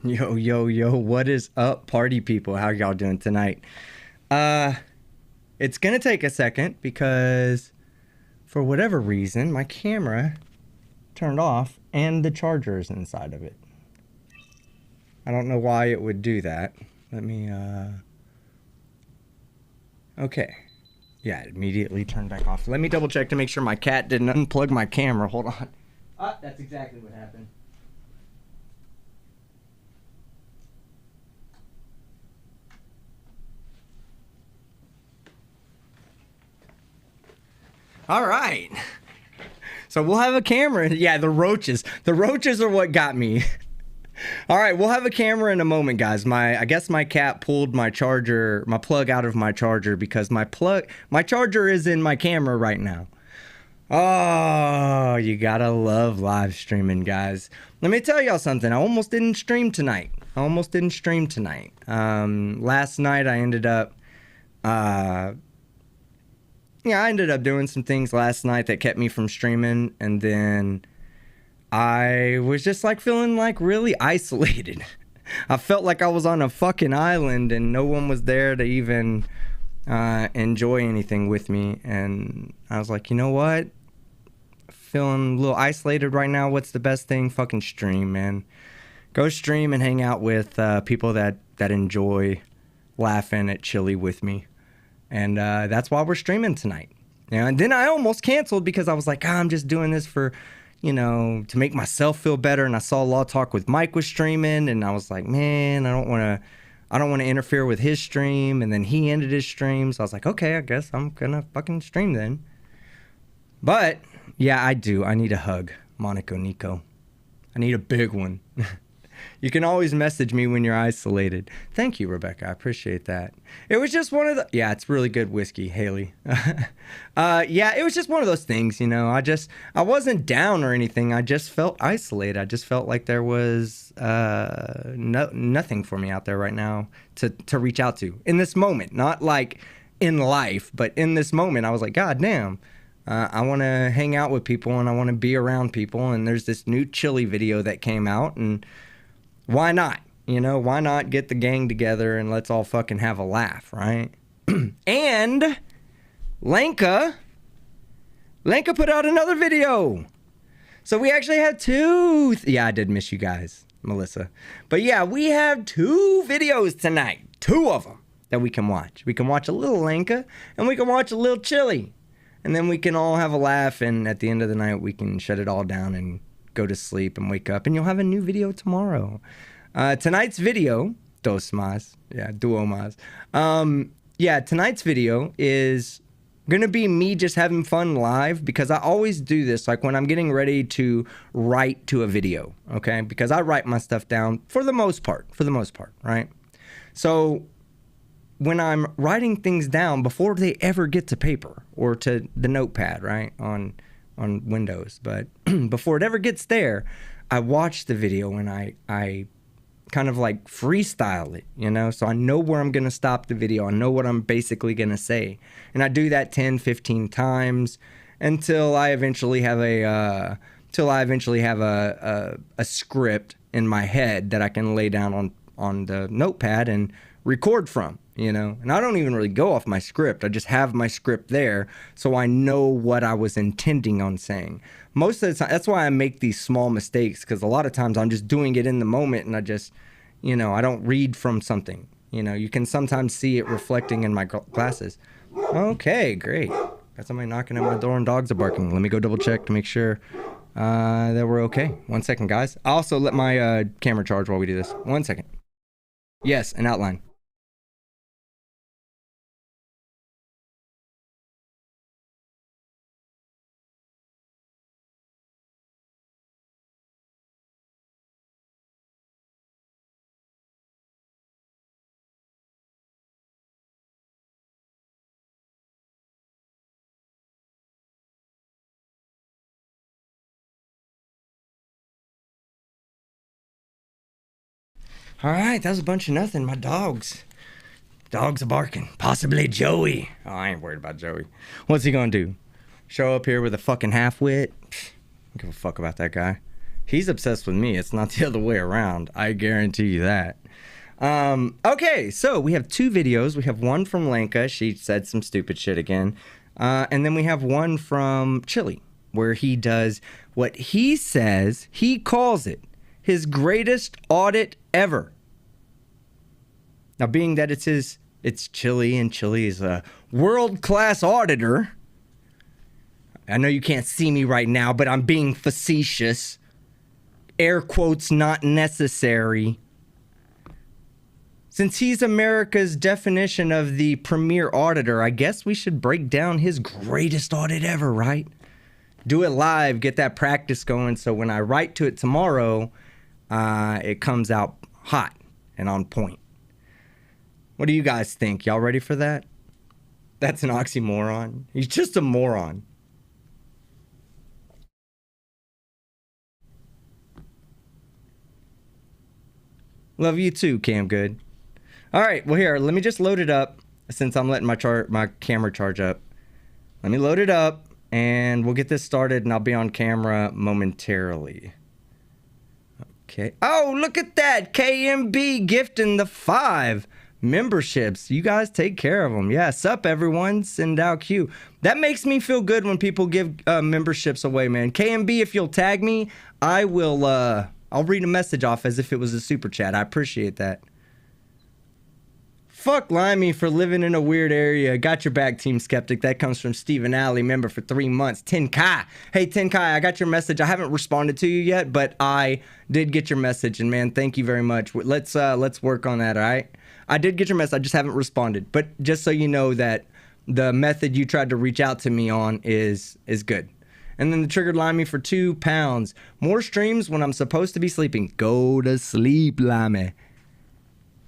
Yo, yo, yo, what is up, party people? How y'all doing tonight? It's gonna take a second because for whatever reason, my camera turned off and the charger is inside of it. I don't know why it would do that. Let me, okay. Yeah, it immediately turned back off. Let me double check to make sure my cat didn't unplug my camera. Hold on. Ah, that's exactly what happened. All right. So we'll have a camera. Yeah, the roaches. The roaches are what got me. All right, we'll have a camera in a moment, guys. I guess my cat pulled my charger, my plug out of my charger because my charger is in my camera right now. Oh, you gotta love live streaming, guys. Let me tell y'all something. I almost didn't stream tonight. Last night I ended up, I ended up doing some things last night that kept me from streaming, and then I was just like feeling like really isolated. I felt like I was on a fucking island and no one was there to even enjoy anything with me. And I was like, you know what? Feeling a little isolated right now. What's the best thing? Fucking stream, man. Go stream and hang out with people that enjoy laughing at Chille with me. And that's why we're streaming tonight. And then I almost canceled because I was like, I'm just doing this for, to make myself feel better. And I saw Law Talk with Mike was streaming, and I was like, man, I don't want to interfere with his stream. And then he ended his stream, so I was like, okay, I guess I'm gonna fucking stream then. But yeah, I do. I need a hug, Monaco Nico. I need a big one. You can always message me when you're isolated. Thank you, Rebecca. I appreciate that. It was just one of the... Yeah, it's really good whiskey, Haley. Yeah, it was just one of those things, I wasn't down or anything. I just felt isolated. I just felt like there was nothing for me out there right now to reach out to. In this moment. Not like in life, but in this moment, I was like, God damn. I want to hang out with people and I want to be around people. And there's this new Chille video that came out, and... why not? Why not get the gang together and let's all fucking have a laugh, right? And Lenka put out another video. So we actually had two. Yeah, I did miss you guys, Melissa. But yeah, we have two videos tonight. Two of them that we can watch. We can watch a little Lenka and we can watch a little Chille. And then we can all have a laugh, and at the end of the night, we can shut it all down and go to sleep and wake up, and you'll have a new video tomorrow. Tonight's video, dos más, yeah, duo más. Yeah, tonight's video is gonna be me just having fun live, because I always do this, like when I'm getting ready to write to a video, okay? Because I write my stuff down for the most part, right? So when I'm writing things down before they ever get to paper or to the notepad, right, on Windows, but before it ever gets there, I watch the video and I kind of like freestyle it, so I know where I'm gonna stop the video. I know what I'm basically gonna say, and I do that 10, 15 times until I eventually have a script in my head that I can lay down on the notepad and record from. And I don't even really go off my script. I just have my script there so I know what I was intending on saying. Most of the time, that's why I make these small mistakes, because a lot of times I'm just doing it in the moment and I just, I don't read from something. You can sometimes see it reflecting in my glasses. Okay, great. Got somebody knocking at my door and dogs are barking. Let me go double check to make sure that we're okay. 1 second, guys. I'll also let my camera charge while we do this. 1 second. Yes, an outline. All right, that was a bunch of nothing. My dogs are barking. Possibly Joey. Oh, I ain't worried about Joey. What's he gonna do? Show up here with a fucking half-wit? Don't give a fuck about that guy. He's obsessed with me. It's not the other way around. I guarantee you that. Okay, so we have 2 videos. We have one from Lanka. She said some stupid shit again. And then we have one from Chille, where he does what he says, he calls it, his greatest audit ever. Now, being that it's Chille, and Chille is a world-class auditor. I know you can't see me right now, but I'm being facetious. Air quotes not necessary. Since he's America's definition of the premier auditor, I guess we should break down his greatest audit ever, right? Do it live, get that practice going, so when I write to it tomorrow, it comes out hot and on point. What do you guys think? Y'all ready for that? That's an oxymoron. He's just a moron. Love you too, Cam Good. All right, well here, let me just load it up since I'm letting my camera charge up. Let me load it up and we'll get this started and I'll be on camera momentarily. Okay. Oh, look at that. KMB gifting the 5 memberships. You guys take care of them. Yeah, sup everyone. Send out Q. That makes me feel good when people give memberships away, man. KMB, if you'll tag me, I will I'll read a message off as if it was a super chat. I appreciate that. Fuck Limey for living in a weird area. Got your back, Team Skeptic. That comes from Stephen Alley, member for 3 months. 10K. Hey, 10K, I got your message. I haven't responded to you yet, but I did get your message. And man, thank you very much. Let's work on that, all right? I did get your message. I just haven't responded. But just so you know that the method you tried to reach out to me on is good. And then the Triggered Limey for £2. More streams when I'm supposed to be sleeping. Go to sleep, Limey.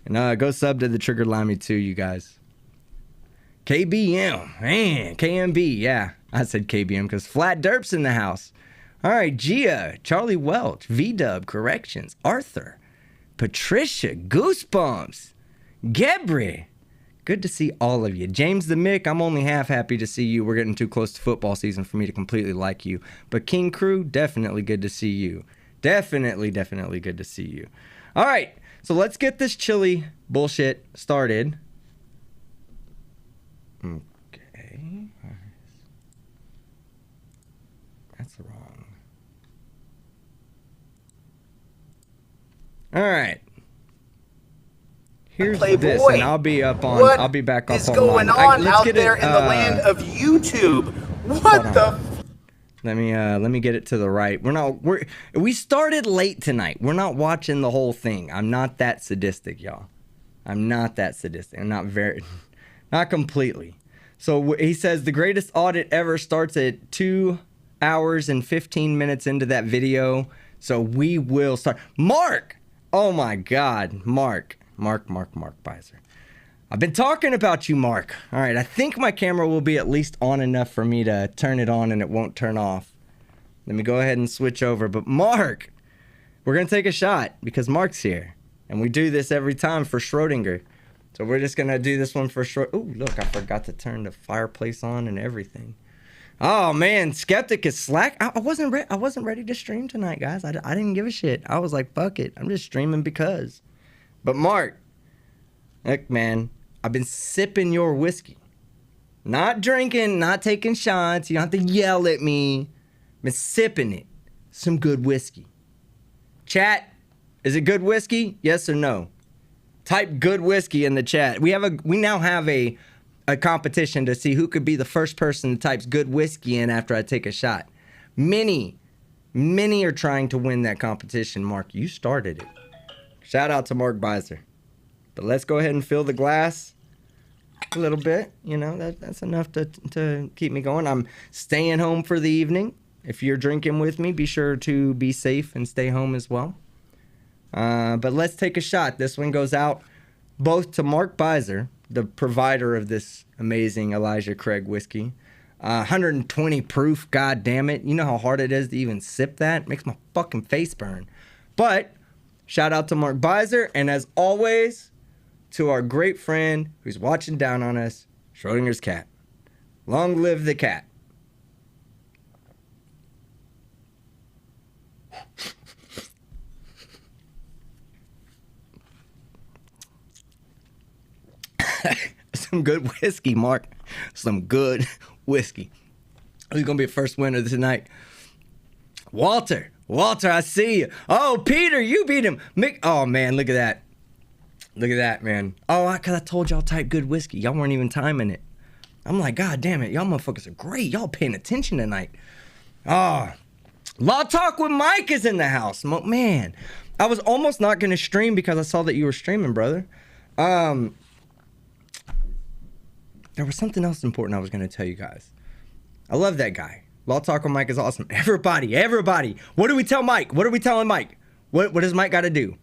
And go sub to the Triggered Limey too, you guys. KBM, man, KMB, yeah. I said KBM because Flat Derp's in the house. All right, Gia, Charlie Welch, V-Dub, Corrections, Arthur, Patricia, Goosebumps, Gebri. Good to see all of you. James the Mick, I'm only half happy to see you. We're getting too close to football season for me to completely like you. But King Crew, definitely good to see you. Definitely good to see you. All right, so let's get this Chille bullshit started. Okay. That's wrong. All right. Here's this, and I'll be up on. I'll be back up on. What's going on out there in the land of YouTube? What the? Let me get it to the right. We started late tonight. We're not watching the whole thing. I'm not that sadistic, y'all. I'm not that sadistic. I'm not completely. So he says the greatest audit ever starts at 2 hours and 15 minutes into that video. So we will start. Mark! Oh my God, Mark Beiser. I've been talking about you, Mark. All right, I think my camera will be at least on enough for me to turn it on and it won't turn off. Let me go ahead and switch over. But Mark, we're going to take a shot because Mark's here. And we do this every time for Schrodinger. So we're just going to do this one for Schrodinger. Oh, look, I forgot to turn the fireplace on and everything. Oh, man, Skeptic is slack. I wasn't ready to stream tonight, guys. I didn't give a shit. I was like, fuck it. I'm just streaming because. But Mark, look, man, I've been sipping your whiskey. Not drinking, not taking shots. You don't have to yell at me. I've been sipping it. Some good whiskey. Chat, is it good whiskey? Yes or no? Type good whiskey in the chat. We now have a competition to see who could be the first person that types good whiskey in after I take a shot. Many are trying to win that competition. Mark, you started it. Shout out to Mark Beiser. But let's go ahead and fill the glass a little bit. You know, that's enough to keep me going. I'm staying home for the evening. If you're drinking with me, be sure to be safe and stay home as well. But let's take a shot. This one goes out both to Mark Beiser, the provider of this amazing Elijah Craig whiskey. 120 proof, god damn it. You know how hard it is to even sip that? It makes my fucking face burn. But shout out to Mark Beiser, and as always, to our great friend who's watching down on us, Schrodinger's cat. Long live the cat. some good whiskey, Mark. Some good whiskey. Who's going to be the first winner tonight? Walter, I see you. Oh, Peter, you beat him. Mick, oh, man, look at that. Look at that, man. Oh, because I told y'all type good whiskey. Y'all weren't even timing it. I'm like, God damn it. Y'all motherfuckers are great. Y'all paying attention tonight. Oh, Law Talk with Mike is in the house. Man, I was almost not going to stream because I saw that you were streaming, brother. There was something else important I was going to tell you guys. I love that guy. Law Talk with Mike is awesome. Everybody. What do we tell Mike? What are we telling Mike? What does Mike got to do?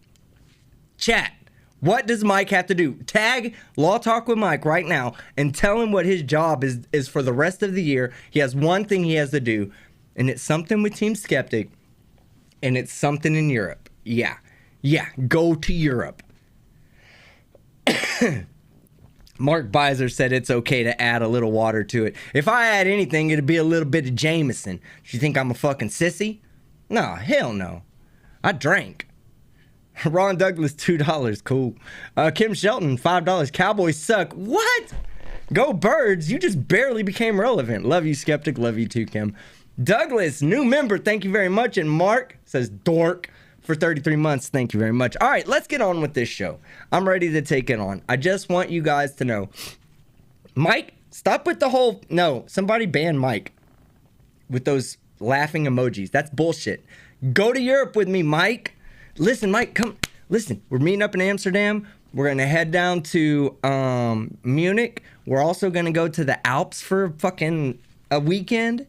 Chat. What does Mike have to do? Tag Law Talk with Mike right now and tell him what his job is for the rest of the year. He has one thing he has to do, and it's something with Team Skeptic, and it's something in Europe. Yeah, go to Europe. Mark Beiser said it's okay to add a little water to it. If I add anything, it'd be a little bit of Jameson. Do you think I'm a fucking sissy? No, hell no. I drank. Ron Douglas, $2. Cool. Kim Shelton, $5. Cowboys suck. What? Go Birds. You just barely became relevant. Love you, Skeptic. Love you too, Kim. Douglas, new member. Thank you very much. And Mark says dork for 33 months. Thank you very much. All right, let's get on with this show. I'm ready to take it on. I just want you guys to know. Mike, stop with the whole... No, somebody ban Mike with those laughing emojis. That's bullshit. Go to Europe with me, Mike. Listen, Mike, come. Listen, we're meeting up in Amsterdam. We're going to head down to Munich. We're also going to go to the Alps for fucking a weekend.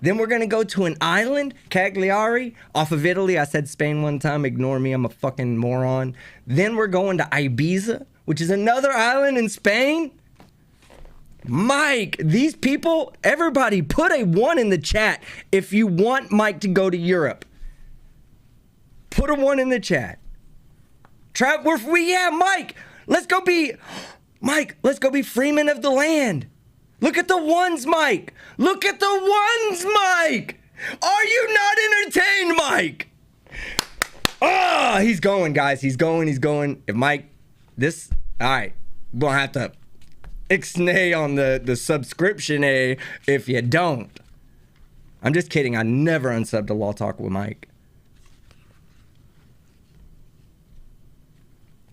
Then we're going to go to an island, Cagliari, off of Italy. I said Spain one time. Ignore me. I'm a fucking moron. Then we're going to Ibiza, which is another island in Spain. Mike, these people, everybody, put a 1 in the chat if you want Mike to go to Europe. Put a 1 in the chat. Mike, let's go be Freeman of the land. Look at the ones, Mike. Look at the ones, Mike. Are you not entertained, Mike? Oh, he's going, guys. He's going. If Mike, all right, we'll have to ixnay on the subscription, if you don't. I'm just kidding. I never unsubbed to Law Talk with Mike.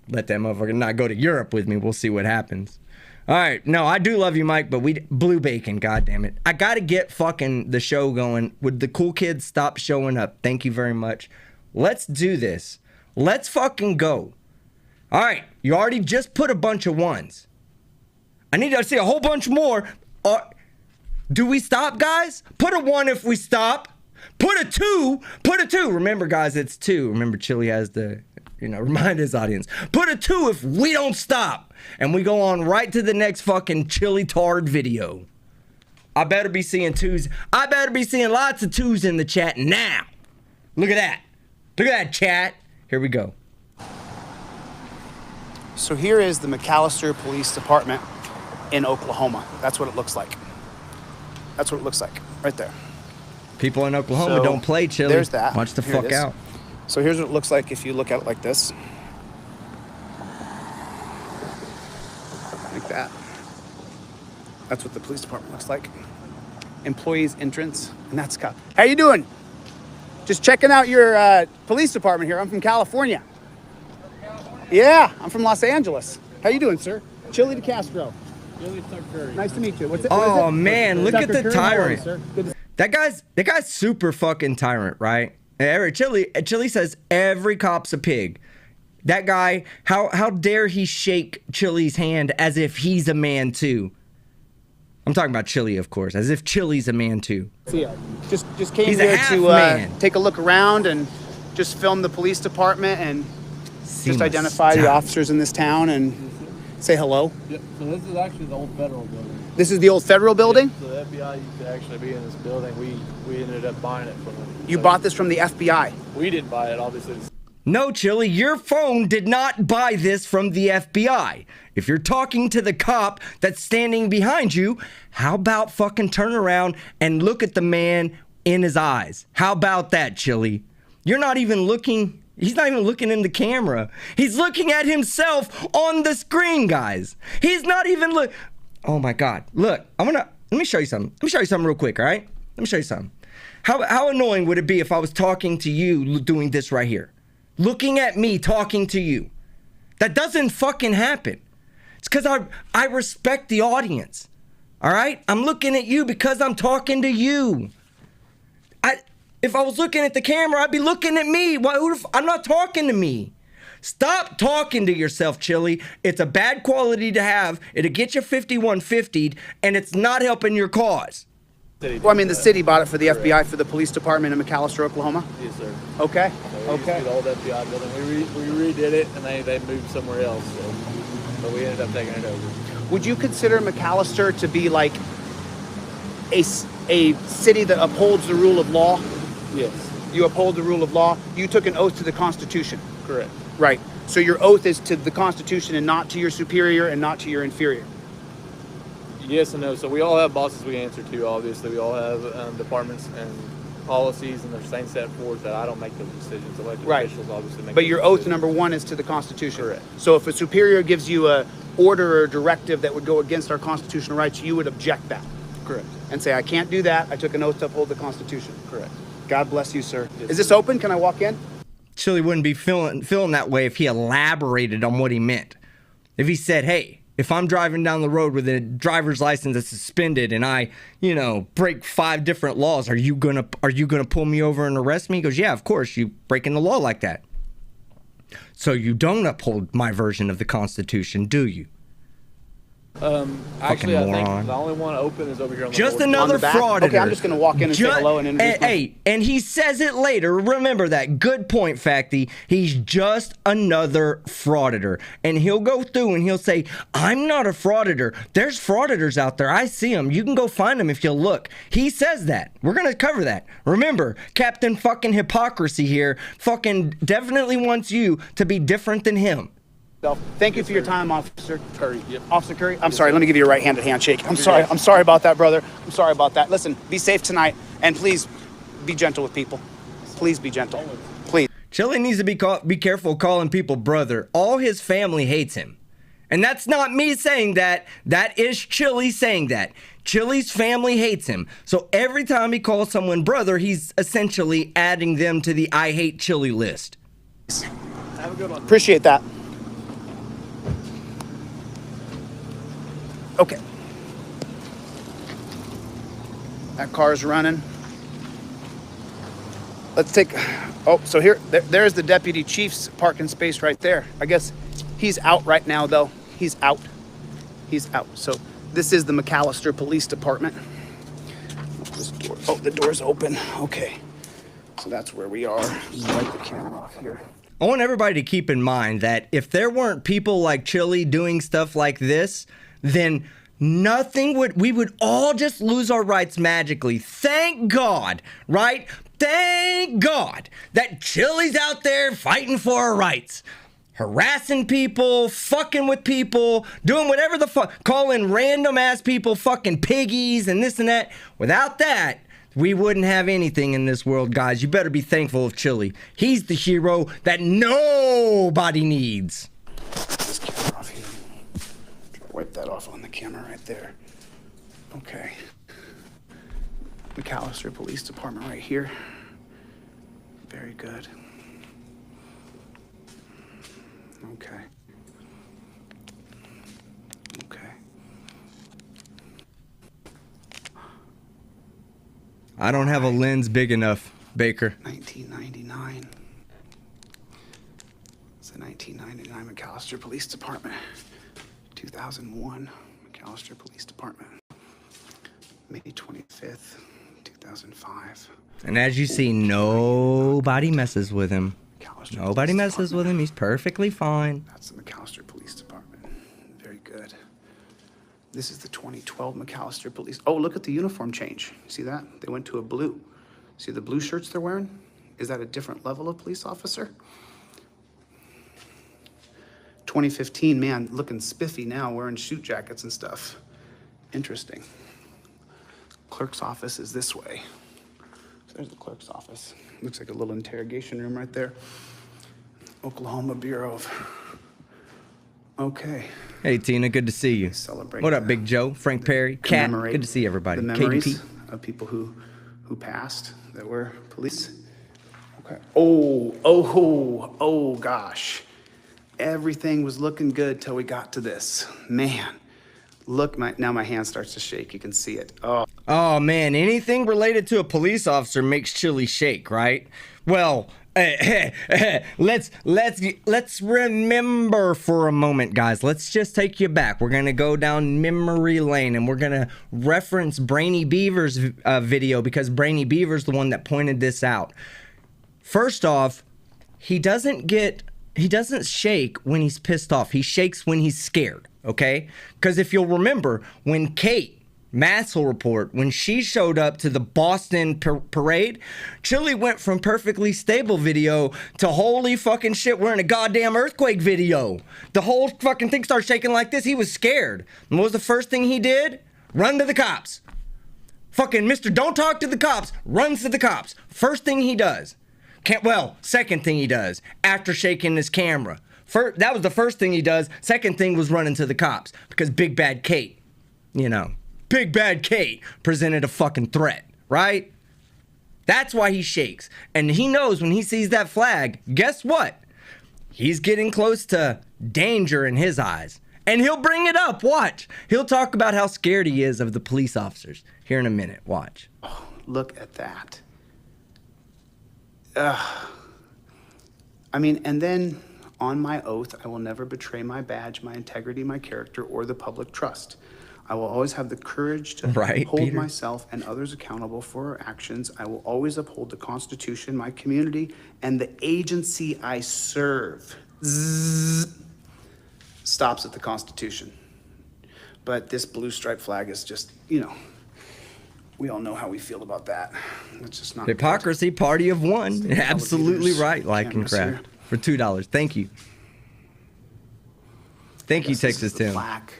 Let that motherfucker not go to Europe with me. We'll see what happens. All right. No, I do love you, Mike, but blue bacon, goddammit. I got to get fucking the show going. Would the cool kids stop showing up? Thank you very much. Let's do this. Let's fucking go. All right. You already just put a bunch of 1s. I need to see a whole bunch more. Do we stop, guys? Put a 1 if we stop. Put a 2. Remember, guys, it's 2. Remember, Chille has the... remind his audience. Put a 2 if we don't stop. And we go on right to the next fucking Chille Tard video. I better be seeing 2s. I better be seeing lots of 2s in the chat now. Look at that. Look at that, chat. Here we go. So here is the McAllister Police Department in Oklahoma. That's what it looks like. That's what it looks like right there. People in Oklahoma don't play, Chille. There's that. Watch the fuck out. So here's what it looks like if you look at it like this. Like that. That's what the police department looks like. Employees entrance, and that's cop. How you doing? Just checking out your police department here. I'm from California. Yeah, I'm from Los Angeles. How you doing, sir? Chille DeCastro. Nice to meet you. What is it? Man, look at the tyrant. That guy's super fucking tyrant, right? Chille says every cop's a pig. That guy, how dare he shake Chille's hand as if he's a man too? I'm talking about Chille, of course, as if Chille's a man too. Just came here to take a look around and just film the police department and just identify the officers in this town and say hello. Yep. So this is actually the old federal building. This is the old federal building? So the FBI used to actually be in this building. We ended up buying it from them. You bought this from the FBI? We didn't buy it, obviously. No, Chille, your phone did not buy this from the FBI. If you're talking to the cop that's standing behind you, how about fucking turn around and look at the man in his eyes? How about that, Chille? You're not even looking He's not even looking in the camera. He's looking at himself on the screen, guys. He's not even Oh my God. Look, let me show you something. Let me show you something real quick, all right? Let me show you something. How annoying would it be if I was talking to you doing this right here? Looking at me talking to you. That doesn't fucking happen. It's because I respect the audience. All right? I'm looking at you because I'm talking to you. If I was looking at the camera, I'd be looking at me. I'm not talking to me. Stop talking to yourself, Chille. It's a bad quality to have. It'll get you 5150'd, and it's not helping your cause. Well, I mean, the city bought it for the FBI, for the police department in McAllister, Oklahoma? Yes, sir. Okay. So we used to be the old FBI building. We redid it, and they moved somewhere else. So, but we ended up taking it over. Would you consider McAllister to be like a city that upholds the rule of law? Yes. You uphold the rule of law. You took an oath to the Constitution. Correct. Right. So your oath is to the Constitution and not to your superior and not to your inferior. Yes and no. So we all have bosses we answer to, obviously. We all have departments and policies, and there's things set forth that I don't make those decisions. Elected officials obviously make. But your those oath decisions. number one is to the Constitution. Correct. So if a superior gives you a order or directive that would go against our constitutional rights, you would object that. Correct. And say, I can't do that. I took an oath to uphold the Constitution. Correct. God bless you, sir. Yes, is this sir. open? Can I walk in? Chille wouldn't be feeling that way if he elaborated on what he meant. If he said, hey, if I'm driving down the road with a driver's license that's suspended and I, break 5 different laws, are you gonna pull me over and arrest me? He goes, yeah, of course, you breaking the law like that. So you don't uphold my version of the Constitution, do you? Actually, I moron. think the only one open is over here on the Just board. another On the back? frauditor. Okay, I'm just gonna walk in and say hello and introduce myself. And he says it later. Remember that. Good point, Facty. He's just another frauditor. And he'll go through and he'll say, I'm not a frauditor. There's frauditors out there. I see them. You can go find them if you look. He says that. We're going to cover that. Remember, Captain fucking Hypocrisy here fucking definitely wants you to be different than him. Thank you for your time, Officer Curry. Yep. Officer Curry. I'm sorry. Let me give you a right-handed handshake. I'm sorry. I'm sorry about that, brother. I'm sorry about that. Listen, be safe tonight, and please be gentle with people. Please be gentle. Please. Chille needs to be careful calling people brother. All his family hates him. And that's not me saying that. That is Chille saying that. Chille's family hates him. So every time he calls someone brother, he's essentially adding them to the I hate Chille list. Have a good one. Appreciate that. Okay. That car's running. Let's take, so there's the deputy chief's parking space right there. I guess he's out right now though. He's out. So this is the McAllister Police Department. This door, the door's open. Okay. So that's where we are. Wipe the camera off here. I want everybody to keep in mind that if there weren't people like Chille doing stuff like this, then we would all just lose our rights magically. Thank God, right? Thank God that Chille's out there fighting for our rights. Harassing people, fucking with people, doing whatever the fuck, calling random ass people fucking piggies and this and that. Without that, we wouldn't have anything in this world, guys. You better be thankful of Chille. He's the hero that nobody needs. This camera off here. Wipe that off on the camera right there. Okay. McAllister Police Department right here. Very good. Okay. I don't have a lens big enough, Baker. 1999. It's the 1999 McAllister Police Department. 2001 McAllister Police Department. May 25th, 2005. And as you see, nobody messes with him. McAllister Nobody Police messes with him. He's perfectly fine. That's the McAllister Police Department. Very good. This is the 2012 McAllister Police. Oh, look at the uniform change. See that? They went to a blue. See the blue shirts they're wearing? Is that a different level of police officer? 2015, man, looking spiffy now, wearing suit jackets and stuff. Interesting. Clerk's office is this way. So there's the clerk's office. Looks like a little interrogation room right there. Oklahoma Bureau of. Okay. Hey, Tina, good to see you. Celebrate. What up, Big Joe? Frank Perry? Cat, Commemorate good to see everybody. The memories KDP. of people who passed that were police. Okay. Oh, gosh. Everything was looking good till we got to this. Man, look, now my hand starts to shake. You can see it. Oh, man, anything related to a police officer makes Chille shake, right? Well, let's remember for a moment, guys. Let's just take you back. We're gonna go down memory lane, and we're gonna reference Brainy Beaver's video, because Brainy Beaver's the one that pointed this out. First off, he doesn't shake when he's pissed off. He shakes when he's scared, okay? Because if you'll remember, when Kate Massel report, when she showed up to the Boston parade, Chille went from perfectly stable video to holy fucking shit, we're in a goddamn earthquake video. The whole fucking thing started shaking like this. He was scared. And what was the first thing he did? Run to the cops. Fucking Mr. Don't talk to the cops runs to the cops. First thing he does. Second thing he does after shaking his camera. That was the first thing he does. Second thing was running to the cops, because Big Bad Kate, Big Bad Kate presented a fucking threat, right? That's why he shakes. And he knows when he sees that flag, guess what? He's getting close to danger in his eyes. And he'll bring it up, watch. He'll talk about how scared he is of the police officers here in a minute, watch. Oh, look at that. And then on my oath, I will never betray my badge, my integrity, my character, or the public trust. I will always have the courage to hold myself and others accountable for our actions. I will always uphold the Constitution, my community, and the agency I serve. Stops at the Constitution. But this blue stripe flag is just, we all know how we feel about that. It's just not hypocrisy, good. Party of one. Absolutely right, like and craft. Here. For $2. Thank you. Thank you, Texas Tim. Plaque.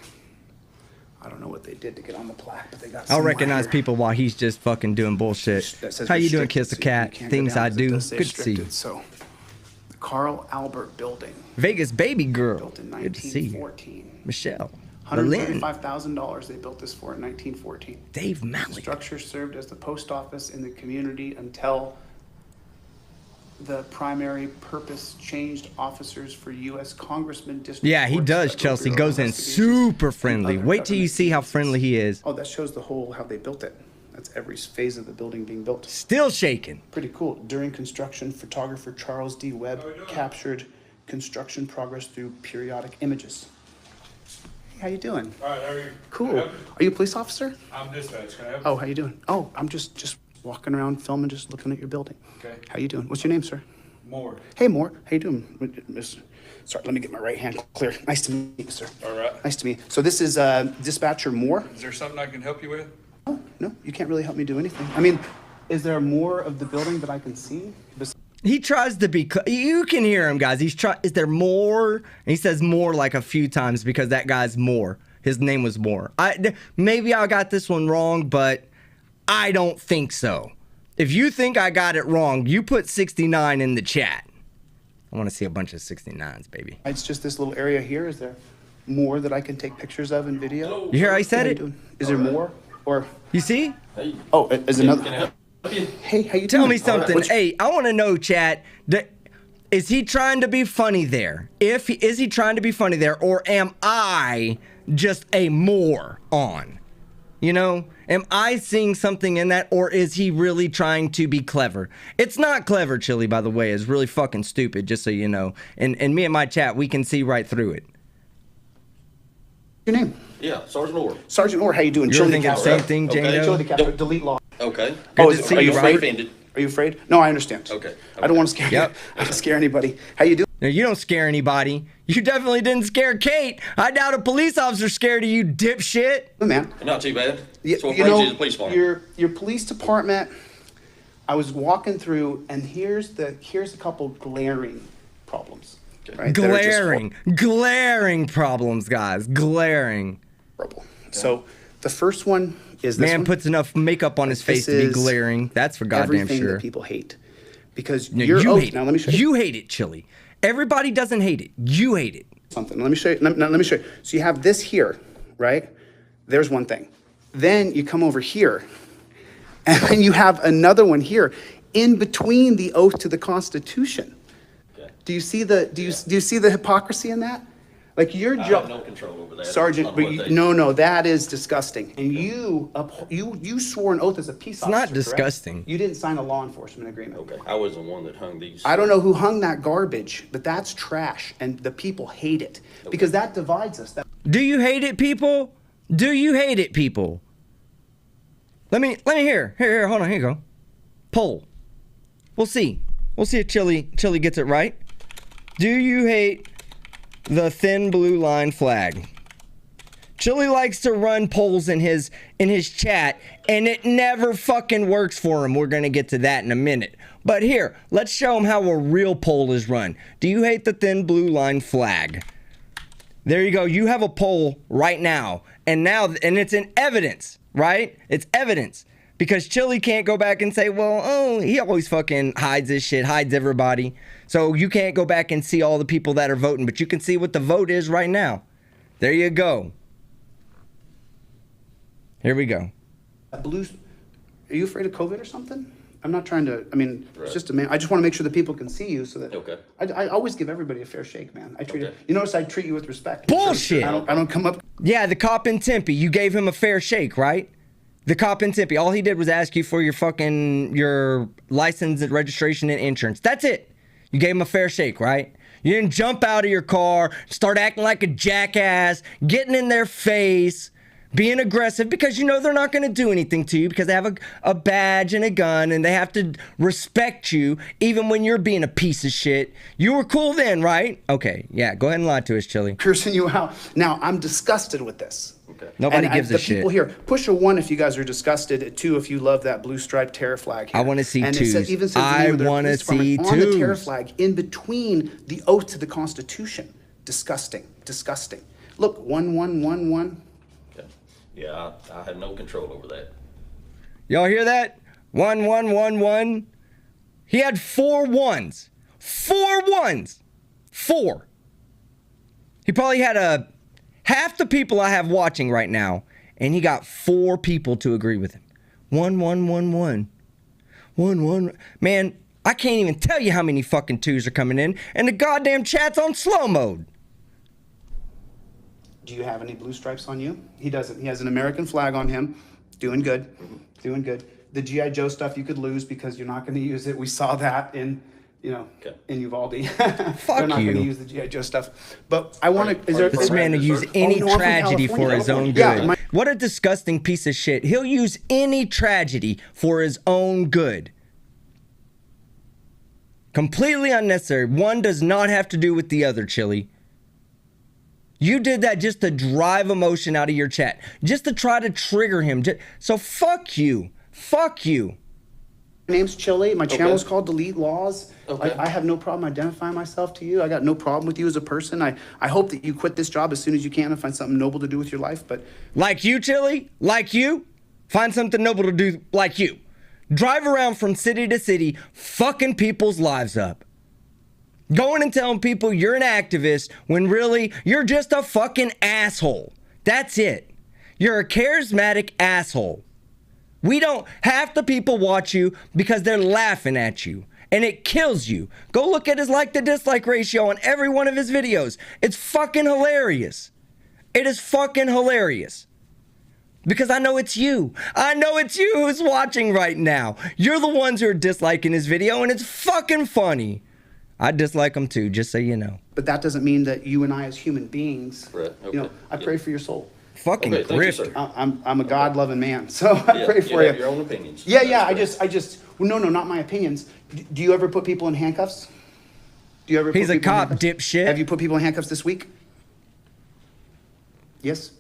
I don't know what they did to get on the plaque, but they got. I'll recognize people while he's just fucking doing bullshit. How you doing, Kiss the Cat? Things I do. Good to see you. So, the Carl Albert Building. Vegas baby girl. Built in Good to see you. 1914. Michelle. $135,000 they built this for in 1914. Dave Malley. The structure served as the post office in the community until the primary purpose changed officers for U.S. Congressman district. Yeah, he does, Chelsea. Goes in super friendly. Wait till you see how friendly he is. Oh, that shows how they built it. That's every phase of the building being built. Still shaking. Pretty cool. During construction, photographer Charles D. Webb captured construction progress through periodic images. Hey, how you doing? All right, how are you? Cool. Are you a police officer? I'm dispatch. Can I help you? Oh, how you doing? Oh, I'm just walking around filming, just looking at your building. Okay. How you doing? What's your name, sir? More. Hey, Moore. How you doing? Sorry, let me get my right hand clear. Nice to meet you, sir. All right. Nice to meet you. So this is Dispatcher Moore? Is there something I can help you with? Oh, no, you can't really help me do anything. Is there more of the building that I can see? He tries to be, you can hear him, guys. Is there more? And he says more like a few times because that guy's Moore. His name was Moore. Maybe I got this one wrong, but I don't think so. If you think I got it wrong, you put 69 in the chat. I want to see a bunch of 69s, baby. It's just this little area here. Is there more that I can take pictures of in video? You hear how he said it? Is there more? Or you see? Oh, is another. Hey, how you doing? Tell me something. Hey, I want to know, chat. Is he trying to be funny there? Is he trying to be funny there, or am I just a moron? Am I seeing something in that, or is he really trying to be clever? It's not clever, Chille, by the way. It's really fucking stupid, just so you know. And me and my chat, we can see right through it. Your name? Yeah, Sergeant Orr. Sergeant Orr, how you doing? You're thinking the same thing, Django? Chille the Cat, delete law. Okay. Good to see are you, you right? afraid? Are you afraid? No, I understand. Okay. I don't want to scare you. I don't scare anybody. How you doing? No, you don't scare anybody. You definitely didn't scare Kate. I doubt a police officer scared of you, dipshit. Good man. Not too bad. You, So what you brings know, you to the police department? your police department, I was walking through, and here's a couple glaring problems. Right? that are just Glaring problems, guys. Glaring. horrible. So the first one is this Man one. puts enough makeup on his face to be is glaring. That's for goddamn everything sure. that people hate. because No, your you oath. hate Now it. let me show you. You hate it, Chille. Everybody doesn't hate it. You hate it. Something. Let me show you. Let me show you. So you have this here, right? There's one thing. Then you come over here, and then you have another one here, in between the oath to the Constitution. Okay. Do you see the do you see the hypocrisy in that? Like your I have job, no control over that. Sergeant. On But what you, they- no, that is disgusting. And you swore an oath as a peace officer. not correct? disgusting. You didn't sign a law enforcement agreement. Okay, I was the one that hung these. I don't know who hung that garbage, but that's trash, and the people hate it because that divides us. Do you hate it, people? Do you hate it, people? Let me hear. Here, hold on, here you go. Poll. We'll see. We'll see if Chille gets it right. Do you hate the thin blue line flag? Chille likes to run polls in his chat, and it never fucking works for him. We're gonna get to that in a minute. But here, let's show him how a real poll is run. Do you hate the thin blue line flag? There you go. You have a poll right now, and it's in evidence, right? It's evidence. Because Chille can't go back and say, well, oh, he always fucking hides this shit, hides everybody. So you can't go back and see all the people that are voting, but you can see what the vote is right now. There you go. Here we go. Blues, are you afraid of COVID or something? I'm not trying to. I mean, Right. it's just a man. I just want to make sure that people can see you, so that. Okay. I always give everybody a fair shake, man. I treat Okay. it. You notice I treat you with respect. Bullshit. I don't come up. Yeah, the cop in Tempe, you gave him a fair shake, right? The cop in Tempe, all he did was ask you for your license and registration and insurance. That's it. You gave him a fair shake, right? You didn't jump out of your car, start acting like a jackass, getting in their face, being aggressive because you know they're not going to do anything to you because they have a badge and a gun and they have to respect you even when you're being a piece of shit. You were cool then, right? Okay, yeah, go ahead and lie to us, Chille. Cursing you out. Now I'm disgusted with this. Okay. Nobody And gives a the shit. people here, push a 1 if you guys are disgusted, a 2 if you love that blue striped terror flag here. I wanna see and twos. It even says I the name of their wanna police department see on the terror twos. flag in between the oath to the Constitution. Disgusting, disgusting. Look, 1-1-1-1. Okay. Yeah, I have no control over that. Y'all hear that? 1-1-1-1. He had 4 ones. 4 ones. 4. He probably had half the people I have watching right now, and he got 4 people to agree with him. 1-1-1-1. 1-1. Man, I can't even tell you how many fucking 2s are coming in, and the goddamn chat's on slow mode. Do you have any blue stripes on you? He doesn't. He has an American flag on him. Doing good. Doing good. The G.I. Joe stuff you could lose because you're not going to use it. We saw that in, Okay. in Uvalde. They're not you. going to use the G.I. Joe stuff. But I want to. Is there? This man will use any no, I'm from tragedy for California. his own good. Yeah, What a disgusting piece of shit. He'll use any tragedy for his own good. Completely unnecessary. One does not have to do with the other, Chille. You did that just to drive emotion out of your chat. Just to try to trigger him. So fuck you. Fuck you. My name's Chille. My channel's Okay. called Delete Laws. Okay. I have no problem identifying myself to you. I got no problem with you as a person. I hope that you quit this job as soon as you can and find something noble to do with your life. But Like you, Chille? Like you? Find something noble to do like you. Drive around from city to city, fucking people's lives up. Going and telling people you're an activist when really you're just a fucking asshole. That's it. You're a charismatic asshole. We don't, half the people watch you because they're laughing at you. And it kills you. Go look at his like to dislike ratio on every one of his videos. It's fucking hilarious. It is fucking hilarious. Because I know it's you. I know it's you who's watching right now. You're the ones who are disliking his video and it's fucking funny. I dislike him too, just so you know. But that doesn't mean that you and I as human beings, Right, okay. I pray for your soul. Fucking Okay, thank you, grifter. sir. I'm a God-loving man, so I pray for You have you. your own opinions. Yeah, That's I great. just, well, no, not my opinions. Do you ever put people in handcuffs? Do you ever? He's put a people in cop, handcuffs? dipshit. Have you put people in handcuffs this week? Yes?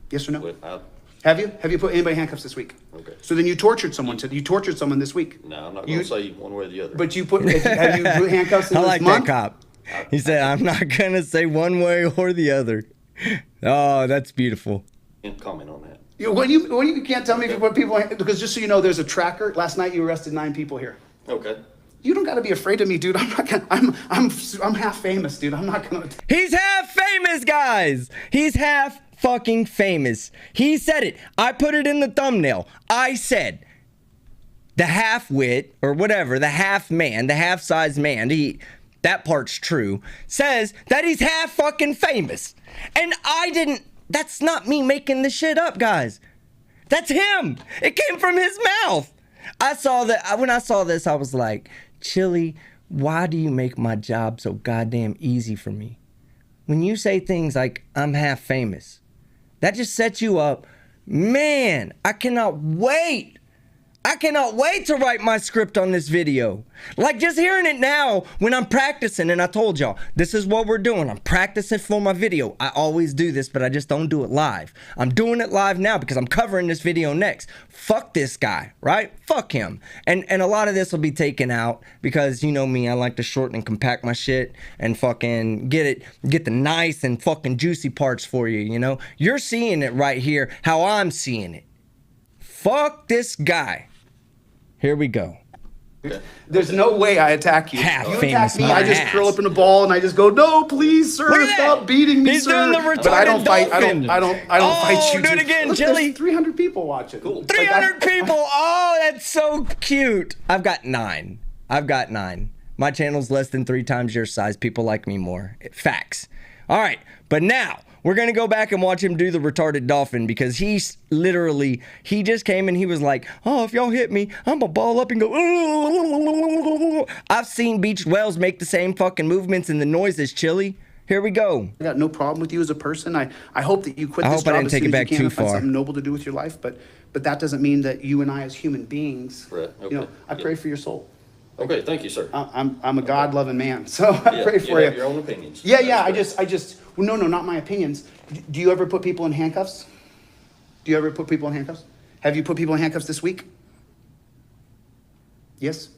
Yes or no? Well, Have you? Have you put anybody in handcuffs this week? Okay. So then you tortured someone. You tortured someone this week. No, I'm not You- going to say one way or the other. But you put. Have you put handcuffs in I this like month? that cop. He said, I'm not going to say one way or the other. Oh, that's beautiful. Can't comment on that. You can't tell me if you put people in, because just so you know, there's a tracker. Last night you arrested 9 people here. Okay. You don't got to be afraid of me, dude. I'm not gonna. I'm half famous, dude. I'm not gonna. He's half famous, guys. He's half fucking famous. He said it. I put it in the thumbnail. I said the half wit or whatever, the half man, the half sized man. That part's true. Says that he's half fucking famous, and I didn't. That's not me making this shit up, guys. That's him. It came from his mouth. I saw that. When I saw this, I was like, Chille, why do you make my job so goddamn easy for me? When you say things like, I'm half famous, that just sets you up. Man, I cannot wait. I cannot wait to write my script on this video. Like, just hearing it now when I'm practicing, and I told y'all, this is what we're doing. I'm practicing for my video. I always do this, but I just don't do it live. I'm doing it live now because I'm covering this video next. Fuck this guy, right? Fuck him. And a lot of this will be taken out because, you know me, I like to shorten and compact my shit and fucking get the nice and fucking juicy parts for you, you know? You're seeing it right here how I'm seeing it. Fuck this guy. Here we go. There's no way I attack you. Half You famous attack me, my I just ass. curl up in a ball and I just go, no, please, sir, Look at stop that. beating me, He's sir. doing the But I don't retarded fight. dolphin. I don't Oh, fight you. do it dude. again, Look, Chille. there's 300 people watching. Cool. 300 people. Oh, that's so cute. I've got 9. My channel's less than 3 times your size. People like me more. Facts. All right, but now we're going to go back and watch him do the retarded dolphin because he's literally, he just came and he was like, oh, if y'all hit me, I'm going to ball up and go. I've seen beached whales make the same fucking movements and the noises, Chille. Here we go. I got no problem with you as a person. I hope that you quit I this hope I job didn't as take soon it as you back can too and find far. something noble to do with your life. But that doesn't mean that you and I as human beings, Right, you know, okay, I yeah. pray for your soul. Okay, thank you, sir. I'm a God-loving man, so I pray for you. you. Have your own opinions. Yeah, That's I great. just, well, no, not my opinions. Do you ever put people in handcuffs? Do you ever put people in handcuffs? Have you put people in handcuffs this week? Yes?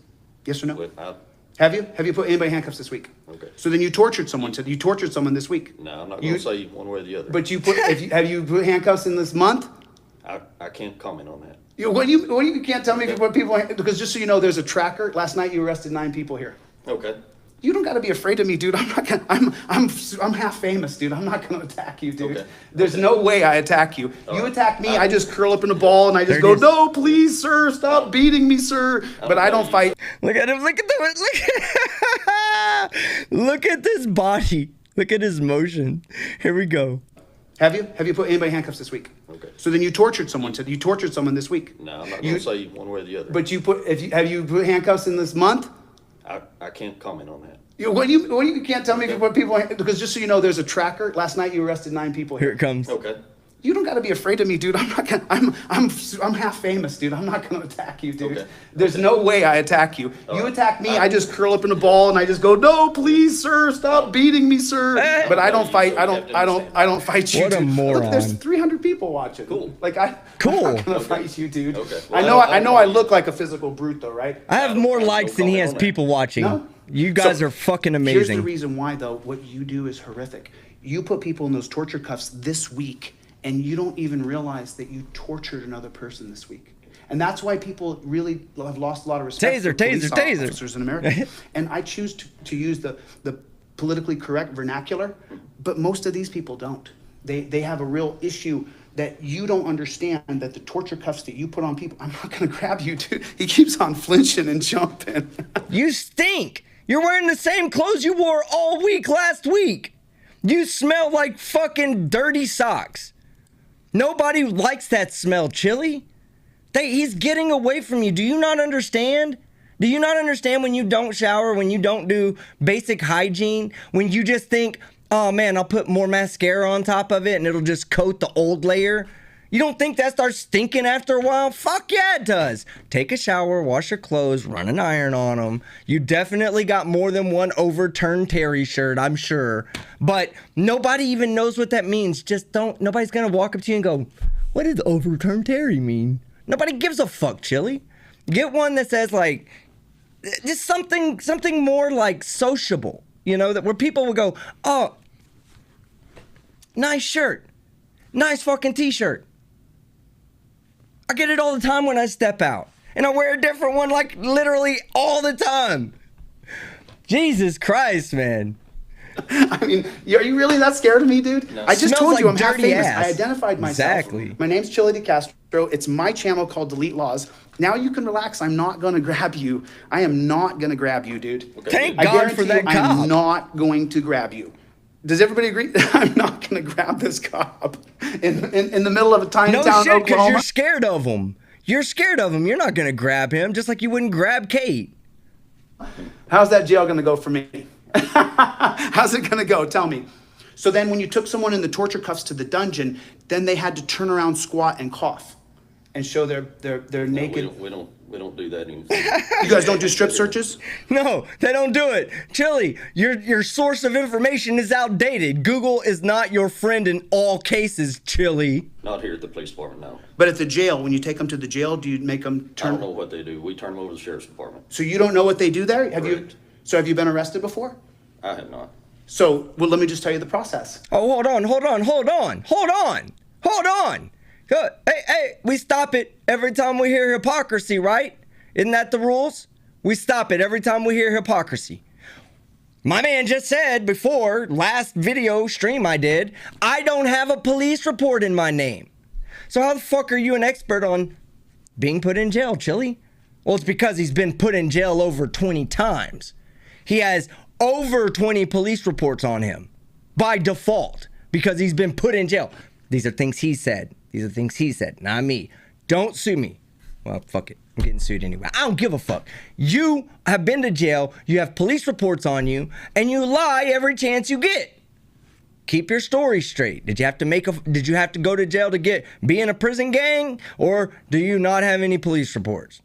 Yes or no? But Have you? Have you put anybody in handcuffs this week? Okay. So then you tortured someone. So you tortured someone this week. No, I'm not You- going to say one way or the other. But you put, have you put handcuffs in this month? I can't comment on that. You can't tell me if you put people in, because just so you know, there's a tracker. Last night you arrested 9 people here. Okay. You don't got to be afraid of me, dude. I'm not gonna. I'm half famous, dude. I'm not gonna attack you, dude. Okay. There's no way I attack you. All You right. attack me, I just curl up in a ball and I just There it go, is. no, please, sir, stop beating me, sir. But I don't fight. Look at him. Look at look at this body. Look at his motion. Here we go. Have you? Have you put anybody in handcuffs this week? Okay. So then you tortured someone. So you tortured someone this week. No, I'm not You- going to say one way or the other. But have you put handcuffs in this month? I can't comment on that. You can't tell me if you put people in, because just so you know, there's a tracker. Last night you arrested 9 people Here here. it comes. Okay. You don't got to be afraid of me, dude. I'm not gonna. I'm half famous, dude. I'm not gonna attack you, dude. Okay. There's no way I attack you. All You right. attack me, I just curl up in a ball and I just go, no, please, sir, stop beating me, sir. But I don't fight. I don't fight you, What a dude. Look, there's moron. 300 people watching. Cool. Like I'm Cool. not gonna Okay. fight you, dude. Okay. I Well, know I look like a physical brute, though, right? I have more I have likes no than he comment has on that. people watching. No? You guys So, are fucking Here's the amazing. reason why, though. What you do is horrific. You put people in those torture cuffs this week, and you don't even realize that you tortured another person this week. And that's why people really have lost a lot of respect Taser, for police taser. officers in America. And I choose to use the politically correct vernacular, but most of these people don't. They have a real issue that you don't understand, that the torture cuffs that you put on people, I'm not gonna grab you, dude. He keeps on flinching and jumping. You stink. You're wearing the same clothes you wore all week last week. You smell like fucking dirty socks. Nobody likes that smell, Chille. He's getting away from you. Do you not understand? Do you not understand when you don't shower, when you don't do basic hygiene, when you just think, oh man, I'll put more mascara on top of it and it'll just coat the old layer? You don't think that starts stinking after a while? Fuck yeah, it does. Take a shower, wash your clothes, run an iron on them. You definitely got more than one overturned Terry shirt, I'm sure. But nobody even knows what that means. Nobody's gonna walk up to you and go, what does overturned Terry mean? Nobody gives a fuck, Chille. Get one that says like, just something more like sociable, you know, that where people will go, oh, nice shirt, nice fucking t-shirt. I get it all the time when I step out. and I wear a different one like literally all the time. Jesus Christ, man. I mean, are you really that scared of me, dude? No. I just Smells told you like I'm half dirty famous. ass. I identified myself. Exactly. My name's Chille Castro. It's my channel called Delete Laws. Now you can relax. I'm not going to grab you. I am not going to grab you, dude. Okay. Thank I God guarantee for that you, cop. I'm not going to grab you. Does everybody agree? I'm not going to grab this cop in the middle of a tiny No town, shit, because Oklahoma. you're scared of him. You're scared of him. You're not going to grab him, just like you wouldn't grab Kate. How's that jail going to go for me? How's it going to go? Tell me. So then when you took someone in the torture cuffs to the dungeon, then they had to turn around, squat, and cough and show their No, naked. we don't do that anymore. You guys don't do strip searches? No, they don't do it. Chille, your source of information is outdated. Google is not your friend in all cases, Chille. Not here at the police department, no. But at the jail, when you take them to the jail, do you make them I don't know turn? what they do. We turn them over to the sheriff's department. So you don't know what they do there? Have you? Correct. So have you been arrested before? I have not. So, well, let me just tell you the process. Oh, hold on. Good. Hey, we stop it every time we hear hypocrisy, right? Isn't that the rules? We stop it every time we hear hypocrisy. My man just said before, last video stream I did, I don't have a police report in my name. So how the fuck are you an expert on being put in jail, Chille? Well, it's because he's been put in jail over 20 times. He has over 20 police reports on him by default because he's been put in jail. These are things he said. These are things he said, not me. Don't sue me. Well, fuck it. I'm getting sued anyway. I don't give a fuck. You have been to jail, you have police reports on you, and you lie every chance you get. Keep your story straight. Did you have to go to jail to be in a prison gang, or do you not have any police reports?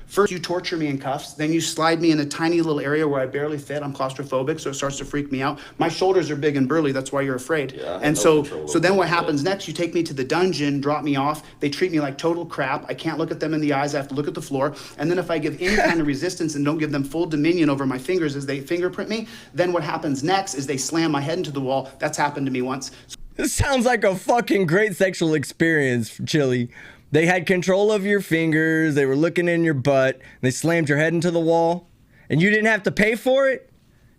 First, you torture me in cuffs. Then you slide me in a tiny little area where I barely fit. I'm claustrophobic, so it starts to freak me out. My shoulders are big and burly. That's why you're afraid. Yeah, I have and no so control then over what that. happens next, you take me to the dungeon, drop me off. They treat me like total crap. I can't look at them in the eyes. I have to look at the floor. And then if I give any kind of resistance and don't give them full dominion over my fingers as they fingerprint me, then what happens next is they slam my head into the wall. That's happened to me once. This sounds like a fucking great sexual experience, Chille. They had control of your fingers, they were looking in your butt, they slammed your head into the wall, and you didn't have to pay for it?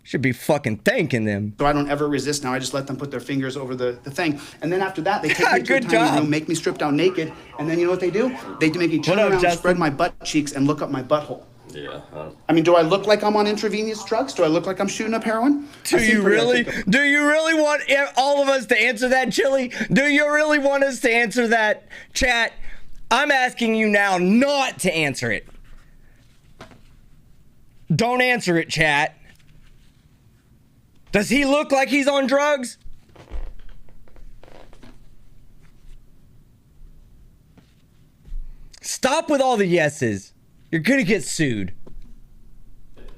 Should be fucking thanking them. So I don't ever resist now. I just let them put their fingers over the thing. And then after that, they take me to a Good tiny job. room, make me strip down naked. And then you know what they do? They make me turn What up, around, Justin? spread my butt cheeks, and look up my butthole. Yeah. I mean, do I look like I'm on intravenous drugs? Do I look like I'm shooting up heroin? Do you really want all of us to answer that, Chille? Do you really want us to answer that? Chat, I'm asking you now not to answer it. Don't answer it, chat. Does he look like he's on drugs? Stop with all the yeses. You're gonna get sued.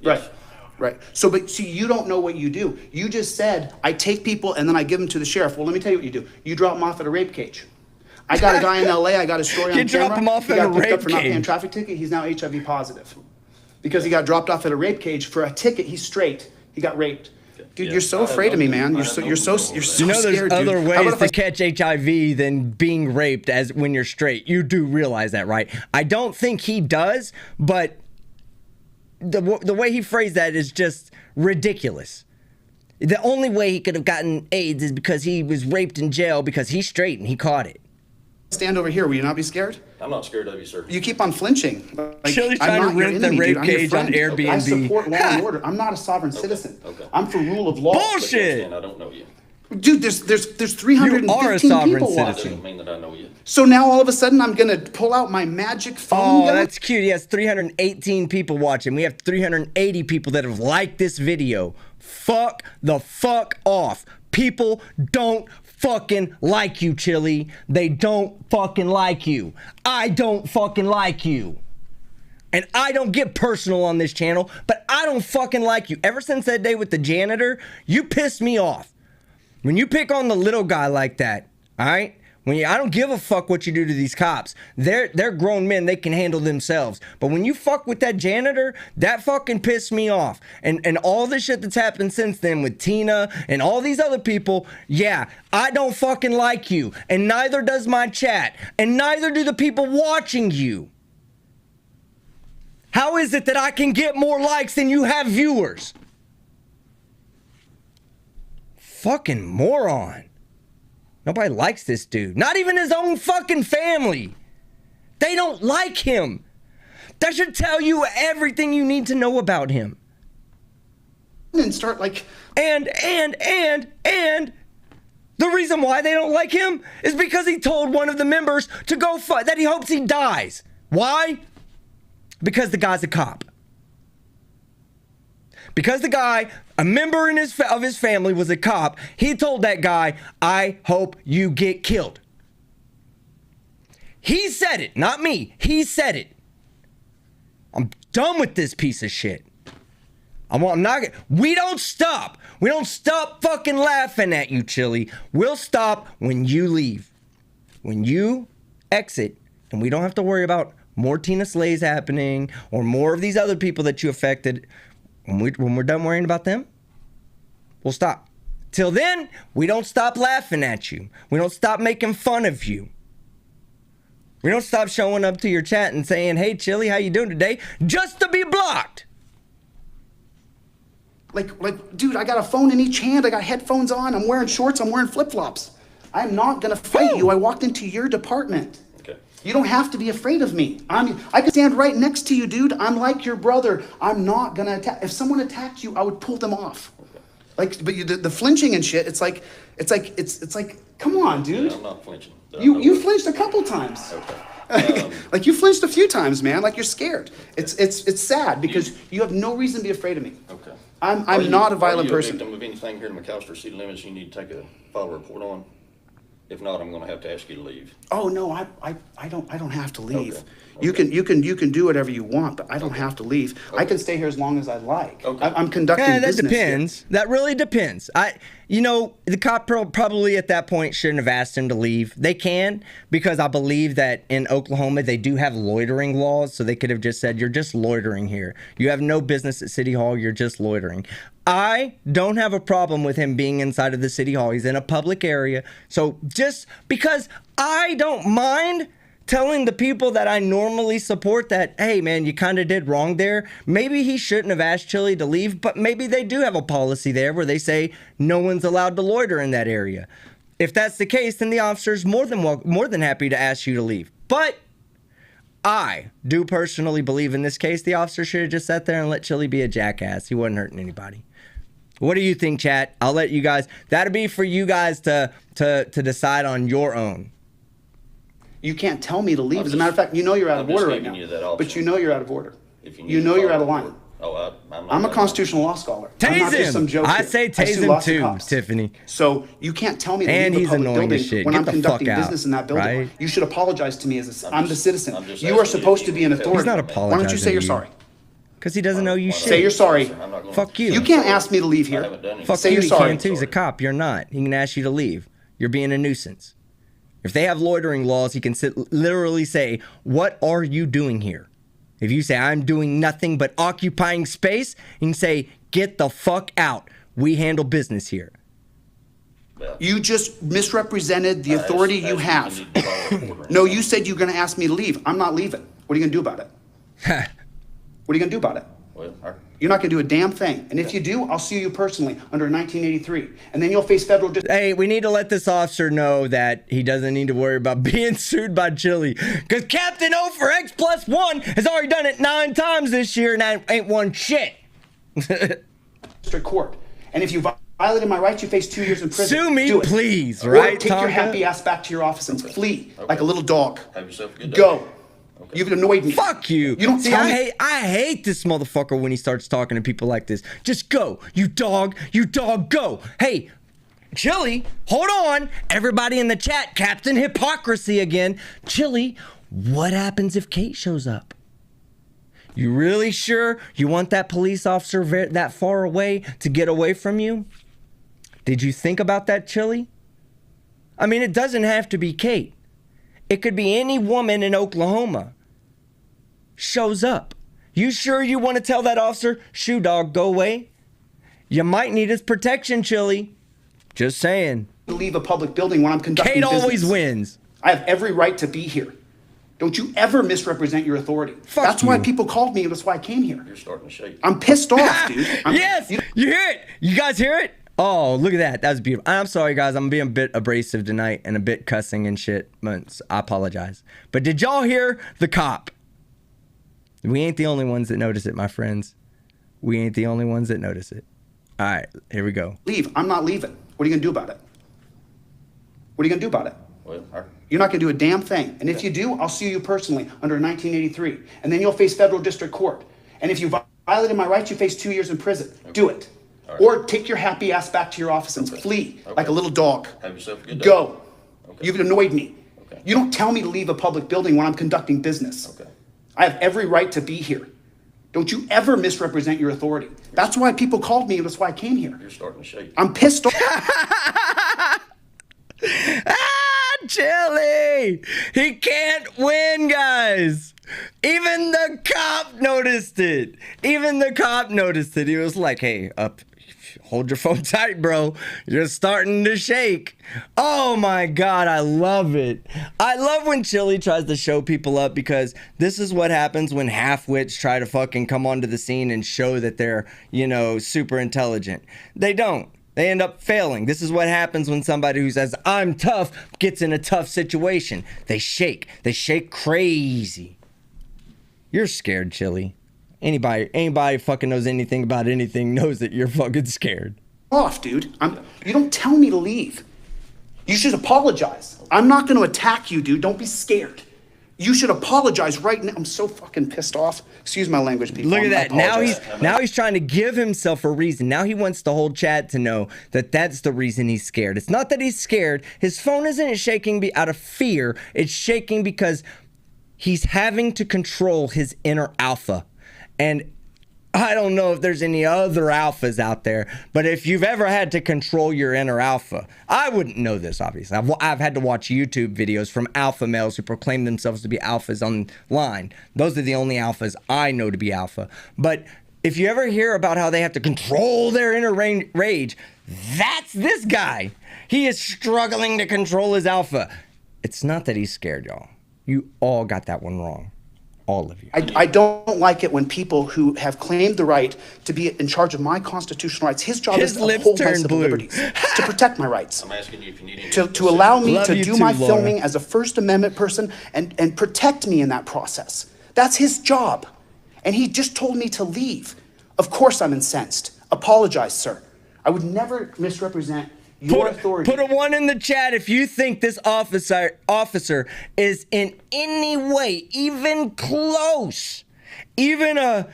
Right. Right. So, but see, you don't know what you do. You just said, I take people and then I give them to the sheriff. Well, let me tell you what you do. You drop them off at a rape cage. I got a guy in LA, I got a story on You drop camera. him off He at a got picked rape up for not paying cage. traffic ticket. He's now HIV positive. Because he got dropped off at a rape cage for a ticket. He's straight. He got raped. Dude, Yeah, you're so I have afraid of no me, man. control. You're so I have no you're so control you're over so You know, there's scared, other dude. How ways about if to catch HIV than being raped as when you're straight. You do realize that, right? I don't think he does, but the way he phrased that is just ridiculous. The only way he could have gotten AIDS is because he was raped in jail because he's straight and he caught it. stand over here, will you not be scared? I'm not scared of you, sir. You keep on flinching. Like, Chille's I'm trying to not your rent the enemy, rape dude. I'm your cage on friend. Airbnb. I support law and order. I'm not a sovereign citizen. Okay. I'm for rule of law. Bullshit! And I don't know you. Dude, there's You are a 315 sovereign people citizen. watching. Doesn't mean that I know you. So now all of a sudden I'm gonna pull out my magic phone Oh, gun? that's cute. He has 318 people watching. We have 380 people that have liked this video. Fuck the fuck off. People don't fucking like you, Chille. They don't fucking like you. I don't fucking like you. And I don't get personal on this channel, but I don't fucking like you. Ever since that day with the janitor, you pissed me off. When you pick on the little guy like that, all right? I don't give a fuck what you do to these cops. They're grown men. They can handle themselves. But when you fuck with that janitor, that fucking pissed me off. And all the shit that's happened since then with Tina and all these other people, yeah, I don't fucking like you. And neither does my chat. And neither do the people watching you. How is it that I can get more likes than you have viewers? Fucking moron. Nobody likes this dude. Not even his own fucking family. They don't like him. That should tell you everything you need to know about him. And start like... And the reason why they don't like him is because he told one of the members to go fight, that he hopes he dies. Why? Because the guy's a cop. Because the guy, a member of his family was a cop, he told that guy, I hope you get killed. He said it, not me. He said it. I'm done with this piece of shit. We don't stop. We don't stop fucking laughing at you, Chille. We'll stop when you leave. When you exit, and we don't have to worry about more Tina Slays happening or more of these other people that you affected. When we're done worrying about them, we'll stop. Till then, we don't stop laughing at you. We don't stop making fun of you. We don't stop showing up to your chat and saying, hey, Chille, how you doing today? Just to be blocked. Like, dude, I got a phone in each hand. I got headphones on. I'm wearing shorts. I'm wearing flip-flops. I'm not going to fight you. I walked into your department. Okay. You don't have to be afraid of me. I can stand right next to you, dude. I'm like your brother. I'm not going to attack. If someone attacked you, I would pull them off. Okay. Like, but the flinching and shit, it's like, come on, dude. Yeah, I'm not flinching. You flinched a couple times. Okay. Like you flinched a few times, man. Like you're scared. It's sad because you have no reason to be afraid of me. Okay. I'm not a violent person. Are you a victim of anything here in McAllister City limits you need to file a report on? If not, I'm going to have to ask you to leave. Oh no, I don't have to leave. Okay. You can do whatever you want, but I don't have to leave. I can stay here as long as I like. Okay. I'm conducting business. That depends. Here. That really depends. The cop probably at that point shouldn't have asked him to leave. They can, because I believe that in Oklahoma they do have loitering laws, so they could have just said, you're just loitering here. You have no business at City Hall, you're just loitering. I don't have a problem with him being inside of the City Hall. He's in a public area. So just because I don't mind telling the people that I normally support that, hey man, you kind of did wrong there. Maybe he shouldn't have asked Chille to leave, but maybe they do have a policy there where they say no one's allowed to loiter in that area. If that's the case, then the officer's more than happy to ask you to leave. But I do personally believe in this case, the officer should have just sat there and let Chille be a jackass. He wasn't hurting anybody. What do you think, chat? I'll let you guys, that'll be for you guys to decide on your own. You can't tell me to leave. As a matter of fact, you know you're out of order right now. But you know you're out of order. You know you're out of line. Oh, I'm a constitutional law scholar. Tase I'm not just some him. joke I here. say tase sue him lots of too, cops. Tiffany. So you can't tell me to And leave he's a public annoying as building shit. when Get I'm the conducting fuck out, business in that building. right? You should apologize to me as I'm the citizen. I'm just You are asking supposed you to be an to tell authority. me. He's not Why don't you apologizing say you're to you. sorry? Because he doesn't know you shit. Say you're sorry. I'm not gonna- Fuck you. You can't ask me to leave I here. haven't done anything. Fuck Say you, you're he sorry. can too. He's a cop. You're not. He can ask you to leave. You're being a nuisance. If they have loitering laws, he can literally say, what are you doing here? If you say, I'm doing nothing but occupying space, you can say, get the fuck out. We handle business here. Well, You just misrepresented the authority you have. need to file a report or No, anything. you said you're going to ask me to leave. I'm not leaving. What are you going to do about it? What are you going to do about it? Well, You're not going to do a damn thing. And if you do, I'll sue you personally under 1983. And then you'll face federal... Hey, we need to let this officer know that he doesn't need to worry about being sued by Chille. Because Captain O for X+1 has already done it 9 times this year and I ain't won shit. district court. And if you violated my rights, you face 2 years in prison. Sue me, Do it. please, Or right, take your Tonka? happy ass back to your office and flee like a little dog. have yourself a good day. Go. Okay. You've annoyed me. Fuck you. You don't See, tell me. I hate this motherfucker when he starts talking to people like this. Just go. You dog, go. Hey, Chille, hold on. Everybody in the chat, Captain Hypocrisy again. Chille, what happens if Kate shows up? You really sure you want that police officer that far away to get away from you? Did you think about that, Chille? I mean, it doesn't have to be Kate. It could be any woman in Oklahoma shows up. You sure you want to tell that officer, shoe dog, go away? You might need his protection, Chille. Just saying. Leave a public building when I'm conducting Kate business. always wins. I have every right to be here. Don't you ever misrepresent your authority. Fuck That's why you. people called me, and that's why I came here. You're starting to shake. I'm pissed off, dude. Yes, you hear it. You guys hear it? Oh, look at that. That was beautiful. I'm sorry, guys. I'm being a bit abrasive tonight and a bit cussing and shit. But I apologize. But did y'all hear the cop? We ain't the only ones that notice it, my friends. We ain't the only ones that notice it. All right, here we go. Leave. I'm not leaving. What are you going to do about it? What are you going to do about it? Well, You're not going to do a damn thing. And if you do, I'll sue you personally under 1983. And then you'll face federal district court. And if you violated my rights, you face 2 years in prison. Okay. Do it. Right. Or take your happy ass back to your office and flee like a little dog. have yourself a good day. Go. Okay. You've annoyed me. Okay. You don't tell me to leave a public building when I'm conducting business. Okay. I have every right to be here. Don't you ever misrepresent your authority. That's why people called me, and that's why I came here. You're starting to shake. I'm pissed off. Chille! He can't win, guys. Even the cop noticed it. Even the cop noticed it. He was like, hey, hold your phone tight, bro. You're starting to shake. Oh my God, I love it. I love when Chille tries to show people up, because this is what happens when half-wits try to fucking come onto the scene and show that they're, super intelligent. They don't. They end up failing. This is what happens when somebody who says, I'm tough, gets in a tough situation. They shake. They shake crazy. You're scared, Chille. Anybody fucking knows anything about anything knows that you're fucking scared. Off, dude. You don't tell me to leave. You should apologize. I'm not going to attack you, dude. Don't be scared. You should apologize right now. I'm so fucking pissed off. Excuse my language, people. Look at that. I apologize. Now he's trying to give himself a reason. Now he wants the whole chat to know that that's the reason he's scared. It's not that he's scared. His phone isn't shaking out of fear. It's shaking because he's having to control his inner alpha. And I don't know if there's any other alphas out there, but if you've ever had to control your inner alpha, I wouldn't know this, obviously. I've had to watch YouTube videos from alpha males who proclaim themselves to be alphas online. Those are the only alphas I know to be alpha. But if you ever hear about how they have to control their inner rage, that's this guy. He is struggling to control his alpha. It's not that he's scared, y'all. You all got that one wrong. All of you. I don't like it when people who have claimed the right to be in charge of my constitutional rights, his job is to uphold my civil liberties, to protect my rights, I'm asking you if you need any to allow me Love to you do too, my Laura. filming as a First Amendment person and protect me in that process. That's his job. And he just told me to leave. Of course I'm incensed. Apologize, sir. I would never misrepresent your authority. Put a 1 in the chat if you think this officer is in any way even close, even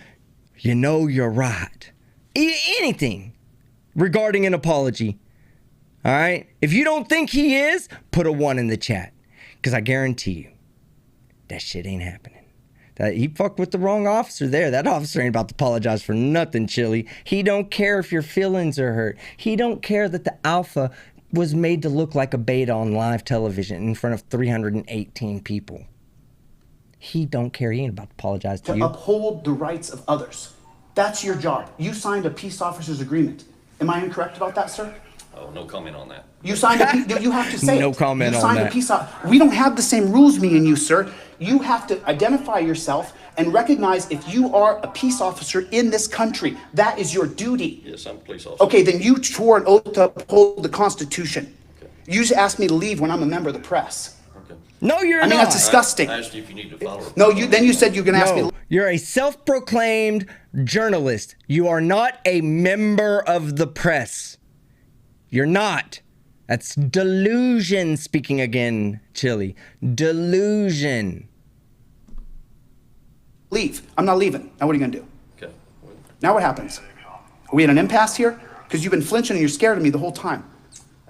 you're right, anything regarding an apology. All right, if you don't think he is, put a 1 in the chat, because I guarantee you that shit ain't happening. That he fucked with the wrong officer there. That officer ain't about to apologize for nothing, Chille. He don't care if your feelings are hurt. He don't care that the alpha was made to look like a beta on live television in front of 318 people. He don't care. He ain't about to apologize to you. Uphold the rights of others. That's your job. You signed a peace officers agreement. Am I incorrect about that, sir? Oh, no comment on that. You signed you have to say No it. comment you on signed that. A peace we don't have the same rules, me and you, sir. You have to identify yourself and recognize if you are a peace officer in this country. That is your duty. Yes, I'm a police officer. Okay, then you swore an oath to uphold the Constitution. Okay. You just asked me to leave when I'm a member of the press. Okay. No, you're I mean, not. that's disgusting. I asked you if you need to follow. No, then you said you were going to ask me No, to you're a self-proclaimed journalist. You are not a member of the press. You're not. That's delusion speaking again, Chille. Delusion. leave. I'm not leaving. Now what are you going to do? Okay. Now what happens? Are we in an impasse here? Because you've been flinching and you're scared of me the whole time.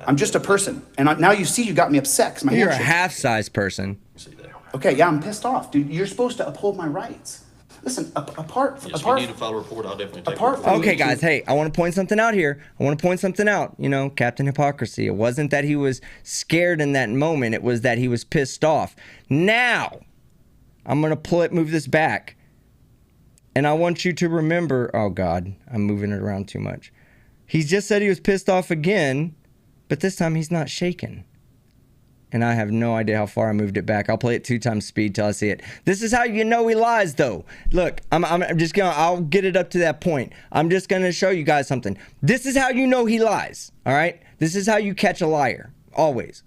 I'm just a person. And now you see you got me upset because my You're a handshake. half-sized person. See that. Okay, yeah, I'm pissed off, dude. You're supposed to uphold my rights. Listen, apart Yes, if you need to file a report, I'll definitely take apart it. from- Okay, guys, hey, I want to point something out here. I want to point something out. You know, Captain Hypocrisy. It wasn't that he was scared in that moment. It was that he was pissed off. Now, I'm going to move this back. And I want you to remember, oh God, I'm moving it around too much. He just said he was pissed off again, but this time he's not shaken. and I have no idea how far I moved it back. I'll play it 2 times speed till I see it. This is how you know he lies, though. Look, I'm just gonna, I'll get it up to that point. I'm just gonna show you guys something. This is how you know he lies, all right? This is how you catch a liar, always.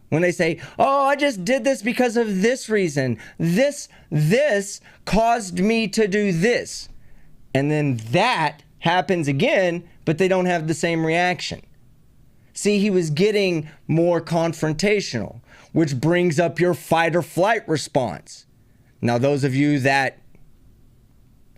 When they say, oh, I just did this because of this reason. This caused me to do this. And then that happens again, but they don't have the same reaction. See, he was getting more confrontational, which brings up your fight or flight response. Now, those of you that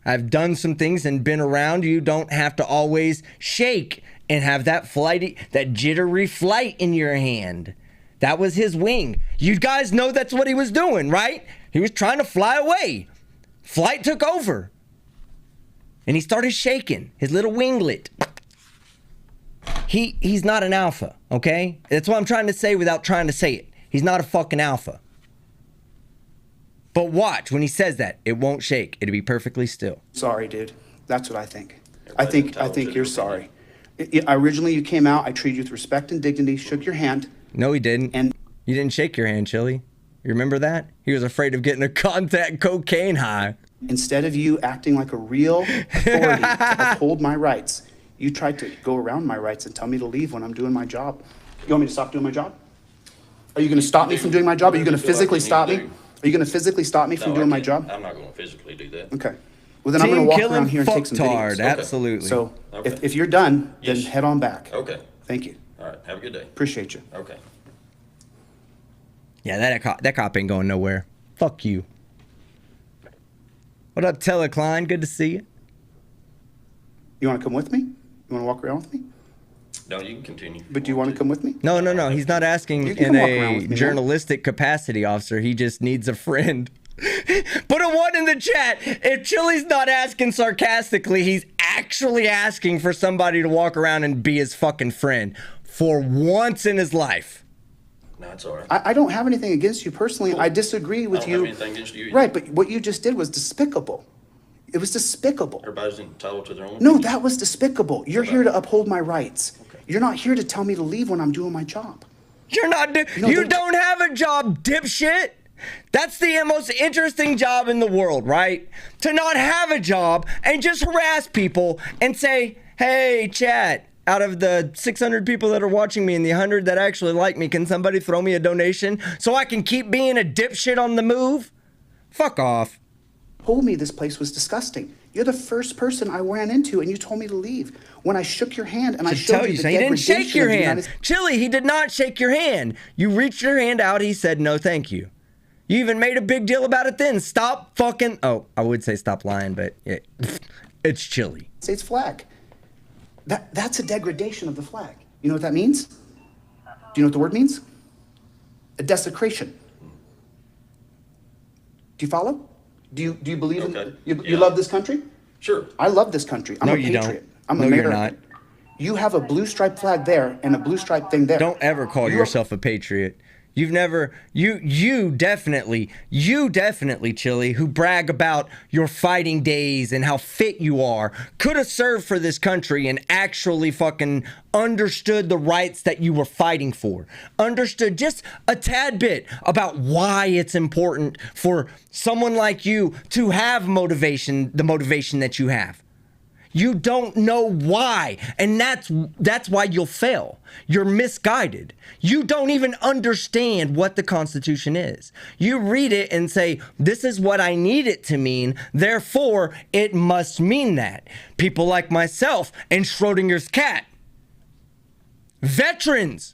have done some things and been around, you don't have to always shake and have that flighty, that jittery flight in your hand. That was his wing. You guys know that's what he was doing, right? He was trying to fly away. Flight took over. And he started shaking his little winglet. He's not an alpha, okay? That's what I'm trying to say without trying to say it. He's not a fucking alpha. But watch, when he says that, it won't shake. It'll be perfectly still. Sorry, dude. That's what I think. I Everybody's think entitled to you're their sorry. Originally, you came out, I treated you with respect and dignity, shook your hand, No, he didn't. and You didn't shake your hand, Chille. You remember that? He was afraid of getting a contact cocaine high. instead of you acting like a real authority to uphold my rights, you tried to go around my rights and tell me to leave when I'm doing my job. You want me to stop doing my job? Are you going to stop me from doing my job? Are you going to physically stop me? Are you going to physically stop me from No, doing I my can't. job? I'm not gonna physically do that. Okay. Well, then I'm going to walk around here and take some fucktard, videos. absolutely. So Okay. if you're done, then Yes. head on back. Okay, Thank you. all right, have a good day. Appreciate you. Okay. Yeah, that cop ain't going nowhere. Fuck you. What up, Teller Klein? Good to see you. You want to come with me? You want to walk around with me? No, you can continue. But do you want to come with me? No. He's not asking You can in come walk around a with me, man. journalistic capacity, officer. He just needs a friend. Put a 1 in the chat. If Chille's not asking sarcastically, he's actually asking for somebody to walk around and be his fucking friend for once in his life. No, it's all right. I don't have anything against you personally. I disagree I with don't you. have anything against you either. Right, but what you just did was despicable. It was despicable. Everybody's entitled to their own No, opinion. that was despicable. You're here to uphold my rights. Okay. You're not here to tell me to leave when I'm doing my job. You're not. No, You don't- don't have a job, dipshit. That's the most interesting job in the world, right? To not have a job and just harass people and say, "Hey, chat. Out of the 600 people that are watching me and the 100 that actually like me, can somebody throw me a donation so I can keep being a dipshit on the move?" Fuck off. Told me this place was disgusting. You're the first person I ran into, and you told me to leave. When I shook your hand and I showed you the he didn't degradation shake your of the hand. United Chille, he did not shake your hand. You reached your hand out. He said, "No, thank you." You even made a big deal about it then. Stop fucking. Oh, I would say stop lying, but it's Chille. States flag. That's a degradation of the flag. You know what that means? Do you know what the word means? A desecration. Do you follow? Do you believe Okay. in you Yeah. love this country? Sure. I love this country. I'm No, a you don't. patriot. I'm No, you're American. not. You have a blue striped flag there and a blue striped thing there. Don't ever call You- yourself a patriot. You've never, you definitely, Chille, who brag about your fighting days and how fit you are, could have served for this country and actually fucking understood the rights that you were fighting for. Understood just a tad bit about why it's important for someone like you to have motivation, the motivation that you have. You don't know why, and that's why you'll fail. You're misguided. You don't even understand what the Constitution is. You read it and say, "This is what I need it to mean, therefore it must mean that." People like myself and Schrodinger's cat, veterans,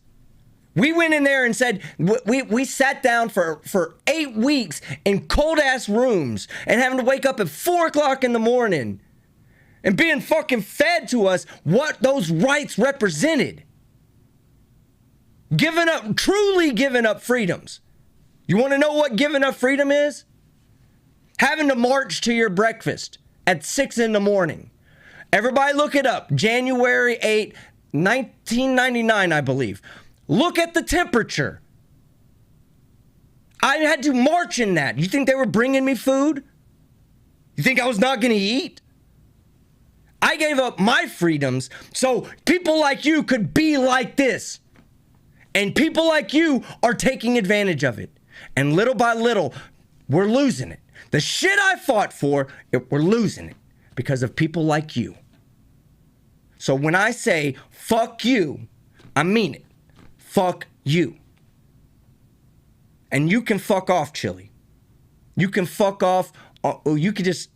we went in there and said, we sat down for 8 weeks in cold ass rooms and having to wake up at 4 o'clock in the morning and being fucking fed to us what those rights represented. Truly giving up freedoms. You want to know what giving up freedom is? Having to march to your breakfast at 6 in the morning. Everybody look it up. January 8, 1999, I believe. Look at the temperature. I had to march in that. You think they were bringing me food? You think I was not going to eat? I gave up my freedoms so people like you could be like this And people like you are taking advantage of it. And little by little, we're losing it. The shit I fought for, we're losing it because of people like you. So when I say fuck you, I mean it. Fuck you. And you can fuck off, Chille. You can fuck off. You can just...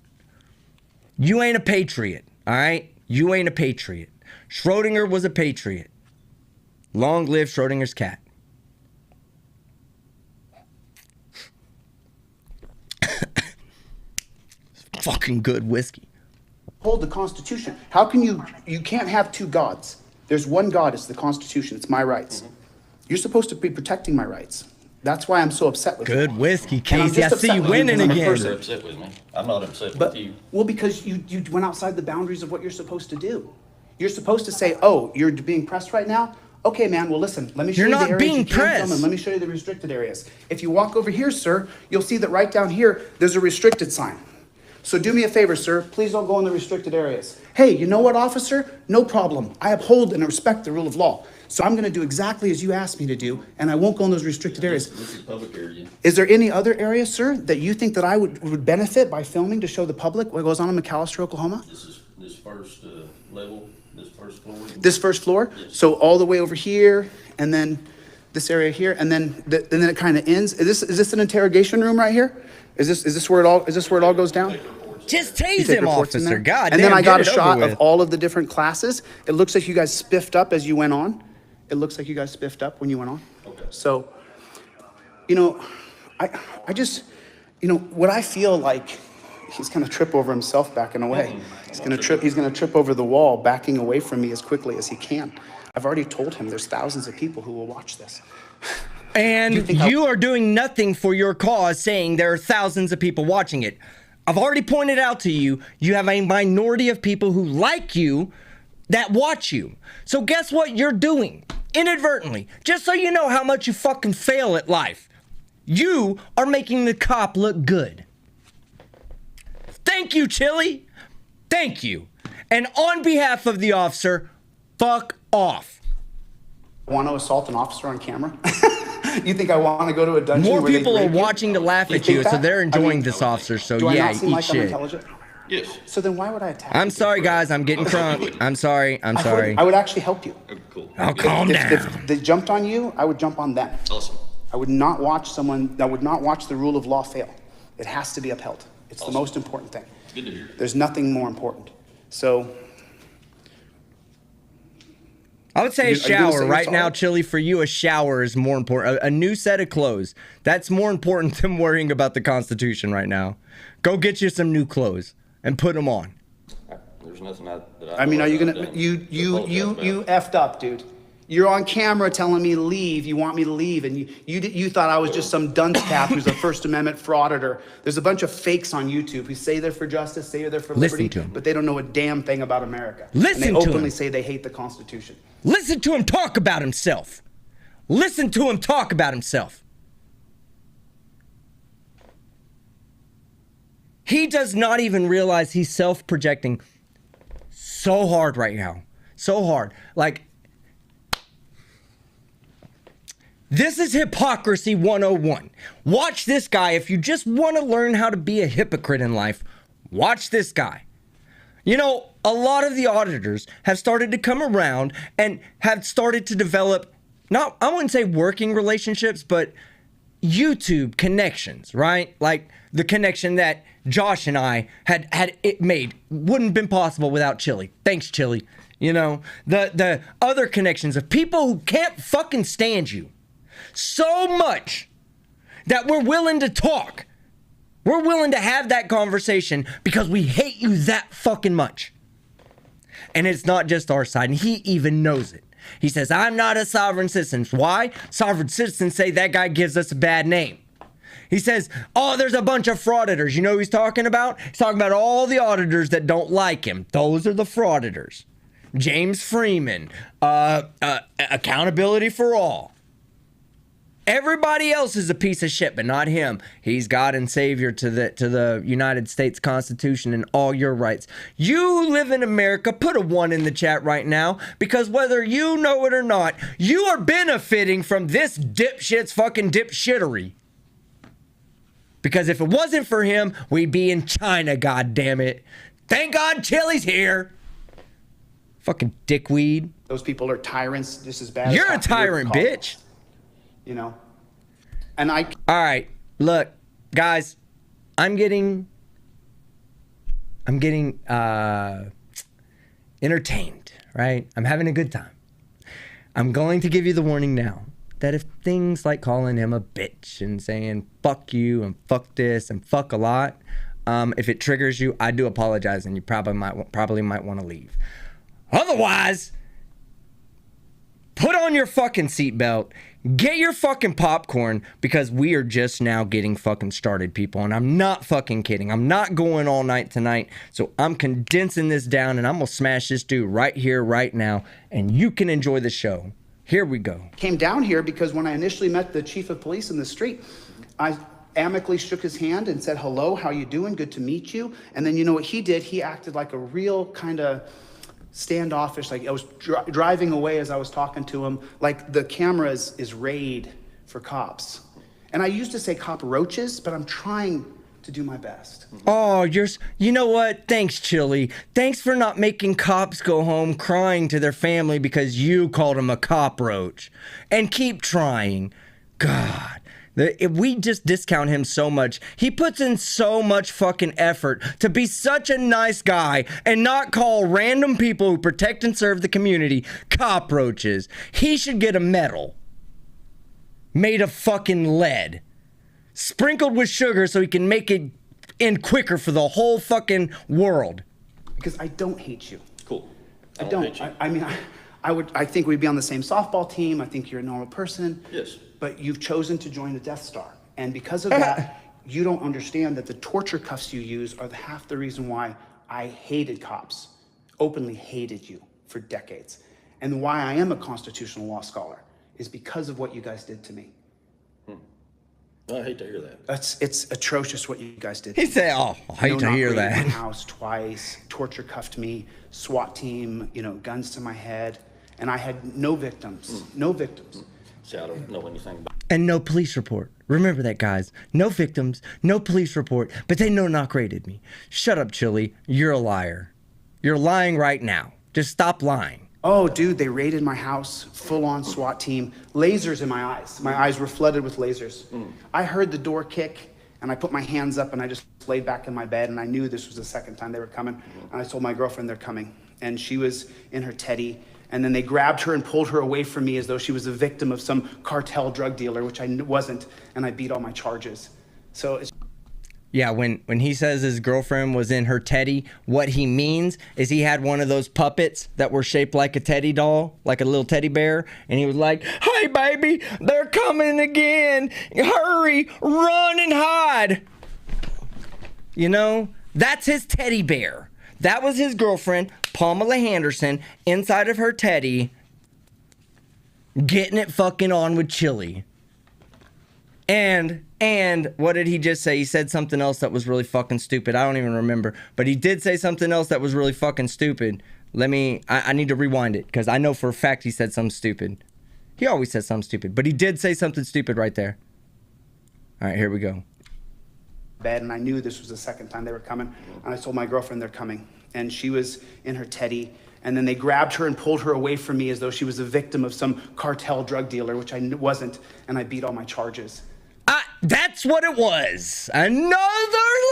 You ain't a patriot, all right? You ain't a patriot. Schrodinger was a patriot. Long live Schrodinger's cat. Fucking good whiskey. Hold the Constitution. How can you can't have two gods. There's one God, it's the Constitution, it's my rights. You're supposed to be protecting my rights. That's why I'm so upset with you. Good whiskey, And I'm Casey. I just see you upset with winning because I'm a again. person. You're upset with me. I'm not upset But, with you. well, because you went outside the boundaries of what you're supposed to do. You're supposed to say, oh, you're being pressed right now? Okay, man, well, listen, let me show You're you the not areas being you can film pressed. and let me show you the restricted areas. If you walk over here, sir, you'll see that right down here, there's a restricted sign. So do me a favor, sir, please don't go in the restricted areas. Hey, you know what, officer? No problem. I uphold and respect the rule of law. So I'm gonna do exactly as you asked me to do, and I won't go in those restricted areas. This is public area. Is there any other area, sir, that you think that I would benefit by filming to show the public what goes on in McAllister, Oklahoma? This is this first level, this first floor. This first floor? Yes. So all the way over here, and then this area here, and then it kind of ends. Is this an interrogation room right here? Is this where it all goes down? Just You tase take him, reports in officer. there? God And damn, then I got a get it shot over of with. all of the different classes. It looks like you guys spiffed up as you went on. It looks like you guys spiffed up when you went on. Okay. So, I just, what I feel like he's gonna trip over himself backing away. He's gonna trip over the wall, backing away from me as quickly as he can. I've already told him there's thousands of people who will watch this. And you are doing nothing for your cause, saying there are thousands of people watching it. I've already pointed out to you, you have a minority of people who like you that watch you. So guess what you're doing? Inadvertently, just so you know how much you fucking fail at life. You are making the cop look good. Thank you, Chille. Thank you. And on behalf of the officer, fuck off. Want to assault an officer on camera? You think I want to go to a dungeon More where they people are rape you? watching to laugh at think you, so that? they're I enjoying mean, this, officer. So Do I yeah, not seem eat like I'm shit. intelligent? Yes. So then why would I attack I'm you? sorry, guys. I'm getting crunk. I'm sorry. I'm sorry. I would actually help you. Okay, cool. Oh, calm down. If they jumped on you, I would jump on them. Awesome. I would not watch the rule of law fail. It has to be upheld. It's the most important thing. Good to hear. There's nothing more important. So, I would say a Are you gonna shower say you're right now, sorry? Chille. For you, a shower is more important. A new set of clothes. That's more important than worrying about the Constitution right now. Go get you some new clothes and put them on. There's nothing that I mean, know are you I've gonna, done you to apologize about. effed up, dude. You're on camera telling me to leave. You want me to leave, and you thought I was just some dunce cap who's a First Amendment frauditor. There's a bunch of fakes on YouTube who say they're for justice, say they're for Listen liberty, to 'em. but they don't know a damn thing about America. Listen and to they openly 'em. say they hate the Constitution. Listen to him talk about himself. Listen to him talk about himself. He does not even realize he's self-projecting so hard right now. So hard. Like, this is hypocrisy 101. Watch this guy. If you just want to learn how to be a hypocrite in life, watch this guy. You know, a lot of the auditors have started to come around and have started to develop, not, I wouldn't say working relationships, but YouTube connections, right? Like the connection that Josh and I had it made wouldn't have been possible without Chille. Thanks, Chille. You know, the other connections of people who can't fucking stand you so much that we're willing to talk. We're willing to have that conversation because we hate you that fucking much. And it's not just our side, and he even knows it. He says, I'm not a sovereign citizen. Why? Sovereign citizens say that guy gives us a bad name. He says, oh, there's a bunch of frauditors. You know who he's talking about? He's talking about all the auditors that don't like him. Those are the frauditors. James Freeman, Accountability for All. Everybody else is a piece of shit, but not him. He's God and Savior to the United States Constitution and all your rights. You live in America. Put a 1 in the chat right now, because whether you know it or not, you are benefiting from this dipshit's fucking dipshittery. Because if it wasn't for him, we'd be in China, goddammit. Thank God Chille's here. Fucking dickweed. Those people are tyrants just as bad. You're a tyrant, bitch. You know? And I... All right, look, guys, I'm getting entertained, right? I'm having a good time. I'm going to give you the warning now that if things like calling him a bitch and saying fuck you and fuck this and fuck a lot, if it triggers you, I do apologize, and you probably might want to leave. Otherwise, put on your fucking seatbelt, get your fucking popcorn, because we are just now getting fucking started, people. And I'm not fucking kidding. I'm not going all night tonight. So I'm condensing this down, and I'm going to smash this dude right here, right now. And you can enjoy the show. Here we go. Came down here because when I initially met the chief of police in the street, I amicably shook his hand and said, hello, how you doing? Good to meet you. And then you know what he did? He acted like a real kind of standoffish, like I was driving away as I was talking to him, like the camera is raid for cops. And I used to say cockroaches, but I'm trying to do my best. Oh, you know what? Thanks, Chille. Thanks for not making cops go home crying to their family because you called him a cockroach. And keep trying. God. If we just discount him so much, he puts in so much fucking effort to be such a nice guy and not call random people who protect and serve the community cockroaches. He should get a medal made of fucking lead, sprinkled with sugar so he can make it end quicker for the whole fucking world. Because I don't hate you. Cool. I don't. hate you. I mean, I think we'd be on the same softball team. I think you're a normal person. Yes. But you've chosen to join the Death Star. And because of that, you don't understand that the torture cuffs you use are half the reason why I hated cops, openly hated you for decades. And why I am a constitutional law scholar is because of what you guys did to me. I hate to hear that. It's atrocious what you guys did. He said, oh, I hate to hear that. My house twice, torture cuffed me, SWAT team, guns to my head. And I had no victims, no victims. See, I don't know anything about it. And no police report. Remember that, guys. No victims, no police report, but they no-knock raided me. Shut up, Chille. You're a liar. You're lying right now. Just stop lying. Oh, dude, they raided my house, full-on SWAT team, lasers in my eyes. My eyes were flooded with lasers. I heard the door kick, and I put my hands up, and I just laid back in my bed, and I knew this was the second time they were coming. And I told my girlfriend they're coming. And she was in her teddy, and then they grabbed her and pulled her away from me as though she was a victim of some cartel drug dealer, which I wasn't, and I beat all my charges. So it's... Yeah, when he says his girlfriend was in her teddy, what he means is he had one of those puppets that were shaped like a teddy doll, like a little teddy bear, and he was like, hey, baby, they're coming again. Hurry, run and hide. You know, that's his teddy bear. That was his girlfriend, Pamela Henderson, inside of her teddy, getting it fucking on with Chille. And what did he just say? He said something else that was really fucking stupid. I don't even remember. But he did say something else that was really fucking stupid. I need to rewind it, because I know for a fact he said something stupid. He always says something stupid, but he did say something stupid right there. All right, here we go. Bed, and I knew this was the second time they were coming, and I told my girlfriend they're coming, and she was in her teddy, and then they grabbed her and pulled her away from me as though she was a victim of some cartel drug dealer, which I wasn't, and I beat all my charges. That's what it was. Another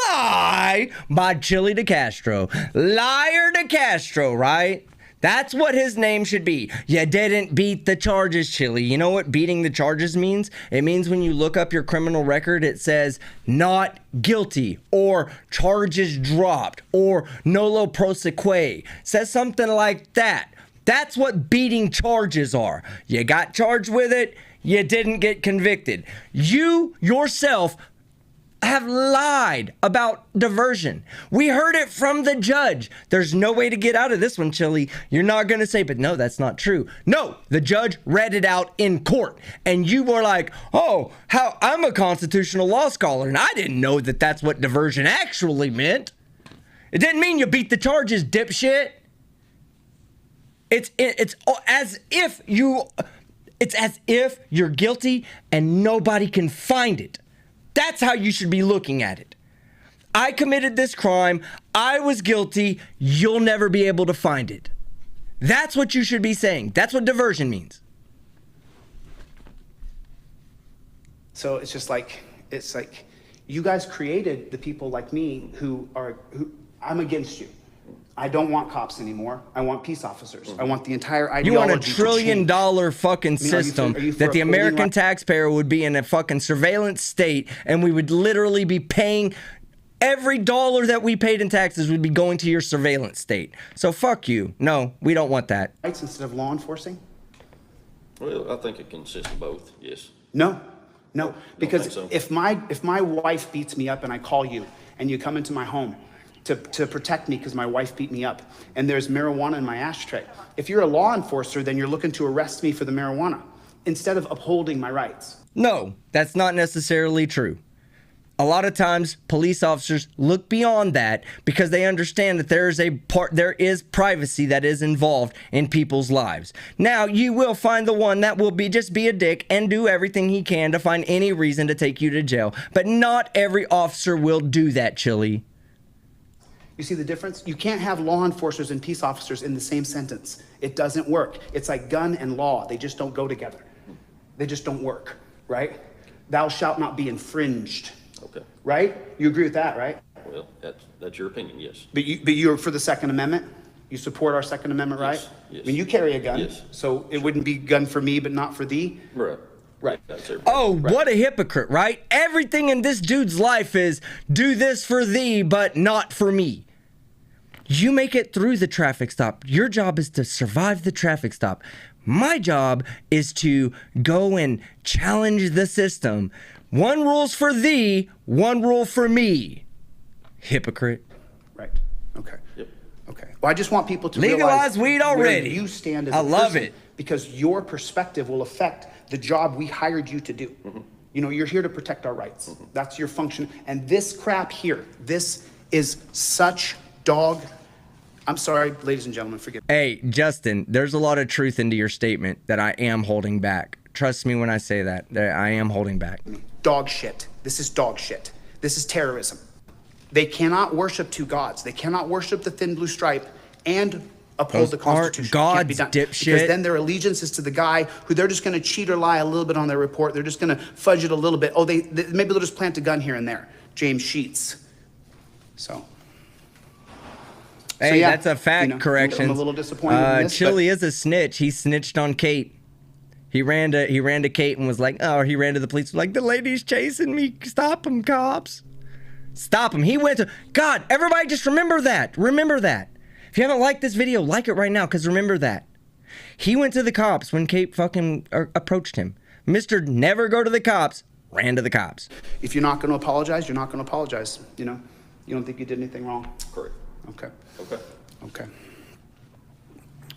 lie by Chille de Castro. Liar de Castro, right? That's what his name should be. You didn't beat the charges, Chille. You know what beating the charges means? It means when you look up your criminal record, it says not guilty or charges dropped or nolo prosequi. Says something like that. That's what beating charges are. You got charged with it. You didn't get convicted. You yourself have lied about diversion. We heard it from the judge. There's no way to get out of this one, Chille. You're not going to say, but no, that's not true. No, the judge read it out in court. And you were like, oh, how I'm a constitutional law scholar, and I didn't know that that's what diversion actually meant. It didn't mean you beat the charges, dipshit. It's as if you're guilty and nobody can find it. That's how you should be looking at it. I committed this crime. I was guilty. You'll never be able to find it. That's what you should be saying. That's what diversion means. So it's like you guys created the people like me who I'm against you. I don't want cops anymore. I want peace officers. I want the entire ideology. You want $1 trillion fucking system that the American taxpayer would be in a fucking surveillance state, and we would literally be paying every dollar that we paid in taxes would be going to your surveillance state. So fuck you. No, we don't want that. Rights instead of law enforcing? Well, I think it consists of both, yes. No, because so. if my wife beats me up and I call you and you come into my home to protect me because my wife beat me up and there's marijuana in my ashtray, if you're a law enforcer, then you're looking to arrest me for the marijuana instead of upholding my rights. No, that's not necessarily true. A lot of times police officers look beyond that because they understand that there is privacy that is involved in people's lives. Now, you will find the one that will just be a dick and do everything he can to find any reason to take you to jail, but not every officer will do that, Chille. You see the difference? You can't have law enforcers and peace officers in the same sentence. It doesn't work. It's like gun and law. They just don't go together. They just don't work, right? Thou shalt not be infringed. Okay. Right? You agree with that, right? Well, that's your opinion, yes. But you're for the Second Amendment? You support our Second Amendment, right? Yes, yes. I mean, you carry a gun, yes. So it wouldn't be gun for me, but not for thee? Right. Right. That's it. Oh, Right. what a hypocrite, right? Everything in this dude's life is do this for thee, but not for me. You make it through the traffic stop. Your job is to survive the traffic stop. My job is to go and challenge the system. One rule's for thee, one rule for me. Hypocrite. Right. Okay. Yep. Okay. Well, I just want people to Legalize realize weed where already. you stand as I a love person, it. because your perspective will affect the job we hired you to do. Mm-hmm. You know, you're here to protect our rights. Mm-hmm. That's your function. And this crap here, this is such dog. I'm sorry, ladies and gentlemen, forgive me. Hey, Justin, there's a lot of truth into your statement that I am holding back. Trust me when I say that I am holding back. Dog shit. This is dog shit. This is terrorism. They cannot worship two gods. They cannot worship the thin blue stripe and uphold Those the Constitution. aren't It can't gods, be done. dipshit. Because then their allegiance is to the guy who they're just going to cheat or lie a little bit on their report. They're just going to fudge it a little bit. Oh, maybe they'll just plant a gun here and there. James Sheets. So. Hey, yeah, that's a fact correction. I'm a little disappointed in this, Chille is a snitch. He snitched on Kate. He ran to Kate and was like, oh, he ran to the police, like, the lady's chasing me. Stop him, cops. Stop him. He went to, God, everybody just remember that. Remember that. If you haven't liked this video, like it right now, because remember that. He went to the cops when Kate fucking approached him. Mr. Never go to the cops, ran to the cops. If you're not going to apologize, you're not going to apologize. You know, you don't think you did anything wrong? Correct. Okay. Okay. Okay.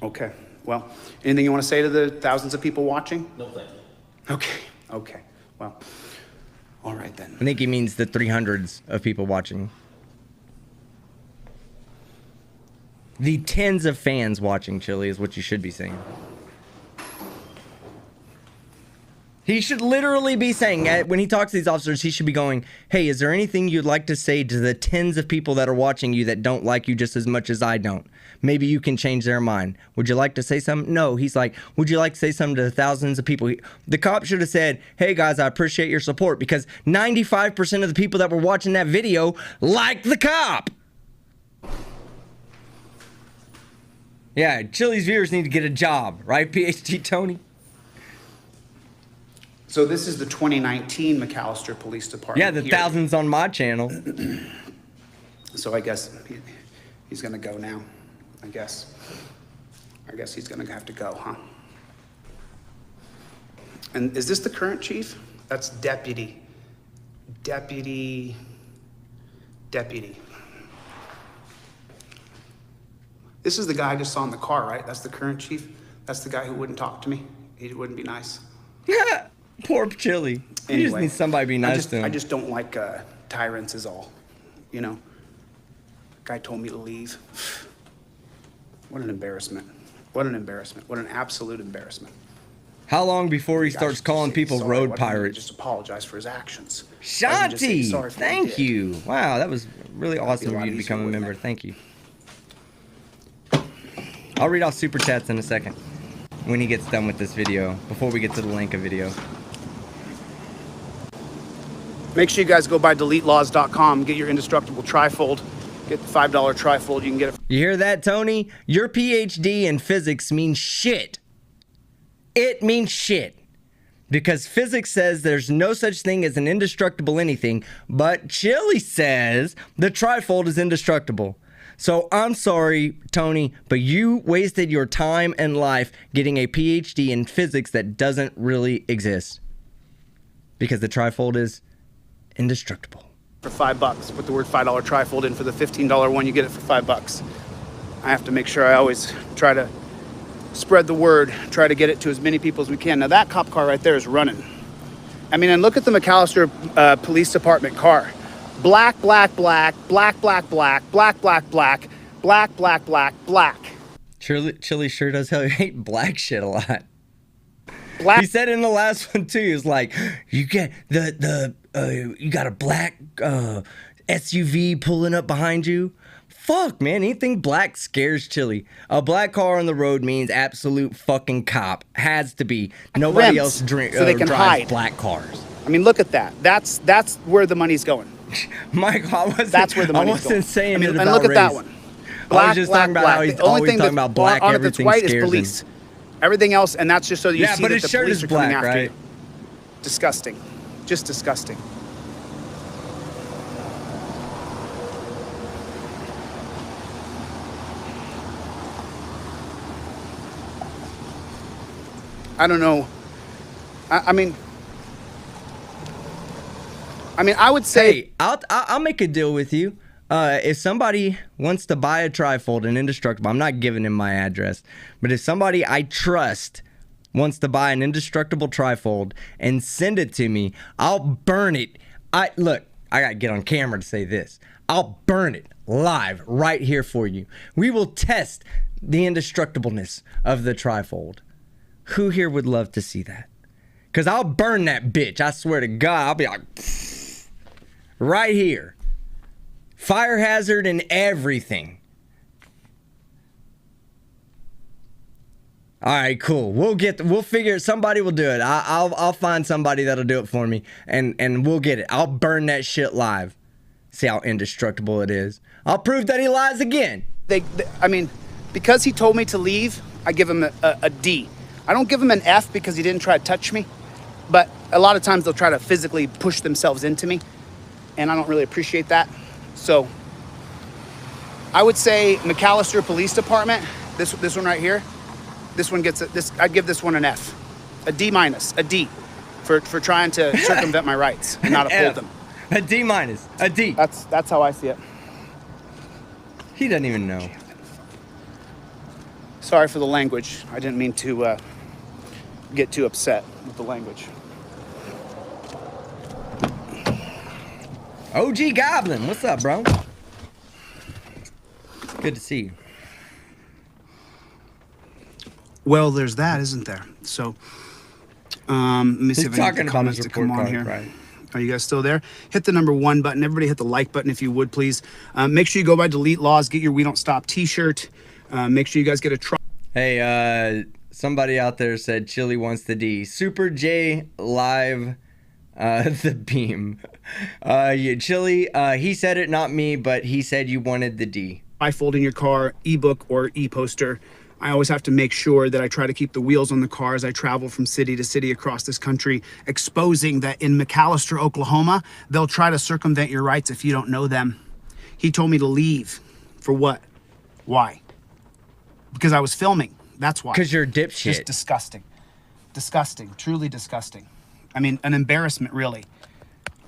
Okay. Well, anything you want to say to the thousands of people watching? No, thank you. Okay. Okay. Well, all right then. I think he means the 300s of people watching. The tens of fans watching Chille is what you should be saying. He should literally be saying, when he talks to these officers, he should be going, hey, is there anything you'd like to say to the tens of people that are watching you that don't like you just as much as I don't? Maybe you can change their mind. Would you like to say something? No. He's like, would you like to say something to the thousands of people? The cop should have said, hey, guys, I appreciate your support, because 95% of the people that were watching that video liked the cop. Yeah, Chille's viewers need to get a job, right, PhD Tony? So this is the 2019 McAllister Police Department. Yeah, the here. thousands on my channel. So I guess he's going to go now. I guess he's going to have to go, huh? And is this the current chief? That's Deputy Deputy. This is the guy I just saw in the car, right? That's the current chief. That's the guy who wouldn't talk to me. He wouldn't be nice. Poor Chille. He Anyway, just needs somebody to be nice to him. I just don't like tyrants is all, you know? Guy told me to leave. What an embarrassment. What an embarrassment. What an absolute embarrassment. How long before he Guy starts should calling say people sorry. road Why didn't he pirates? just apologize for his actions? Why didn't he just say Shanti, sorry for what he thank did? you. Wow, that was really awesome a of lot you to easier, become a wouldn't member. it? Thank you. I'll read off super chats in a second when he gets done with this video, before we get to the Linka video. Make sure you guys go by deletelaws.com, get your indestructible trifold, get the $5 trifold. You can get it. You hear that, Tony? Your PhD in physics means shit. It means shit. Because physics says there's no such thing as an indestructible anything, but Chille says the trifold is indestructible. So I'm sorry, Tony, but you wasted your time and life getting a PhD in physics that doesn't really exist. Because the trifold is indestructible. For $5. Put the word $5 trifold in for the $15 one, you get it for $5. I have to make sure I always try to spread the word, try to get it to as many people as we can. Now that cop car right there is running. I mean, and look at the McAllister Police Department car. Black, black, black, black, black, black, black, black, black, black, black, black, black. Chille sure does hate black shit a lot. Black. He said in the last one too, he was like, you get you got a black SUV pulling up behind you. Fuck, man, anything black scares Chille. A black car on the road means absolute fucking cop. Has to be. Nobody Rims, else so they can drives hide. black cars. I mean, look at that. That's where the money's going. Mike, That's where the money's wasn't going. saying I mean, it and about look at that race. one. I was just talking about how he's The only always thing talking that's about black, on it that's everything white is scares him. police. Everything else, and that's just so that you Yeah, see but that his the shirt police is are coming black, after right? you. Disgusting. Just disgusting. I don't know. I mean, I would say. Hey, I'll make a deal with you. If somebody wants to buy a trifold, an indestructible, I'm not giving him my address, but if somebody I trust wants to buy an indestructible trifold and send it to me, I'll burn it. Look, I gotta get on camera to say this. I'll burn it live right here for you. We will test the indestructibleness of the trifold. Who here would love to see that? Because I'll burn that bitch. I swear to God, I'll be like, right here. Fire hazard and everything. All right, cool. We'll figure it. Somebody will do it. I'll find somebody that'll do it for me, and we'll get it. I'll burn that shit live. See how indestructible it is. I'll prove that he lies again. I mean, because he told me to leave, I give him a D. I don't give him an F because he didn't try to touch me, but a lot of times they'll try to physically push themselves into me, and I don't really appreciate that. So I would say McAllister Police Department, this one right here, this one gets I'd give this one an F, a D minus, a D, for trying to circumvent my rights and not uphold them. A D minus, a D. That's how I see it. He doesn't even know. Sorry for the language. I didn't mean to get too upset with the language. OG Goblin, what's up, bro? Good to see you. Well, there's that, isn't there? So, let me see if I can get the comments to come on here. Right. Are you guys still there? Hit the number 1 button. Everybody hit the like button if you would, please. Make sure you go by Delete Laws. Get your We Don't Stop t-shirt. Make sure you guys get a try. Hey, somebody out there said Chille wants the D. Super J live the beam. Yeah, Chille, he said it, not me, but he said you wanted the D. Trifold in your car, ebook or e-poster. I always have to make sure that I try to keep the wheels on the car as I travel from city to city across this country, exposing that in McAllister, Oklahoma, they'll try to circumvent your rights if you don't know them. He told me to leave. For what? Why? Because I was filming. That's why. Because you're a dipshit. Just disgusting. Disgusting. Truly disgusting. I mean, an embarrassment, really.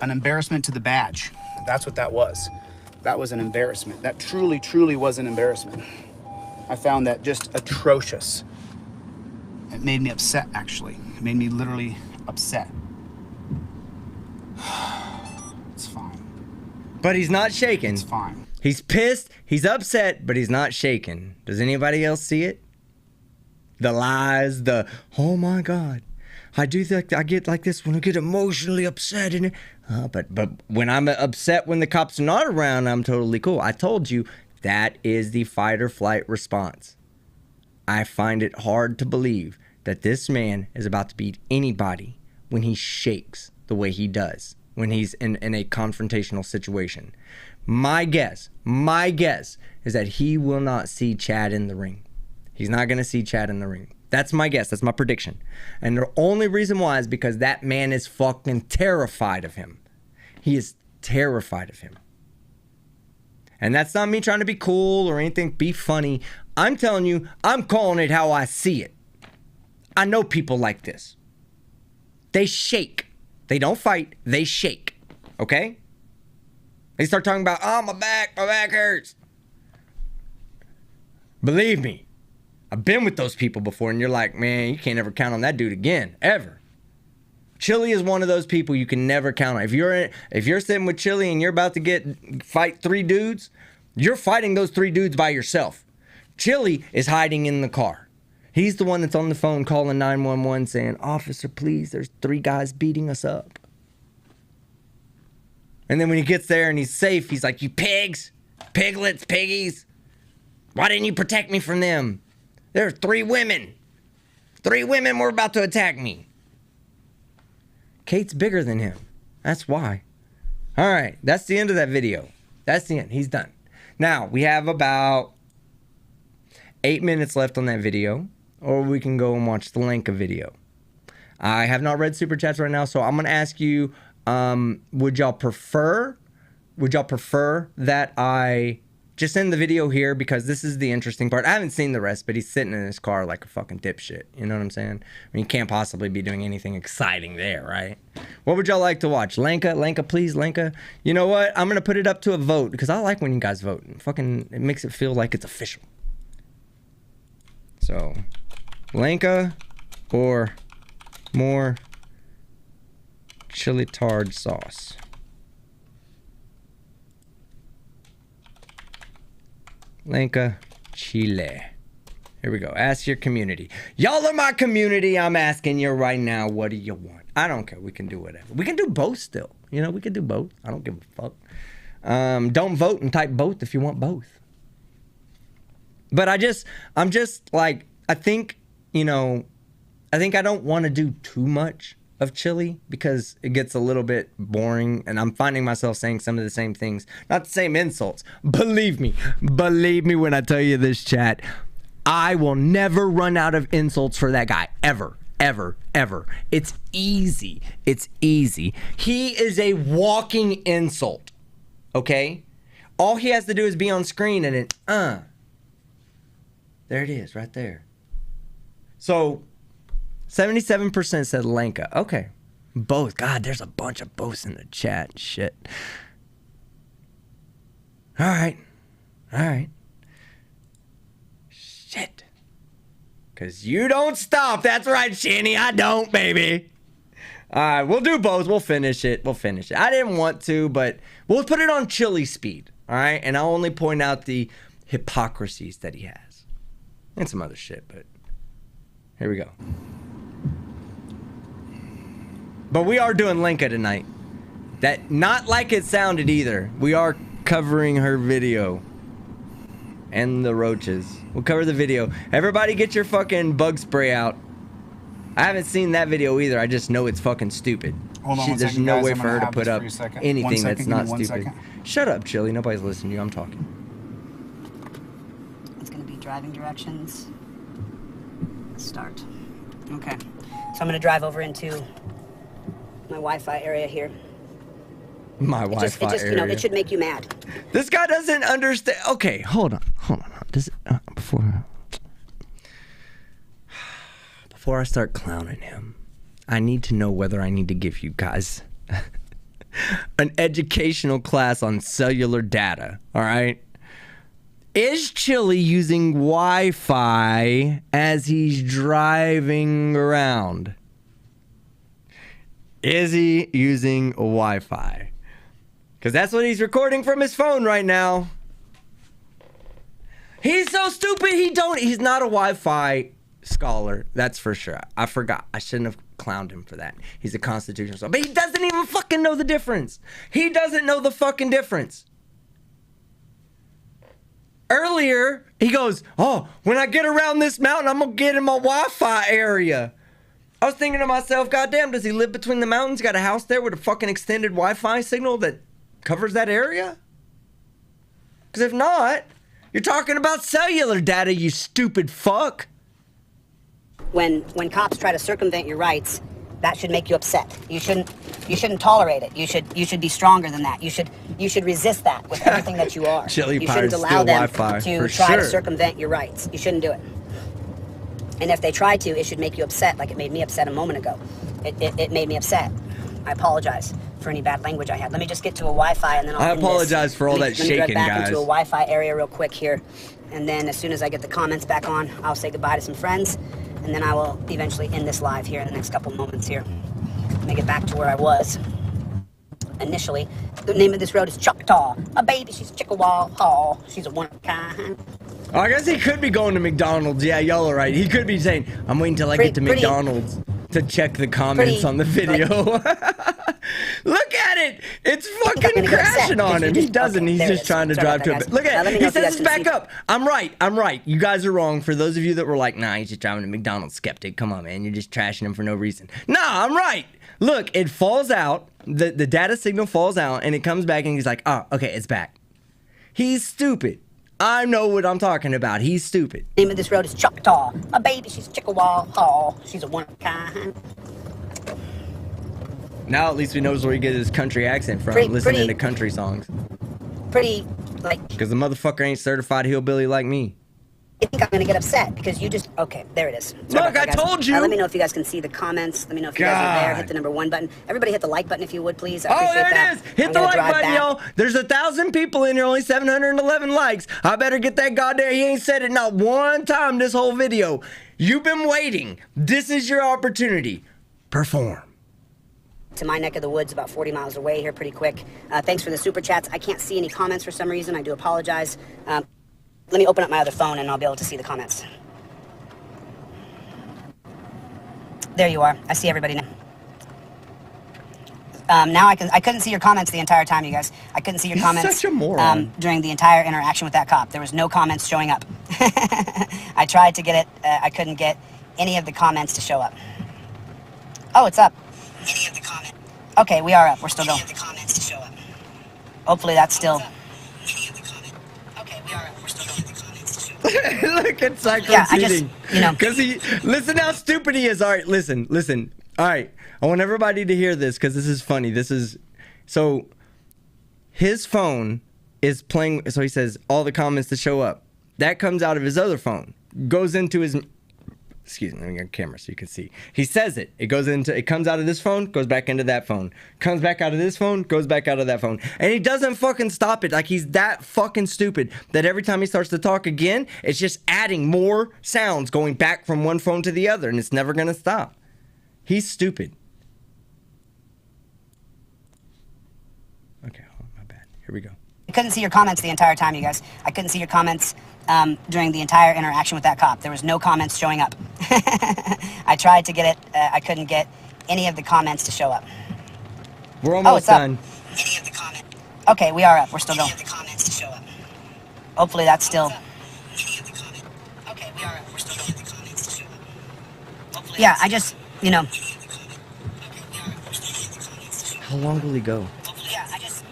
an embarrassment to the badge. That's what that was. That was an embarrassment. That truly, truly was an embarrassment. I found that just atrocious. It made me upset, actually. It made me literally upset. It's fine. But he's not shaking. It's fine. He's pissed, he's upset, but he's not shaking. Does anybody else see it? The lies, the, oh my God. I do think I get like this when I get emotionally upset. But when I'm upset when the cops are not around, I'm totally cool. I told you, that is the fight or flight response. I find it hard to believe that this man is about to beat anybody when he shakes the way he does, when he's in a confrontational situation. My guess is that he will not see Chad in the ring. He's not going to see Chad in the ring. That's my guess. That's my prediction. And the only reason why is because that man is fucking terrified of him. He is terrified of him. And that's not me trying to be cool or anything, be funny. I'm telling you, I'm calling it how I see it. I know people like this. They shake. They don't fight. They shake. Okay? They start talking about, oh, my back hurts. Believe me, I've been with those people before, and you're like, man, you can't ever count on that dude again, ever. Chille is one of those people you can never count on. If you're sitting with Chille and you're about to fight 3 dudes, you're fighting those 3 dudes by yourself. Chille is hiding in the car. He's the one that's on the phone calling 911 saying, officer, please, there's 3 guys beating us up. And then when he gets there and he's safe, he's like, you pigs, piglets, piggies. Why didn't you protect me from them? There are 3 women. 3 women were about to attack me. Kate's bigger than him. That's why. All right, that's the end of that video. That's the end. He's done. Now, we have about 8 minutes left on that video, or we can go and watch the Lenka video. I have not read Super Chats right now, so I'm going to ask you, would y'all prefer that I just end the video here, because this is the interesting part. I haven't seen the rest, but he's sitting in his car like a fucking dipshit. You know what I'm saying? I mean, you can't possibly be doing anything exciting there, right? What would y'all like to watch? Lenka, please, Lenka. You know what? I'm going to put it up to a vote, because I like when you guys vote. It makes it feel like it's official. So, Lenka or more chili tard sauce? Lenka, Chille. Here we go. Ask your community. Y'all are my community. I'm asking you right now, what do you want? I don't care. We can do whatever. We can do both still. You know, we can do both. I don't give a fuck. Don't vote and type both if you want both. But I'm just like, I think I don't want to do too much of Chille, because it gets a little bit boring, and I'm finding myself saying some of the same things, not the same insults. Believe me when I tell you this, chat, I will never run out of insults for that guy, ever. It's easy. He is a walking insult, okay? All he has to do is be on screen and there it is right there. So 77% said Lenka. Okay. Both. God, there's a bunch of boths in the chat. Shit. All right. Shit. Because you don't stop. That's right, Shanny. I don't, baby. All right. We'll do both. We'll finish it. I didn't want to, but we'll put it on Chille speed. All right. And I'll only point out the hypocrisies that he has. And some other shit, but here we go. But we are doing Lenka tonight. That, not like it sounded either. We are covering her video. And the roaches. We'll cover the video. Everybody get your fucking bug spray out. I haven't seen that video either. I just know it's fucking stupid. Hold on, There's no way for her to put up anything that's not stupid. Second. Shut up, Chille. Nobody's listening to you. I'm talking. It's going to be driving directions. Start. Okay. So I'm going to drive over into my Wi-Fi area here. My Wi-Fi area. It should make you mad. This guy doesn't understand. Okay, hold on. Before I start clowning him, I need to know whether I need to give you guys an educational class on cellular data, all right? Is Chille using Wi-Fi as he's driving around? Is he using Wi-Fi? Because that's what he's recording from his phone right now. He's so stupid, he's not a Wi-Fi scholar, that's for sure. I forgot. I shouldn't have clowned him for that. He's a constitutional scholar. But he doesn't even fucking know the difference. He doesn't know the fucking difference. Earlier, he goes, oh, when I get around this mountain, I'm gonna get in my Wi-Fi area. I was thinking to myself, goddamn, does he live between the mountains? Got a house there with a fucking extended Wi-Fi signal that covers that area? Because if not, you're talking about cellular data, you stupid fuck. When cops try to circumvent your rights, that should make you upset. You shouldn't tolerate it. You should be stronger than that. You should resist that with everything that you are. Chille you pirates shouldn't allow them Wi-Fi, to for try to sure. circumvent your rights. You shouldn't do it. And if they try to, it should make you upset, like it made me upset a moment ago. It made me upset. I apologize for any bad language I had. Let me just get to a Wi-Fi and then I'll I end this. apologize for all that Let me shaking, back guys. into a Wi-Fi area real quick here. And then as soon as I get the comments back on, I'll say goodbye to some friends. And then I will eventually end this live here in the next couple moments here. Let me get back to where I was. Initially, the name of this road is Choctaw. A baby, she's Chickasaw Hall. She's a one-of-a-kind. Oh, I guess he could be going to McDonald's. Yeah, y'all are right. He could be saying, I'm waiting till I get to McDonald's to check the comments on the video. Look at it. It's fucking crashing on him. He doesn't. He's just trying to drive to it. Look at it. He says it's back up. I'm right. You guys are wrong. For those of you that were like, nah, he's just driving to McDonald's. Skeptic. Come on, man. You're just trashing him for no reason. Nah, I'm right. Look, it falls out. The data signal falls out and it comes back and he's like, oh, okay, it's back. He's stupid. I know what I'm talking about. He's stupid. The name of this road is Choctaw. A baby, she's Chickasaw Hall. She's a one-of-a-kind. Now at least we knows where he gets his country accent from, listening to country songs. Because the motherfucker ain't certified hillbilly like me. I think I'm gonna get upset because you just, okay, there it is. Look, I told you. Let me know if you guys can see the comments. Let me know if you guys are there. Hit the number 1 button. Everybody hit the like button if you would, please. I appreciate there that. it is. Hit the like button, y'all. There's 1,000 people in here, only 711 likes. I better get that goddamn. He ain't said it not one time this whole video. You've been waiting. This is your opportunity. Perform. To my neck of the woods, about 40 miles away here, pretty quick. Thanks for the super chats. I can't see any comments for some reason. I do apologize. Let me open up my other phone and I'll be able to see the comments. There you are. I see everybody now. Now I couldn't see your comments the entire time, you guys. I couldn't see your comments such a moron. during the entire interaction with that cop. There was no comments showing up. I tried to get it. I couldn't get any of the comments to show up. Oh, it's up. Any of the comments. Okay, we are up. We're still going. Any of the comments to show up. Hopefully that's still. Okay, we are up. We're still going. Look at Psycho cheating. Because listen how stupid he is. All right, listen. All right, I want everybody to hear this because this is funny. So his phone is playing, so he says all the comments to show up. That comes out of his other phone, goes into his, excuse me, let me get a camera so you can see. He says it comes out of this phone, goes back into that phone. Comes back out of this phone, goes back out of that phone. And he doesn't fucking stop it. Like, he's that fucking stupid that every time he starts to talk again, it's just adding more sounds going back from one phone to the other, and it's never gonna stop. He's stupid. Okay, oh, my bad. Here we go. I couldn't see your comments the entire time, you guys. I couldn't see your comments during the entire interaction with that cop. There was no comments showing up. I tried to get it. I couldn't get any of the comments to show up. We're almost done. Any of the comments. Okay, we are up. We're still going. Any of the comments to show up. Hopefully that's still. Any of the comments. Okay, we are up. We're still going. The comments to show up. Hopefully yeah, I just, How long will he go? Yeah, I just,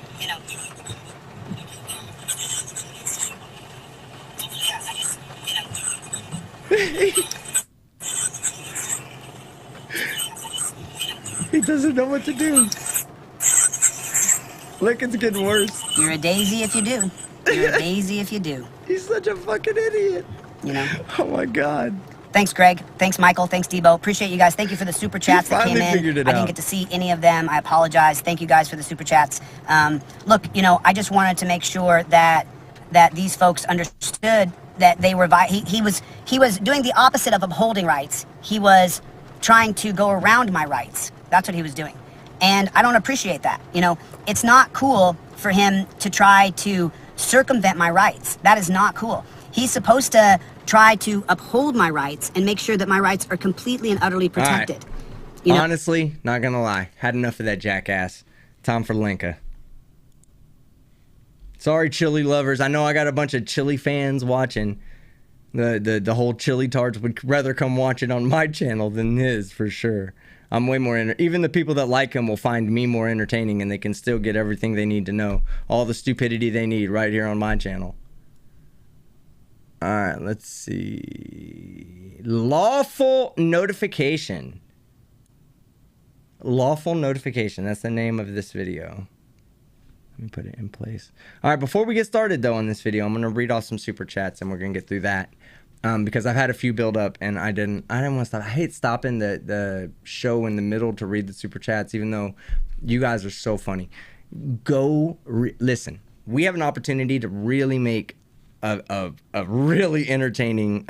He doesn't know what to do. Look, it's getting worse. You're a daisy if you do. You're a daisy if you do. He's such a fucking idiot. You know? Oh my God. Thanks, Greg. Thanks, Michael. Thanks, Debo. Appreciate you guys. Thank you for the super chats that came in. Figured it I didn't out. get to see any of them. I apologize. Thank you guys for the super chats. Look, you know, I just wanted to make sure that these folks understood that they were he was doing the opposite of upholding rights. He was trying to go around my rights. That's what he was doing. And I don't appreciate that. You know, it's not cool for him to try to circumvent my rights. That is not cool. He's supposed to try to uphold my rights and make sure that my rights are completely and utterly protected. Right. You know? Honestly, not gonna lie, had enough of that jackass. Time for Linka. Sorry, Chille lovers. I know I got a bunch of Chille fans watching. The whole Chille tards would rather come watch it on my channel than his, for sure. I'm way more even the people that like him will find me more entertaining, and they can still get everything they need to know, all the stupidity they need right here on my channel. All right, let's see. Lawful notification. Lawful notification. That's the name of this video. Let me put it in place. All right, before we get started, though, on this video, I'm going to read off some super chats, and we're going to get through that. Because I've had a few build up, and I didn't want to stop. I hate stopping the show in the middle to read the super chats, even though you guys are so funny. Go listen. We have an opportunity to really make a really entertaining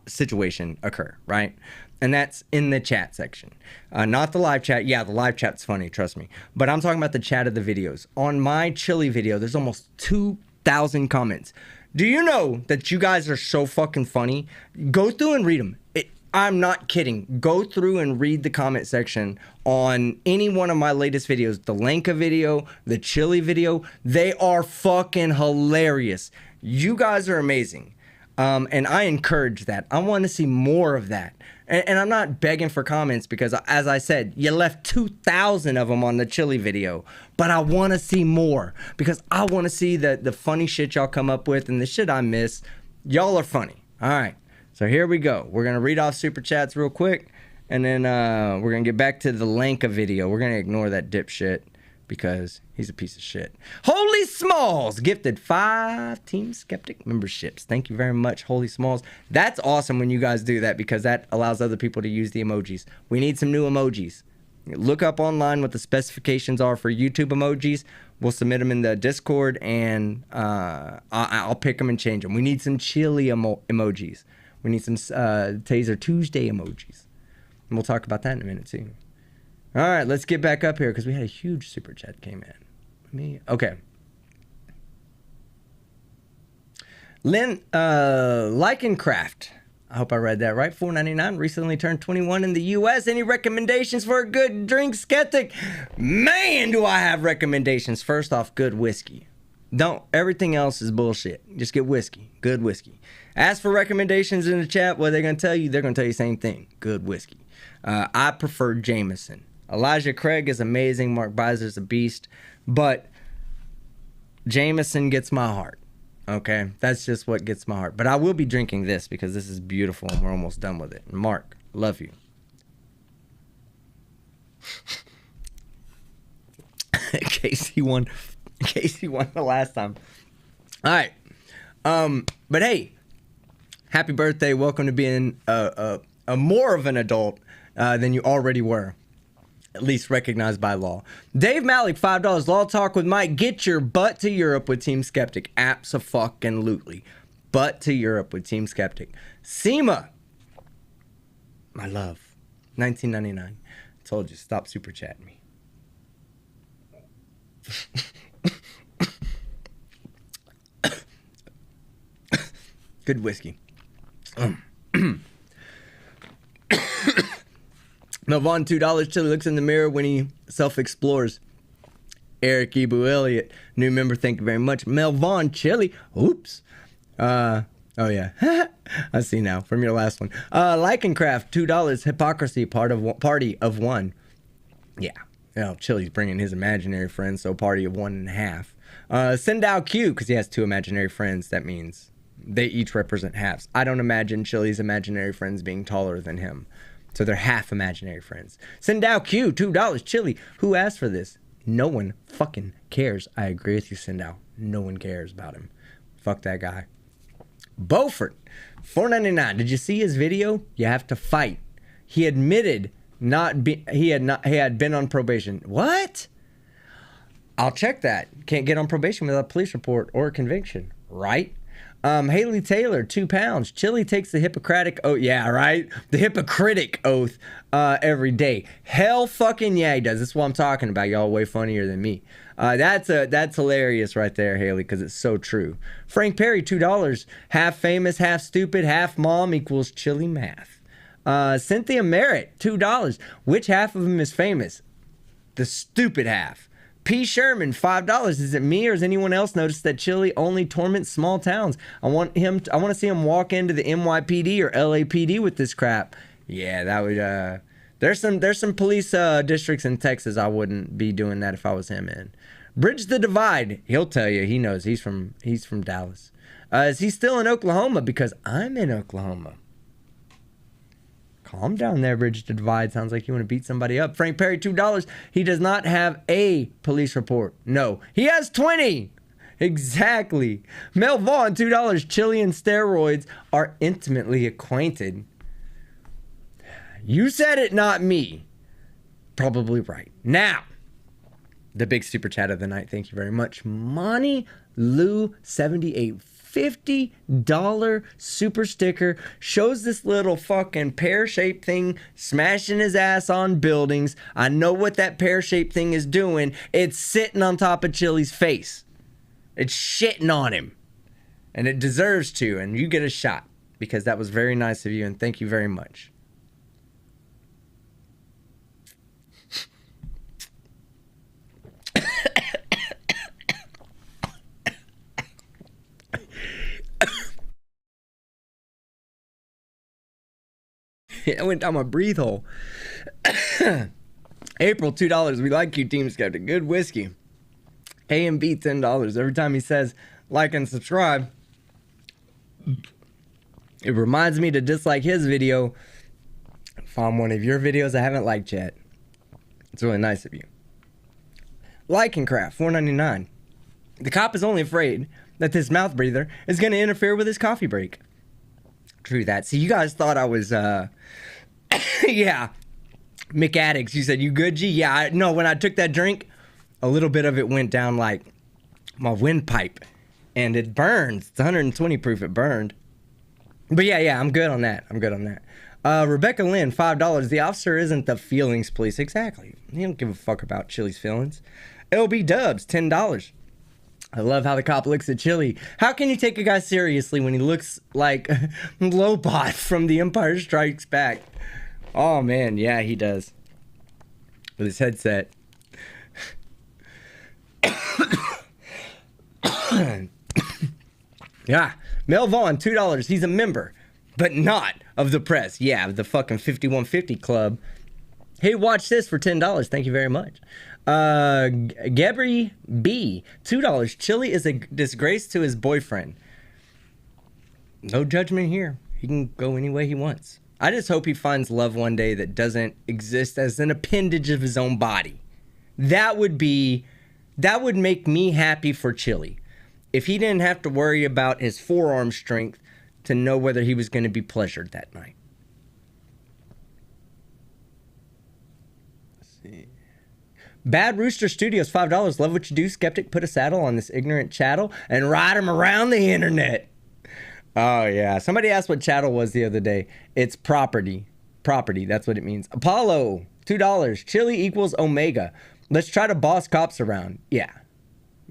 situation occur, right? And that's in the chat section, not the live chat. Yeah, the live chat's funny, trust me. But I'm talking about the chat of the videos. On my Chille video, there's almost 2,000 comments. Do you know that you guys are so fucking funny? Go through and read them. I'm not kidding. Go through and read the comment section on any one of my latest videos. The Lenka video, the Chille video. They are fucking hilarious. You guys are amazing. And I encourage that. I want to see more of that. And I'm not begging for comments because, as I said, you left 2,000 of them on the Chille video. But I want to see more because I want to see the funny shit y'all come up with and the shit I miss. Y'all are funny. All right. So here we go. We're going to read off super chats real quick. And then we're going to get back to the Lenka video. We're going to ignore that dipshit because he's a piece of shit. Holy Smalls gifted 5 Team Skeptic memberships. Thank you very much, Holy Smalls. That's awesome when you guys do that because that allows other people to use the emojis. We need some new emojis. Look up online what the specifications are for YouTube emojis. We'll submit them in the Discord and I'll pick them and change them. We need some Chille emojis. We need some Taser Tuesday emojis. And we'll talk about that in a minute too. All right, let's get back up here because we had a huge super chat came in. Okay. Lynn Leichenkraft. I hope I read that right. $4.99. Recently turned 21 in the U.S. Any recommendations for a good drink, Skeptic? Man, do I have recommendations. First off, good whiskey. Don't. Everything else is bullshit. Just get whiskey. Good whiskey. Ask for recommendations in the chat. What they're going to tell you, they're going to tell you the same thing. Good whiskey. I prefer Jameson. Elijah Craig is amazing. Mark Beiser's a beast. But Jameson gets my heart. Okay? That's just what gets my heart. But I will be drinking this because this is beautiful and we're almost done with it. And Mark, love you. Casey won the last time. All right. But hey, happy birthday. Welcome to being a more of an adult than you already were. At least recognized by law. Dave Malik, $5. Law Talk with Mike. Get your butt to Europe with Team Skeptic. Abso-fucking-lutely. Butt to Europe with Team Skeptic. Seema. My love. $19.99. I told you, stop super chatting me. Good whiskey. Melvon, $2. Chille looks in the mirror when he self-explores. Eric Ibu Elliott, new member, thank you very much. Melvon Chille. Oops. Oh yeah. I see now from your last one. Leichenkraft, $2. Hypocrisy, party of one. Yeah. Oh, Chille's bringing his imaginary friends, so party of 1.5. Sendao Q, because he has 2 imaginary friends. That means they each represent halves. I don't imagine Chille's imaginary friends being taller than him. So they're half imaginary friends. Sendao Q, $2. Chille, who asked for this? No one fucking cares. I agree with you, Sendao. No one cares about him. Fuck that guy. Beaufort, $4.99. Did you see his video? You have to fight. He admitted he had been on probation. What? I'll check that. Can't get on probation without a police report or a conviction, right? Haley Taylor, 2 pounds. Chille takes the Hippocratic oath. Yeah, right? The Hippocratic oath every day. Hell fucking yeah, he does. That's what I'm talking about. Y'all way funnier than me. That's hilarious right there, Haley, because it's so true. Frank Perry, $2. Half famous, half stupid, half mom equals Chille math. Cynthia Merritt, $2. Which half of him is famous? The stupid half. P. Sherman, $5. Is it me or has anyone else noticed that Chille only torments small towns? I want to see him walk into the NYPD or LAPD with this crap. Yeah, that would. There's some police districts in Texas I wouldn't be doing that if I was him in. Bridge the Divide. He'll tell you. He knows. He's from Dallas. Is he still in Oklahoma? Because I'm in Oklahoma. Calm down there, Bridge the Divide. Sounds like you want to beat somebody up. Frank Perry, $2. He does not have a police report. No, he has 20. Exactly. Mel Vaughn, $2. Chille and steroids are intimately acquainted. You said it, not me. Probably right. Now, the big super chat of the night. Thank you very much. Monty Lou 78. $50 super sticker. Shows this little fucking pear-shaped thing smashing his ass on buildings. I know what that pear-shaped thing is doing. It's sitting on top of Chille's face. It's shitting on him. And it deserves to. And you get a shot. Because that was very nice of you. And thank you very much. I went down my breathe hole. April, $2. We like you, Team Skeptic. Good whiskey. A and B, $10. Every time he says like and subscribe, it reminds me to dislike his video if I'm one of your videos I haven't liked yet. It's really nice of you. Like and Craft, $4.99. The cop is only afraid that this mouth breather is going to interfere with his coffee break. True that. See, you guys thought I was, yeah, McAddicts. You said, you good, G? Yeah, no, when I took that drink, a little bit of it went down like my windpipe, and it burns. It's 120 proof, it burned. But yeah, I'm good on that. Rebecca Lynn, $5. The officer isn't the feelings police. Exactly. He don't give a fuck about Chille's feelings. LB Dubs, $10. I love how the cop looks at Chille. How can you take a guy seriously when he looks like Lobot from The Empire Strikes Back? Oh, man. Yeah, he does. With his headset. Yeah. Mel Vaughn, $2. He's a member, but not of the press. Yeah, the fucking 5150 club. Hey, watch this for $10. Thank you very much. Gabri B, $2. Chille is a disgrace to his boyfriend. No judgment here. He can go any way he wants. I just hope he finds love one day that doesn't exist as an appendage of his own body. That would make me happy for Chille. If he didn't have to worry about his forearm strength to know whether he was going to be pleasured that night. Let's see. Bad Rooster Studios, $5. Love what you do, Skeptic. Put a saddle on this ignorant chattel and ride him around the internet. Oh, yeah. Somebody asked what chattel was the other day. It's property. Property, that's what it means. Apollo, $2. Chille equals Omega. Let's try to boss cops around. Yeah.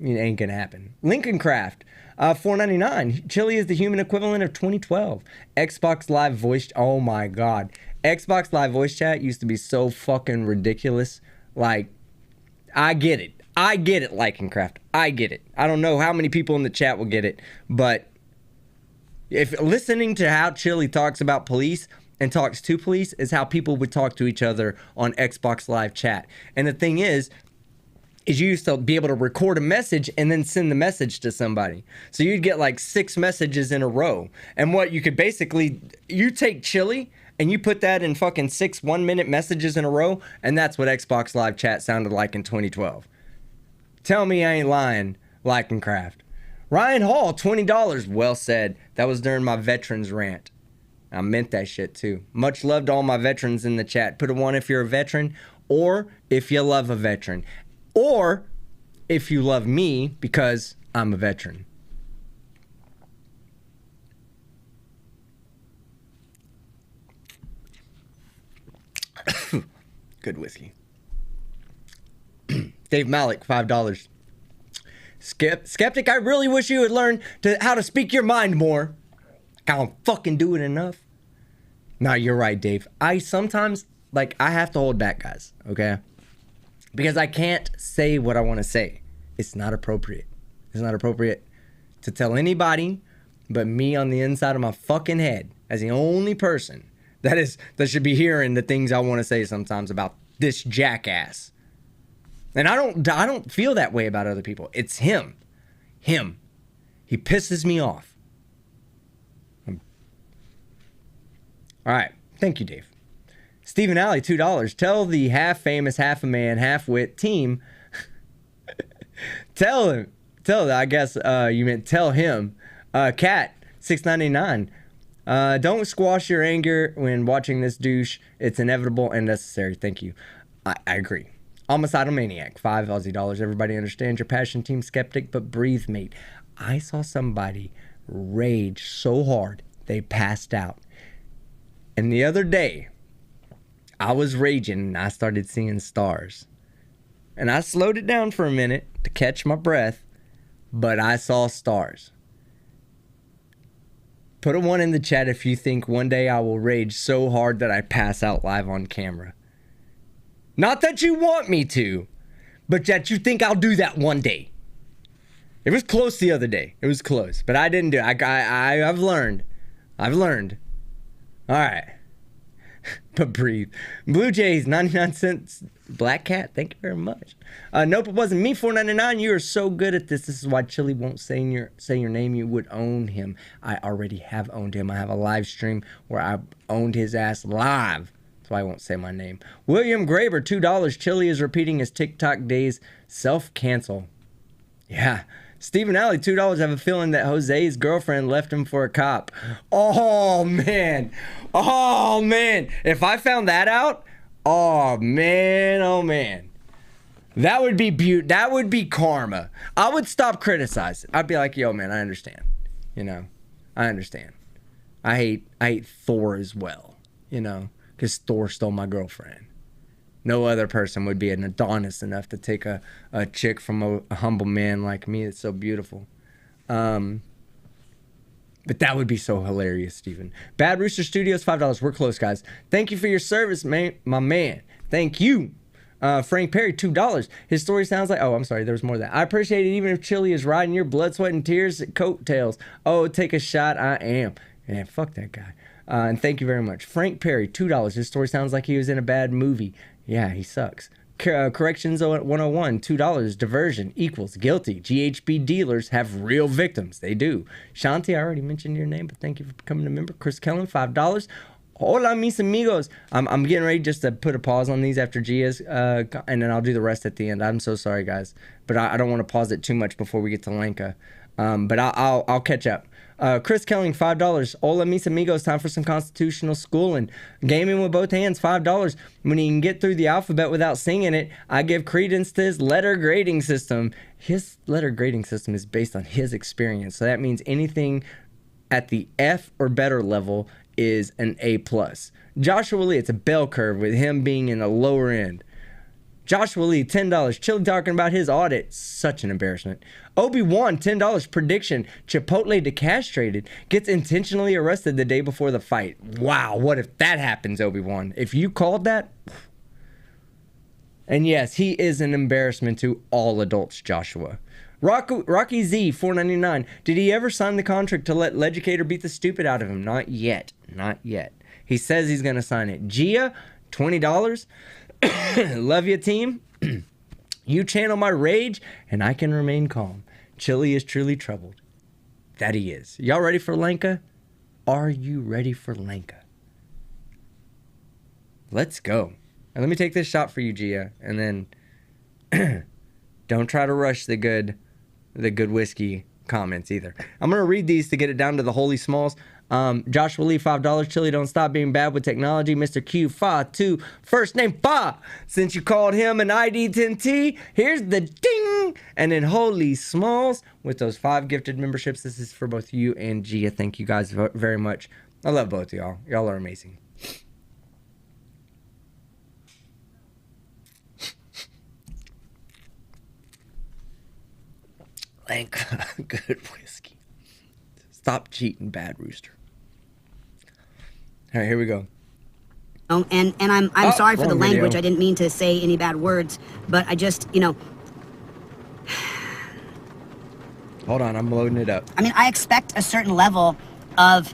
It ain't gonna happen. Lincoln Craft, $4.99. Chille is the human equivalent of 2012. Xbox Live voice. Oh, my God. Xbox Live voice chat used to be so fucking ridiculous. Like, I get it. Lincoln Craft. I get it. I don't know how many people in the chat will get it, but if listening to how Chille talks about police and talks to police is how people would talk to each other on Xbox Live chat. And the thing is you used to be able to record a message and then send the message to somebody. So you'd get like 6 messages in a row. And what you could basically, you take Chille and you put that in fucking 6 1-minute messages in a row, and that's what Xbox Live chat sounded like in 2012. Tell me I ain't lying, Lycan Craft. Ryan Hall, $20. Well said. That was during my veterans rant. I meant that shit too. Much love to all my veterans in the chat. Put a 1 if you're a veteran, or if you love a veteran, or if you love me because I'm a veteran. Good whiskey. Dave Malik, $5. Skeptic, I really wish you would learn how to speak your mind more. I don't fucking do it enough. Nah, you're right, Dave. I sometimes, I have to hold back, guys, okay? Because I can't say what I want to say. It's not appropriate. It's not appropriate to tell anybody but me on the inside of my fucking head as the only person that should be hearing the things I want to say sometimes about this jackass. And I don't feel that way about other people. It's him. He pisses me off. All right. Thank you, Dave. Stephen Alley, $2. Tell the half-famous, half-a-man, half-wit team. Tell him. I guess you meant tell him. Cat, $6.99. Don't squash your anger when watching this douche. It's inevitable and necessary. Thank you. I agree. Homicidal Maniac, $5 Aussie dollars. Everybody understands your passion, Team Skeptic, but breathe, mate. I saw somebody rage so hard they passed out. And the other day, I was raging and I started seeing stars. And I slowed it down for a minute to catch my breath, but I saw stars. Put a 1 in the chat if you think one day I will rage so hard that I pass out live on camera. Not that you want me to, but that you think I'll do that one day. It was close the other day. It was close, but I didn't do it. I've learned. All right. But breathe. Blue Jays, 99 cents. Black Cat, thank you very much. Nope, it wasn't me, $4.99. You are so good at this. This is why Chille won't say your name. You would own him. I already have owned him. I have a live stream where I owned his ass live. That's why I won't say my name. William Graber, $2. Chille is repeating his TikTok days. Self-cancel. Yeah. Stephen Alley, $2. I have a feeling that Jose's girlfriend left him for a cop. Oh, man. If I found that out, oh, man. That would be karma. I would stop criticizing. I'd be like, yo, man, I understand. I understand. I hate Thor as well, because Thor stole my girlfriend. No other person would be an Adonis enough to take a chick from a humble man like me that's so beautiful. But that would be so hilarious, Steven. Bad Rooster Studios, $5. We're close, guys. Thank you for your service, man, my man. Thank you. Frank Perry, $2. His story sounds like... Oh, I'm sorry. There was more of that. I appreciate it even if Chille is riding your blood, sweat, and tears coattails. Oh, take a shot. I am. Man, fuck that guy. And thank you very much. Frank Perry, $2. His story sounds like he was in a bad movie. Yeah, he sucks. Corrections 101, $2. Diversion equals guilty. GHB dealers have real victims. They do. Shanti, I already mentioned your name, but thank you for becoming a member. Chris Kellen, $5. Hola, mis amigos. I'm getting ready just to put a pause on these after Gia's, and then I'll do the rest at the end. I'm so sorry, guys, but I don't want to pause it too much before we get to Lanka. But I'll catch up. Chris Kelling, $5. Hola, mis amigos. Time for some constitutional schooling. Gaming with both hands, $5. When he can get through the alphabet without singing it, I give credence to his letter grading system. His letter grading system is based on his experience. So that means anything at the F or better level is an A+. Joshua Lee, it's a bell curve with him being in the lower end. Joshua Lee, $10. Chille talking about his audit. Such an embarrassment. Obi-Wan, $10. Prediction. Chipotle decastrated. Gets intentionally arrested the day before the fight. Wow, what if that happens, Obi-Wan? If you called that... And yes, he is an embarrassment to all adults, Joshua. Rocky Z, $4.99. Did he ever sign the contract to let Legicator beat the stupid out of him? Not yet. Not yet. He says he's going to sign it. Gia, $20. Love you, team. You channel my rage, and I can remain calm. Chille is truly troubled. That he is. Y'all ready for Lanka? Are you ready for Lanka? Let's go. And let me take this shot for you, Gia, and then don't try to rush the good whiskey. comments either. I'm going to read these to get it down to the holy smalls. Joshua Lee, $5. Chille, don't stop being bad with technology. Mr. Q, Fa, 2, first name Fa. Since you called him an ID 10T, here's the ding. And then holy smalls with those 5 gifted memberships. This is for both you and Gia. Thank you guys very much. I love both of y'all. Y'all are amazing. Like good whiskey. Stop cheating, bad rooster. All right, here we go. Oh, and I'm sorry for the wrong language. video. I didn't mean to say any bad words, but I just, you know, Hold on, I'm loading it up. I mean, I expect a certain level of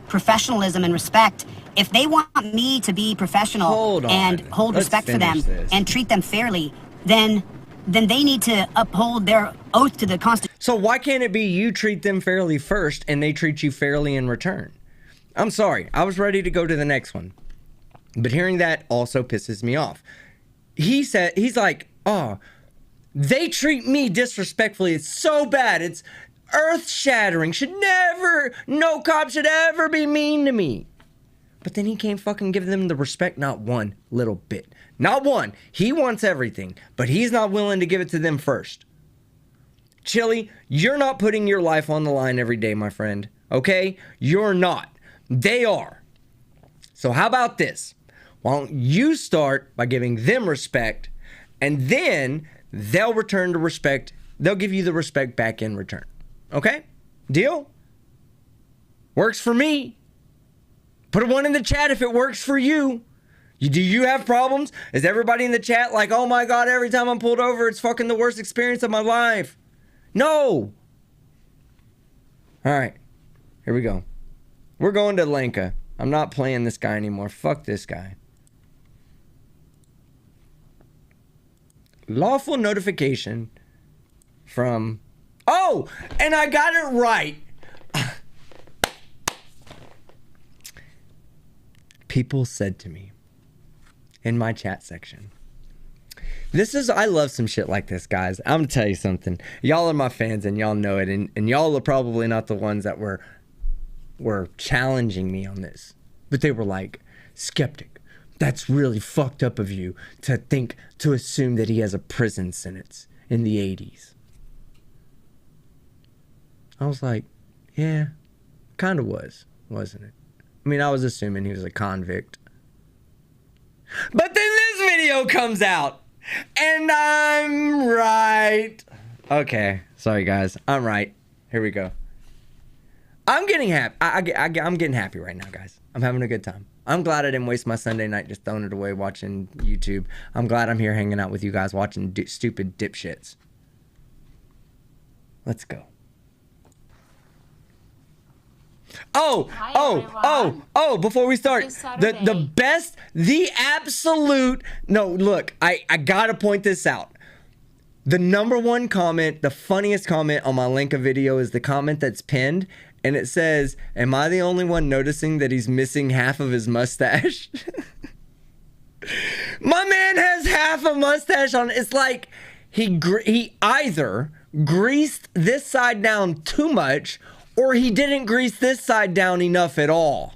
professionalism and respect. If they want me to be professional Hold on. and hold Let's respect for them finish this. and treat them fairly, then they need to uphold their oath to the Constitution. So why can't it be you treat them fairly first and they treat you fairly in return? I'm sorry, I was ready to go to the next one. But hearing that also pisses me off. He's like, oh, they treat me disrespectfully. It's so bad. It's earth-shattering. No cop should ever be mean to me. But then he can't fucking give them the respect, not one little bit. Not one. He wants everything, but he's not willing to give it to them first. Chille, you're not putting your life on the line every day, my friend. Okay? You're not. They are. So how about this? Why don't you start by giving them respect, and then they'll return the respect. They'll give you the respect back in return. Okay? Deal? Works for me. Put a 1 in the chat if it works for you. Do you have problems? Is everybody in the chat like, oh my God, every time I'm pulled over, it's fucking the worst experience of my life? No. All right. Here we go. We're going to Lanka. I'm not playing this guy anymore. Fuck this guy. Lawful notification from... Oh! And I got it right. People said to me in my chat section, I love some shit like this, guys. I'm gonna tell you something. Y'all are my fans and y'all know it, and y'all are probably not the ones that were challenging me on this. But they were like, Skeptic, that's really fucked up of you to assume that he has a prison sentence in the 80s. I was like, yeah, kind of was, wasn't it? I mean, I was assuming he was a convict. But then this video comes out, and I'm right. Okay, sorry guys, I'm right. Here we go. I'm getting happy. I'm getting happy right now, guys. I'm having a good time. I'm glad I didn't waste my Sunday night just throwing it away watching YouTube. I'm glad I'm here hanging out with you guys watching stupid dipshits. Let's go. Before we start, the absolute, no, look, I gotta point this out. The #1 comment, the funniest comment on my Linka video is the comment that's pinned, and it says, am I the only one noticing that he's missing half of his mustache? My man has half a mustache on. It's like he either greased this side down too much, or he didn't grease this side down enough at all.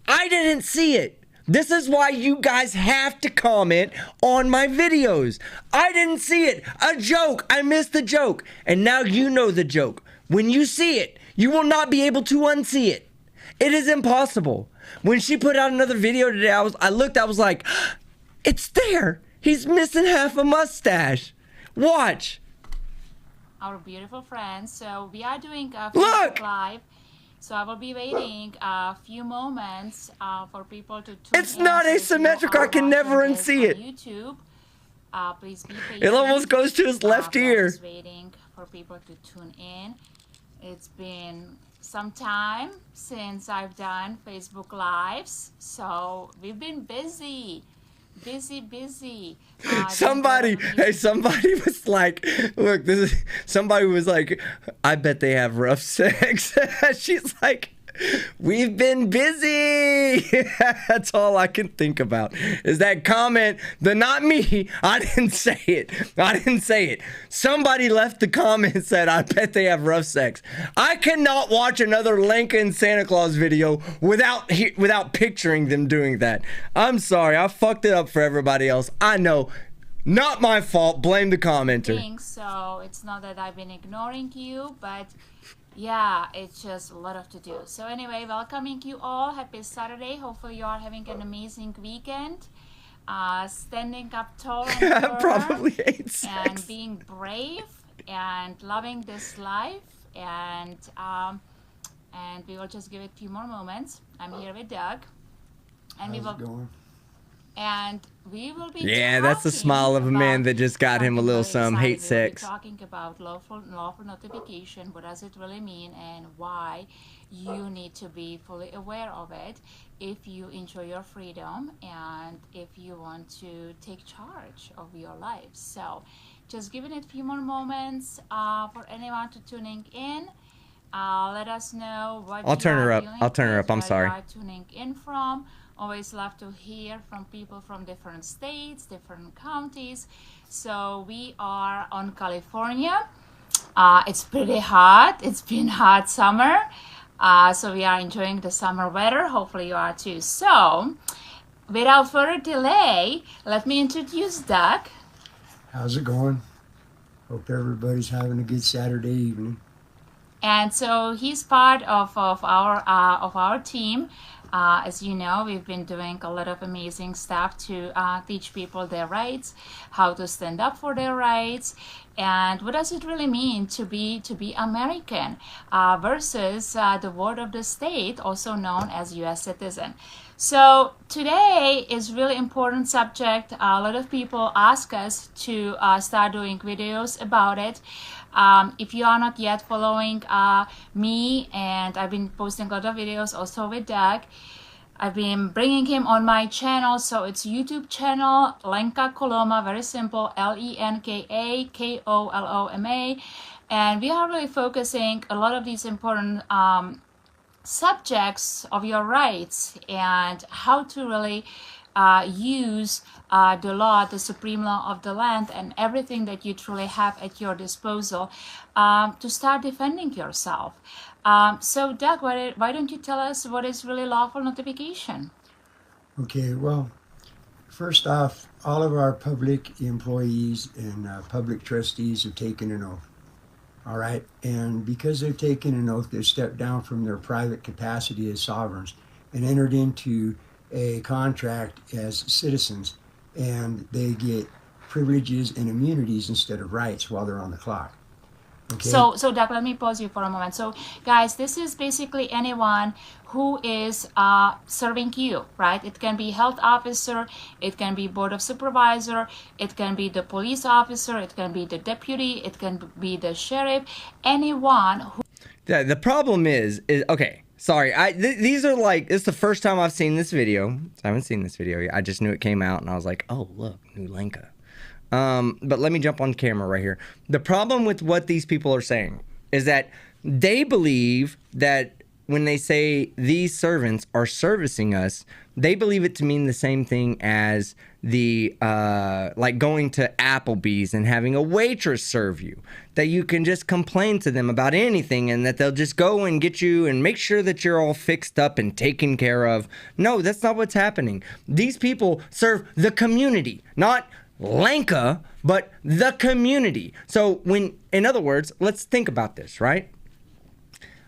I didn't see it. This is why you guys have to comment on my videos. I didn't see it. A joke. I missed the joke. And now you know the joke. When you see it, you will not be able to unsee it. It is impossible. When she put out another video today, I was like, it's there. He's missing half a mustache. Watch. Our beautiful friends. So we are doing a Look! Facebook Live. So I will be waiting a few moments for people to tune It's in. not So if you asymmetrical. are I can never watching this unsee on it. YouTube, please be patient. It almost goes to his left We're ear. just waiting for people to tune in. It's been some time since I've done Facebook Lives, so we've been busy. Somebody was like, look, somebody was like, I bet they have rough sex. She's like, We've been busy. That's all I can think about is that comment. Not me. I didn't say it. I didn't say it. Somebody left the comment said, I bet they have rough sex. I cannot watch another Lincoln Santa Claus video without picturing them doing that. I'm sorry. I fucked it up for everybody else. I know. Not my fault. Blame the commenter. So it's not that I've been ignoring you, but yeah, it's just a lot of to do. So anyway, welcoming you all. Happy Saturday. Hopefully you are having an amazing weekend. Standing up tall and Probably hate sex. And being brave and loving this life. And we will just give it a few more moments. I'm here with Doug. And we will be that's the smile of a man that just got him a little some hate sex. We'll be talking about lawful notification. What does it really mean, and why you need to be fully aware of it if you enjoy your freedom and if you want to take charge of your life. So just giving it a few more moments for anyone to tuning in. Let us know what I'll turn her up. I'm sorry. You are tuning in from. Always love to hear from people from different states, different counties. So we are on California. It's pretty hot. It's been hot summer. So we are enjoying the summer weather. Hopefully you are too. So without further delay, let me introduce Doug. How's it going? Hope everybody's having a good Saturday evening. And so he's part of our team. As you know, we've been doing a lot of amazing stuff to teach people their rights, how to stand up for their rights, and what does it really mean to be American versus the word of the state, also known as U.S. citizen. So today is really important subject. A lot of people ask us to start doing videos about it. If you are not yet following me, and I've been posting a lot of videos also with Doug, I've been bringing him on my channel. So it's YouTube channel, Lenka Koloma, very simple, LenkaKoloma. And we are really focusing a lot of these important subjects of your rights and how to really use the law, the supreme law of the land, and everything that you truly have at your disposal to start defending yourself. So Doug, why don't you tell us what is really lawful notification? Okay, well, first off, all of our public employees and public trustees have taken an oath. All right, and because they've taken an oath, they've stepped down from their private capacity as sovereigns and entered into a contract as citizens, and they get privileges and immunities instead of rights while they're on the clock. Okay. So Doug, let me pause you for a moment. So guys, this is basically anyone who is serving you, right? It can be health officer, it can be board of supervisor, it can be the police officer, it can be the deputy, it can be the sheriff, anyone who... Yeah, the problem is okay. Sorry, these are like, it's the first time I've seen this video. I haven't seen this video yet. I just knew it came out and I was like, oh, look, new Lenka. But let me jump on camera right here. The problem with what these people are saying is that they believe that when they say these servants are servicing us, they believe it to mean the same thing as the like going to Applebee's and having a waitress serve you, that you can just complain to them about anything and that they'll just go and get you and make sure that you're all fixed up and taken care of. No, that's not what's happening. These people serve the community, not Lenka, but the community. So in other words, let's think about this, right?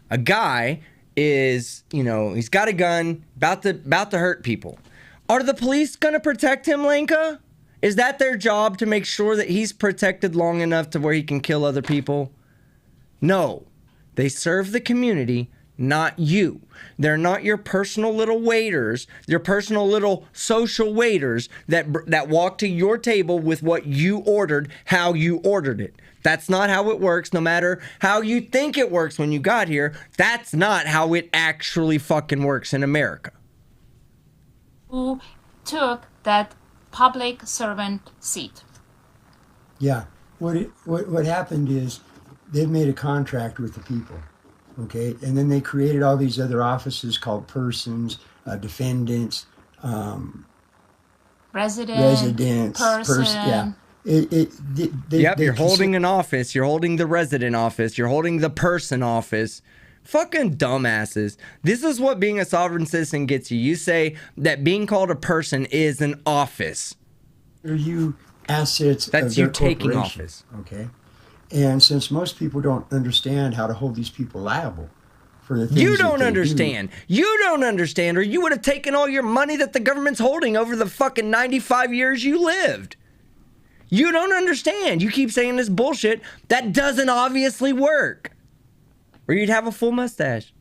A guy is, he's got a gun, about to hurt people. Are the police gonna protect him, Lenka? Is that their job, to make sure that he's protected long enough to where he can kill other people? No, they serve the community, not you. They're not your personal little waiters, your personal little social waiters that walk to your table with what you ordered, how you ordered it. That's not how it works. No matter how you think it works when you got here, that's not how it actually fucking works in America. Who took that public servant seat? Yeah, what happened is they've made a contract with the people. Okay, and then they created all these other offices called persons, defendants, residents, person. You're holding an office. You're holding the resident office. You're holding the person office. Fucking dumbasses. This is what being a sovereign citizen gets you. You say that being called a person is an office. Are you assets That's of their you taking corporation, office. okay? And since most people don't understand how to hold these people liable for the things You that don't they understand. You don't understand, or you would have taken all your money that the government's holding over the fucking 95 years you lived. You don't understand. You keep saying this bullshit that doesn't obviously work. Or you'd have a full mustache.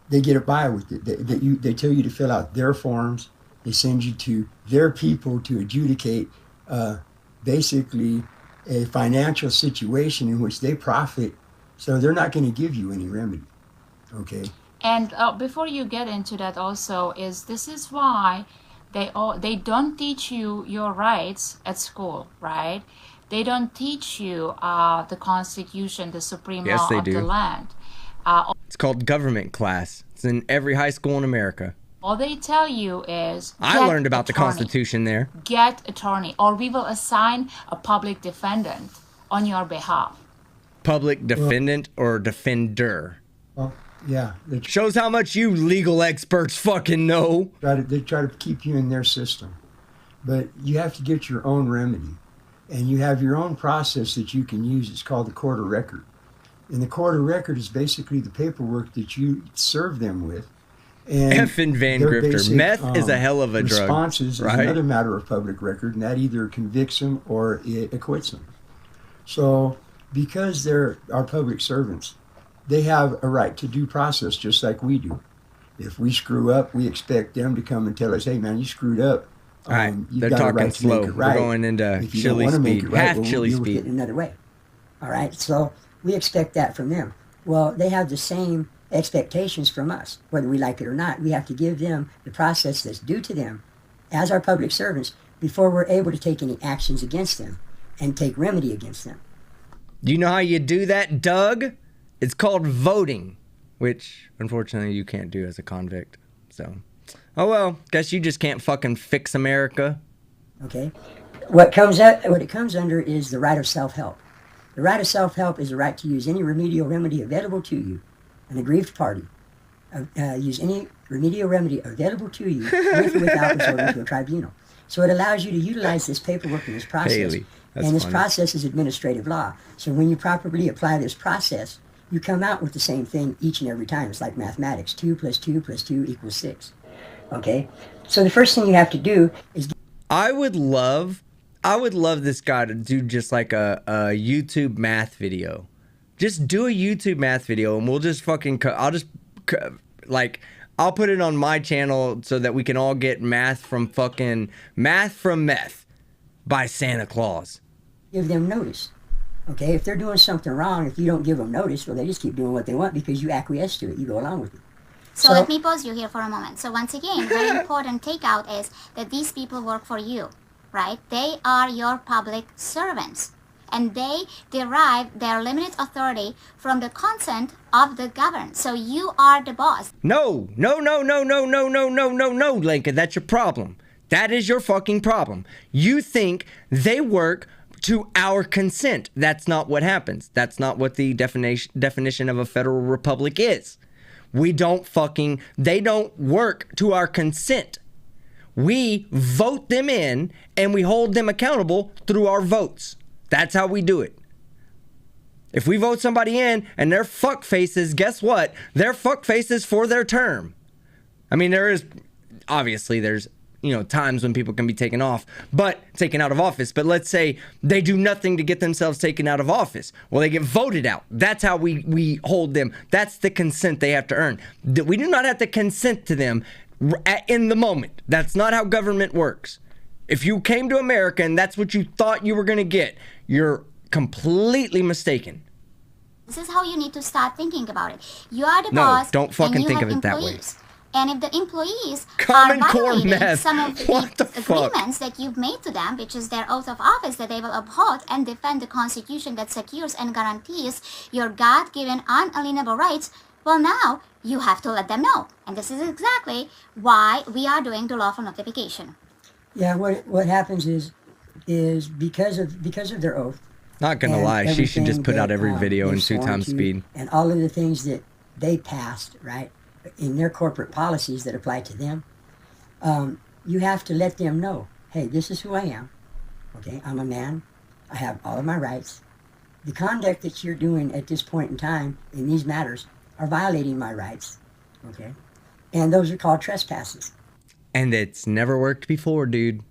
They get it by with it. They tell you to fill out their forms. They send you to their people to adjudicate basically a financial situation in which they profit. So they're not going to give you any remedy. Okay. And before you get into that, also this is why they don't teach you your rights at school, right? They don't teach you the Constitution, the supreme law of the land. It's called government class. It's in every high school in America. All they tell you is I learned about the Constitution there. Get attorney, or we will assign a public defendant on your behalf. Public defendant or defender. Well, yeah. Shows how much you legal experts fucking know. They try to keep you in their system. But you have to get your own remedy. And you have your own process that you can use. It's called the court of record. And the court of record is basically the paperwork that you serve them with. And Effing Van Grifter. Meth is a hell of a drug. Responses right? is another matter of public record, and that either convicts them or it acquits them. So because they're our public servants, they have a right to due process just like we do. If we screw up, we expect them to come and tell us, hey, man, you screwed up. All right, they're talking slow. We're going into Chille speed. Half Chille speed. It another way. All right, so we expect that from them. Well, they have the same expectations from us, whether we like it or not. We have to give them the process that's due to them as our public servants before we're able to take any actions against them and take remedy against them. Do you know how you do that, Doug? It's called voting, which unfortunately you can't do as a convict. So, oh well, guess you just can't fucking fix America. Okay. What it comes under is the right of self-help. The right of self-help is the right to use any remedial remedy available to you, an aggrieved party. Use any remedial remedy available to you with or without resorting to a tribunal. So it allows you to utilize this paperwork and this process. Haley, and this process is administrative law. So when you properly apply this process, you come out with the same thing each and every time. It's like mathematics. 2 + 2 + 2 = 6. Okay? So the first thing you have to do is... I would love this guy to do just like a YouTube math video. Just do a YouTube math video and we'll just fucking... I'll put it on my channel so that we can all get Math from Meth by Santa Claus. Give them notice. Okay? If they're doing something wrong, if you don't give them notice, well, they just keep doing what they want because you acquiesce to it. You go along with it. So let me pause you here for a moment. So once again, very important takeout is that these people work for you, right? They are your public servants. And they derive their limited authority from the consent of the governed. So you are the boss. No, Lincoln, that's your problem. That is your fucking problem. You think they work to our consent. That's not what happens. That's not what the definition of a federal republic is. They don't work to our consent. We vote them in and we hold them accountable through our votes. That's how we do it. If we vote somebody in and they're fuck faces, guess what? They're fuck faces for their term. I mean, there's times when people can be taken out of office, but let's say they do nothing to get themselves taken out of office. Well, they get voted out. That's how we hold them. That's the consent they have to earn. We do not have to consent to them in the moment. That's not how government works. If you came to America and that's what you thought you were going to get, you're completely mistaken. This is how you need to start thinking about it. You are the boss. No, don't fucking think of it that way. And if the employees Common are Core violating meth. some of the agreements that you've made to them, which is their oath of office that they will uphold and defend the Constitution that secures and guarantees your God-given unalienable rights, Well, now you have to let them know. And this is exactly why we are doing the lawful notification. Yeah, what happens is because of their oath. Not gonna and lie, she should just everything put out that, every video in they've sworn 2x to, speed. And all of the things that they passed, right, in their corporate policies that apply to them, you have to let them know, hey, this is who I am. Okay, I'm a man. I have all of my rights. The conduct that you're doing at this point in time in these matters are violating my rights. Okay, and those are called trespasses. And it's never worked before, dude.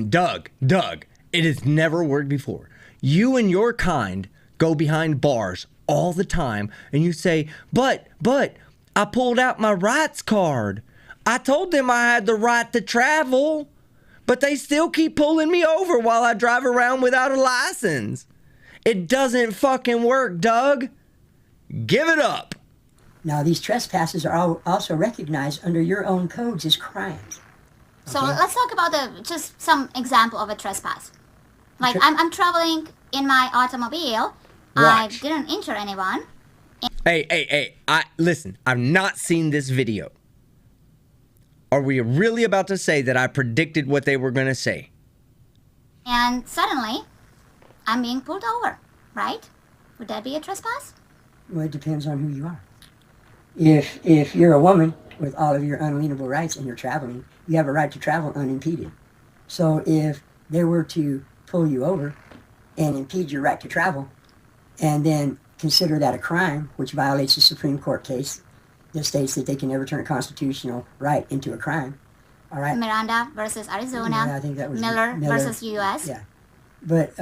Doug, it has never worked before. You and your kind go behind bars all the time and you say, but, I pulled out my rights card. I told them I had the right to travel, but they still keep pulling me over while I drive around without a license. It doesn't fucking work, Doug. Give it up. Now, these trespasses are also recognized under your own codes as crimes. So let's talk about just some example of a trespass. Like I'm traveling in my automobile. Watch. I didn't injure anyone. Hey, listen, I've not seen this video. Are we really about to say that I predicted what they were going to say? And suddenly, I'm being pulled over, right? Would that be a trespass? Well, it depends on who you are. If you're a woman with all of your unalienable rights and you're traveling, you have a right to travel unimpeded. So if they were to pull you over and impede your right to travel, and then consider that a crime, which violates the Supreme Court case that states that they can never turn a constitutional right into a crime. All right. Miranda versus Arizona. Yeah, I think that was Miller versus U.S. Yeah, but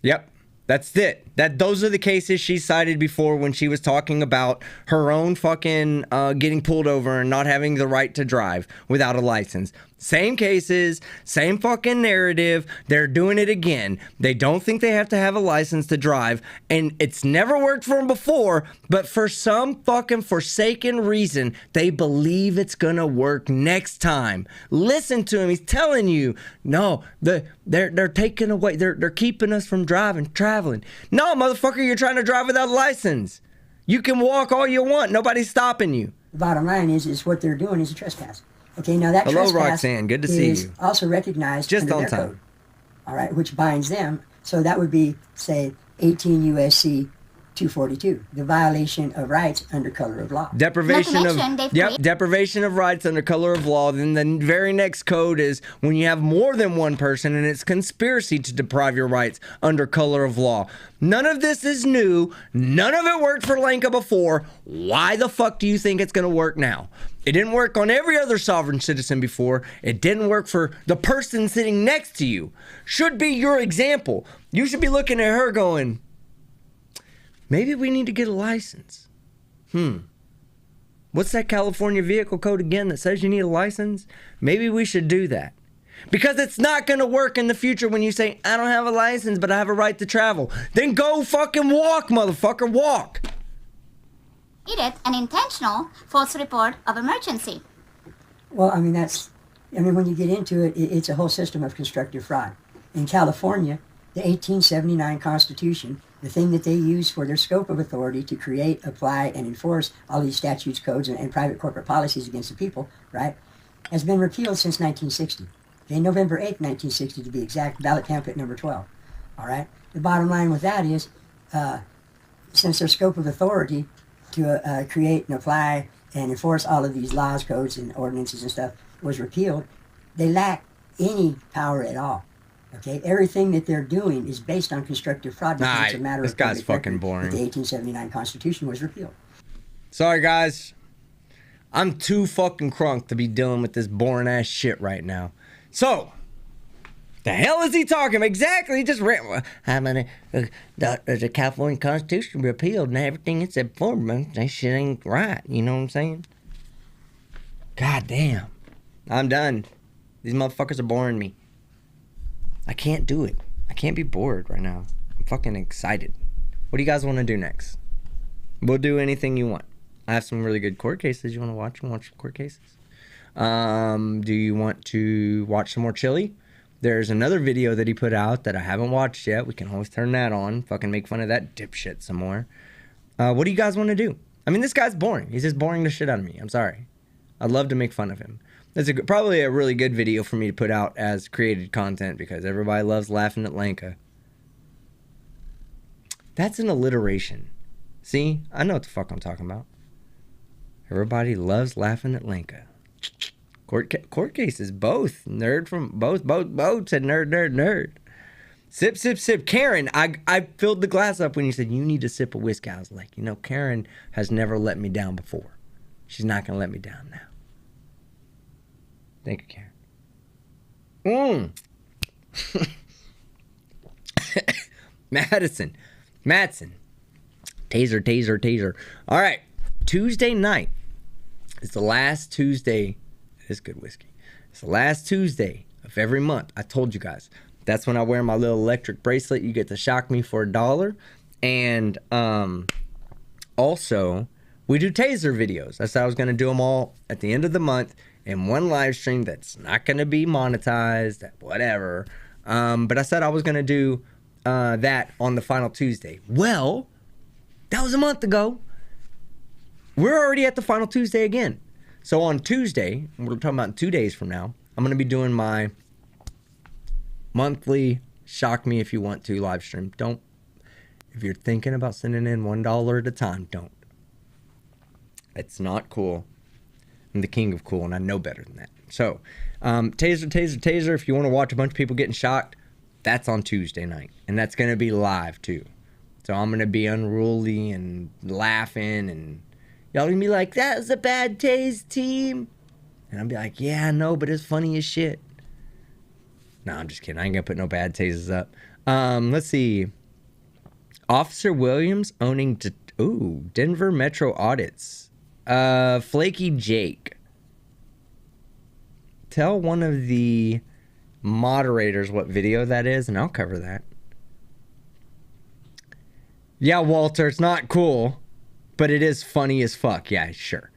Yep, that's it. Those are the cases she cited before when she was talking about her own fucking getting pulled over and not having the right to drive without a license. Same cases, same fucking narrative. They're doing it again. They don't think they have to have a license to drive, and it's never worked for them before, but for some fucking forsaken reason, they believe it's gonna work next time. Listen to him. He's telling you, no, they're taking away, they're keeping us from traveling. No, motherfucker, you're trying to drive without a license. You can walk all you want. Nobody's stopping you. the bottom line is what they're doing is a trespass. Okay, now that Hello, trespass Roxanne. Good to see is you. also recognized Just under on their time. code. All right, which binds them. So that would be, say, 18 U.S.C. 242, the violation of rights under color of law. Deprivation Not to of mention they've deprivation of rights under color of law. Then the very next code is when you have more than one person and it's conspiracy to deprive your rights under color of law. None of this is new. None of it worked for Lanka before. Why the fuck do you think it's going to work now? It didn't work on every other sovereign citizen before. It didn't work for the person sitting next to you. Should be your example. You should be looking at her going, maybe we need to get a license. What's that California vehicle code again that says you need a license? Maybe we should do that. Because it's not going to work in the future when you say, I don't have a license, but I have a right to travel. Then go fucking walk, motherfucker, walk. It an intentional false report of emergency. Well, I mean, when you get into it, it's a whole system of constructive fraud. In California, the 1879 Constitution, the thing that they use for their scope of authority to create, apply, and enforce all these statutes, codes, and private corporate policies against the people, right, has been repealed since 1960. Okay, November 8th, 1960 to be exact, ballot template number 12. All right? The bottom line with that is, since their scope of authority to create and apply and enforce all of these laws, codes, and ordinances and stuff was repealed, they lack any power at all. Okay, everything that they're doing is based on constructive fraud because it's a matter this of guy's public fucking record boring. that the 1879 Constitution was repealed. Sorry, guys. I'm too fucking crunk to be dealing with this boring ass shit right now. So, the hell is he talking about? Exactly, he just ran. The California Constitution repealed and everything it said before, man, that shit ain't right. You know what I'm saying? God damn. I'm done. These motherfuckers are boring me. I can't do it. I can't be bored right now. I'm fucking excited. What do you guys want to do next? We'll do anything you want. I have some really good court cases you want to watch. You want to watch court cases? Do you want to watch some more Chille? There's another video that he put out that I haven't watched yet. We can always turn that on. Fucking make fun of that dipshit some more. What do you guys want to do? I mean, this guy's boring. He's just boring the shit out of me. I'm sorry. I'd love to make fun of him. That's probably a really good video for me to put out as created content because everybody loves laughing at Lanka. That's an alliteration. See? I know what the fuck I'm talking about. Everybody loves laughing at Lanka. Court cases, both. Nerd from both said nerd. Sip, sip, sip. Karen, I filled the glass up when you said you need to sip a whiskey. I was like, Karen has never let me down before. She's not going to let me down now. Thank you, Karen. Madison. Taser. All right. Tuesday night is the last Tuesday. It is good whiskey. It's the last Tuesday of every month. I told you guys. That's when I wear my little electric bracelet. You get to shock me for $1. And also, we do taser videos. I said I was going to do them all at the end of the month in one live stream that's not going to be monetized, whatever. But I said I was going to do that on the final Tuesday. Well, that was a month ago. We're already at the final Tuesday again. So on Tuesday, we're talking about 2 days from now, I'm going to be doing my monthly Shock Me If You Want To live stream. Don't. If you're thinking about sending in $1 at a time, don't. It's not cool. I'm the king of cool, and I know better than that. So, taser. If you want to watch a bunch of people getting shocked, that's on Tuesday night. And that's going to be live, too. So I'm going to be unruly and laughing, and y'all going to be like, that was a bad tase, team. And I'll be like, yeah, I know, but it's funny as shit. No, I'm just kidding. I ain't going to put no bad tases up. Let's see. Officer Williams owning Denver Metro audits. Flaky Jake. Tell one of the moderators what video that is, and I'll cover that. Yeah, Walter, it's not cool, but it is funny as fuck. Yeah, sure.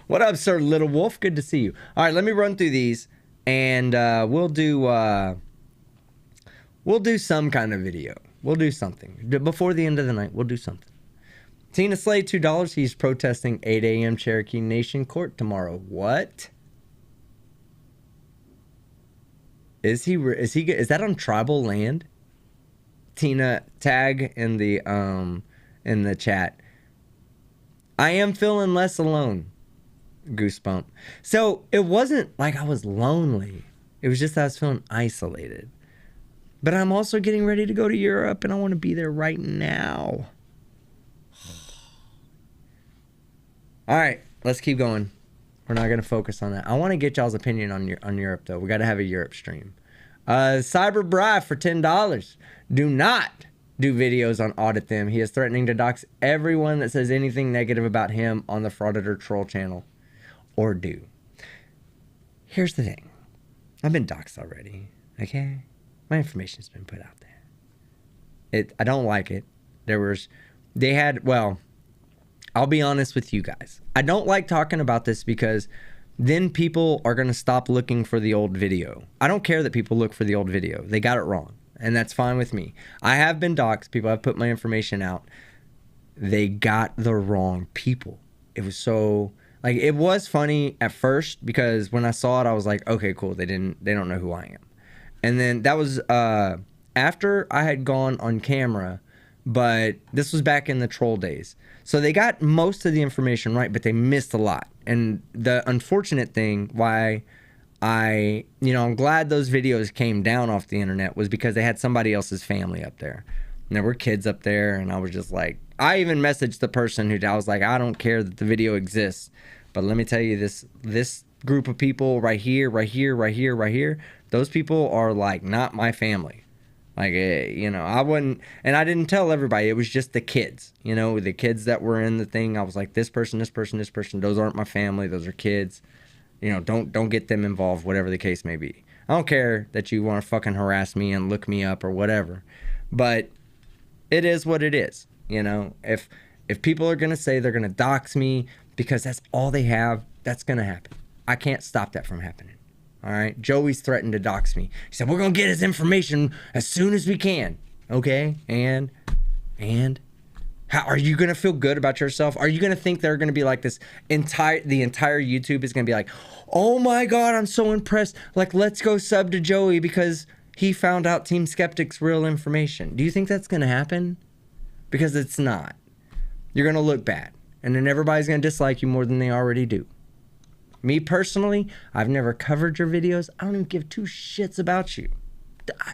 What up, Sir Little Wolf? Good to see you. All right, let me run through these, and we'll do some kind of video. We'll do something. Before the end of the night, we'll do something. Tina Slay, $2. He's protesting 8 a.m. Cherokee Nation court tomorrow. What? Is that on tribal land? Tina, tag in the chat. I am feeling less alone. Goosebump. So it wasn't like I was lonely. It was just I was feeling isolated. But I'm also getting ready to go to Europe, and I want to be there right now. All right, let's keep going. We're not going to focus on that. I want to get y'all's opinion on Europe, though. We got to have a Europe stream. Cyber Bri for $10. Do not do videos on Audit Them. He is threatening to dox everyone that says anything negative about him on the Frauditor Troll channel. Or do. Here's the thing. I've been doxed already, okay? My information's been put out there. I don't like it. I'll be honest with you guys. I don't like talking about this because then people are going to stop looking for the old video. I don't care that people look for the old video. They got it wrong, and that's fine with me. I have been doxxed. People have put my information out. They got the wrong people. It was so... Like, it was funny at first because when I saw it, I was like, okay, cool. They don't know who I am. And then that was after I had gone on camera, but this was back in the troll days. So they got most of the information right, but they missed a lot. And the unfortunate thing why I'm glad those videos came down off the internet was because they had somebody else's family up there. And there were kids up there, and I was just like, I even messaged the person I was like, I don't care that the video exists, but let me tell you this group of people right here, those people are like not my family. Like, I wouldn't, and I didn't tell everybody. It was just the kids, the kids that were in the thing. I was like, this person, those aren't my family. Those are kids. Don't get them involved, whatever the case may be. I don't care that you want to fucking harass me and look me up or whatever, but it is what it is. If people are going to say they're going to dox me because that's all they have, that's going to happen. I can't stop that from happening. All right. Joey's threatened to dox me. He said, we're going to get his information as soon as we can. Okay. And How are you gonna feel good about yourself? Are you gonna think they're gonna be like the entire YouTube is gonna be like, oh my God, I'm so impressed. Like, let's go sub to Joey because he found out Team Skeptic's real information. Do you think that's gonna happen? Because it's not. You're gonna look bad, and then everybody's gonna dislike you more than they already do. Me personally, I've never covered your videos. I don't even give two shits about you.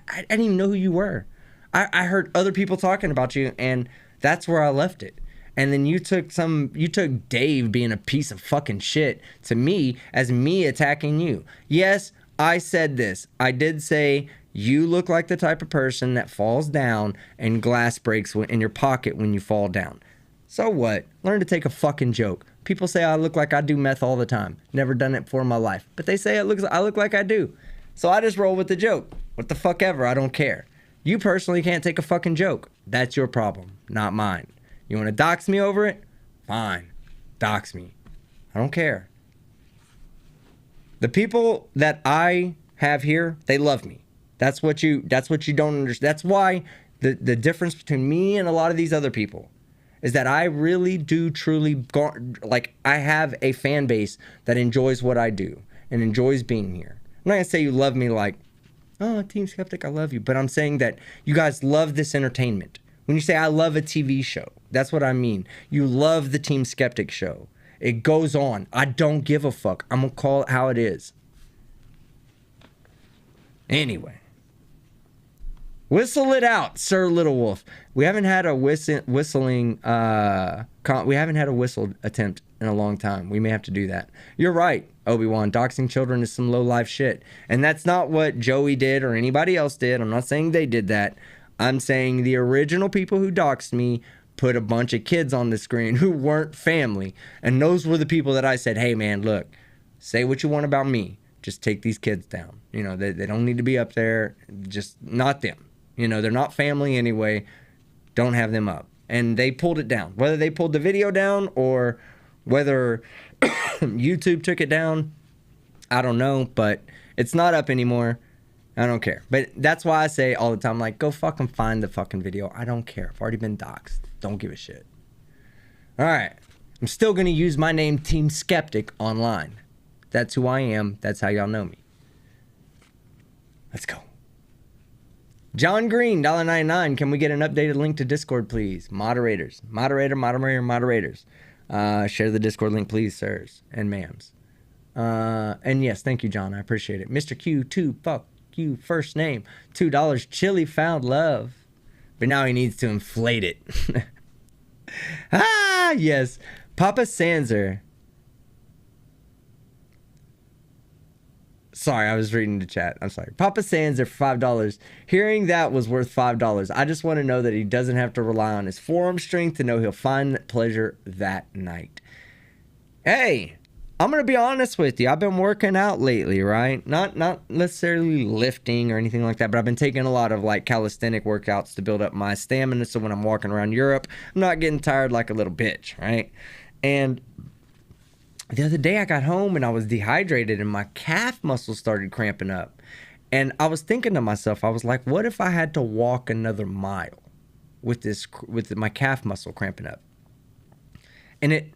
I didn't even know who you were. I heard other people talking about you, and that's where I left it. And then you took Dave being a piece of fucking shit to me as me attacking you. Yes, I said this. I did say you look like the type of person that falls down and glass breaks in your pocket when you fall down. So what? Learn to take a fucking joke. People say I look like I do meth all the time. Never done it before in my life. But they say I look like I do. So I just roll with the joke. What the fuck ever, I don't care. You personally can't take a fucking joke. That's your problem, not mine. You want to dox me over it? Fine. Dox me. I don't care. The people that I have here, they love me. That's what you don't understand. That's why the difference between me and a lot of these other people is that I really do truly, like, I have a fan base that enjoys what I do and enjoys being here. I'm not going to say you love me like, oh, Team Skeptic, I love you. But I'm saying that you guys love this entertainment. When you say I love a TV show, that's what I mean. You love the Team Skeptic show. It goes on. I don't give a fuck. I'm going to call it how it is. Anyway. Whistle it out, Sir Little Wolf. We haven't had a whistle attempt in a long time. We may have to do that. You're right, Obi-Wan. Doxing children is some low-life shit. And that's not what Joey did or anybody else did. I'm not saying they did that. I'm saying the original people who doxed me put a bunch of kids on the screen who weren't family. And those were the people that I said, hey, man, look, say what you want about me. Just take these kids down. You know, they don't need to be up there. Just not them. You know, they're not family anyway. Don't have them up. And they pulled it down. Whether they pulled the video down or whether YouTube took it down, I don't know. But it's not up anymore. I don't care. But that's why I say all the time, like, go fucking find the fucking video. I don't care. I've already been doxxed. Don't give a shit. All right. I'm still going to use my name, Team Skeptic, online. That's who I am. That's how y'all know me. Let's go. John Green, $1.99. Can we get an updated link to Discord, please? Moderators. Moderators. Share the Discord link, please, sirs and ma'ams. And yes, thank you, John. I appreciate it. Mr. Q2, fuck you, first name. $2. Chille found love. But now he needs to inflate it. Ah, yes. Papa Sanser. Sorry, I was reading the chat. I'm sorry. Papa Sanser for $5. Hearing that was worth $5. I just want to know that he doesn't have to rely on his forearm strength to know he'll find pleasure that night. Hey, I'm going to be honest with you. I've been working out lately, right? Not necessarily lifting or anything like that, but I've been taking a lot of like calisthenic workouts to build up my stamina so when I'm walking around Europe, I'm not getting tired like a little bitch, right? And the other day I got home and I was dehydrated and my calf muscles started cramping up. And I was thinking to myself, I was like, what if I had to walk another mile with my calf muscle cramping up? And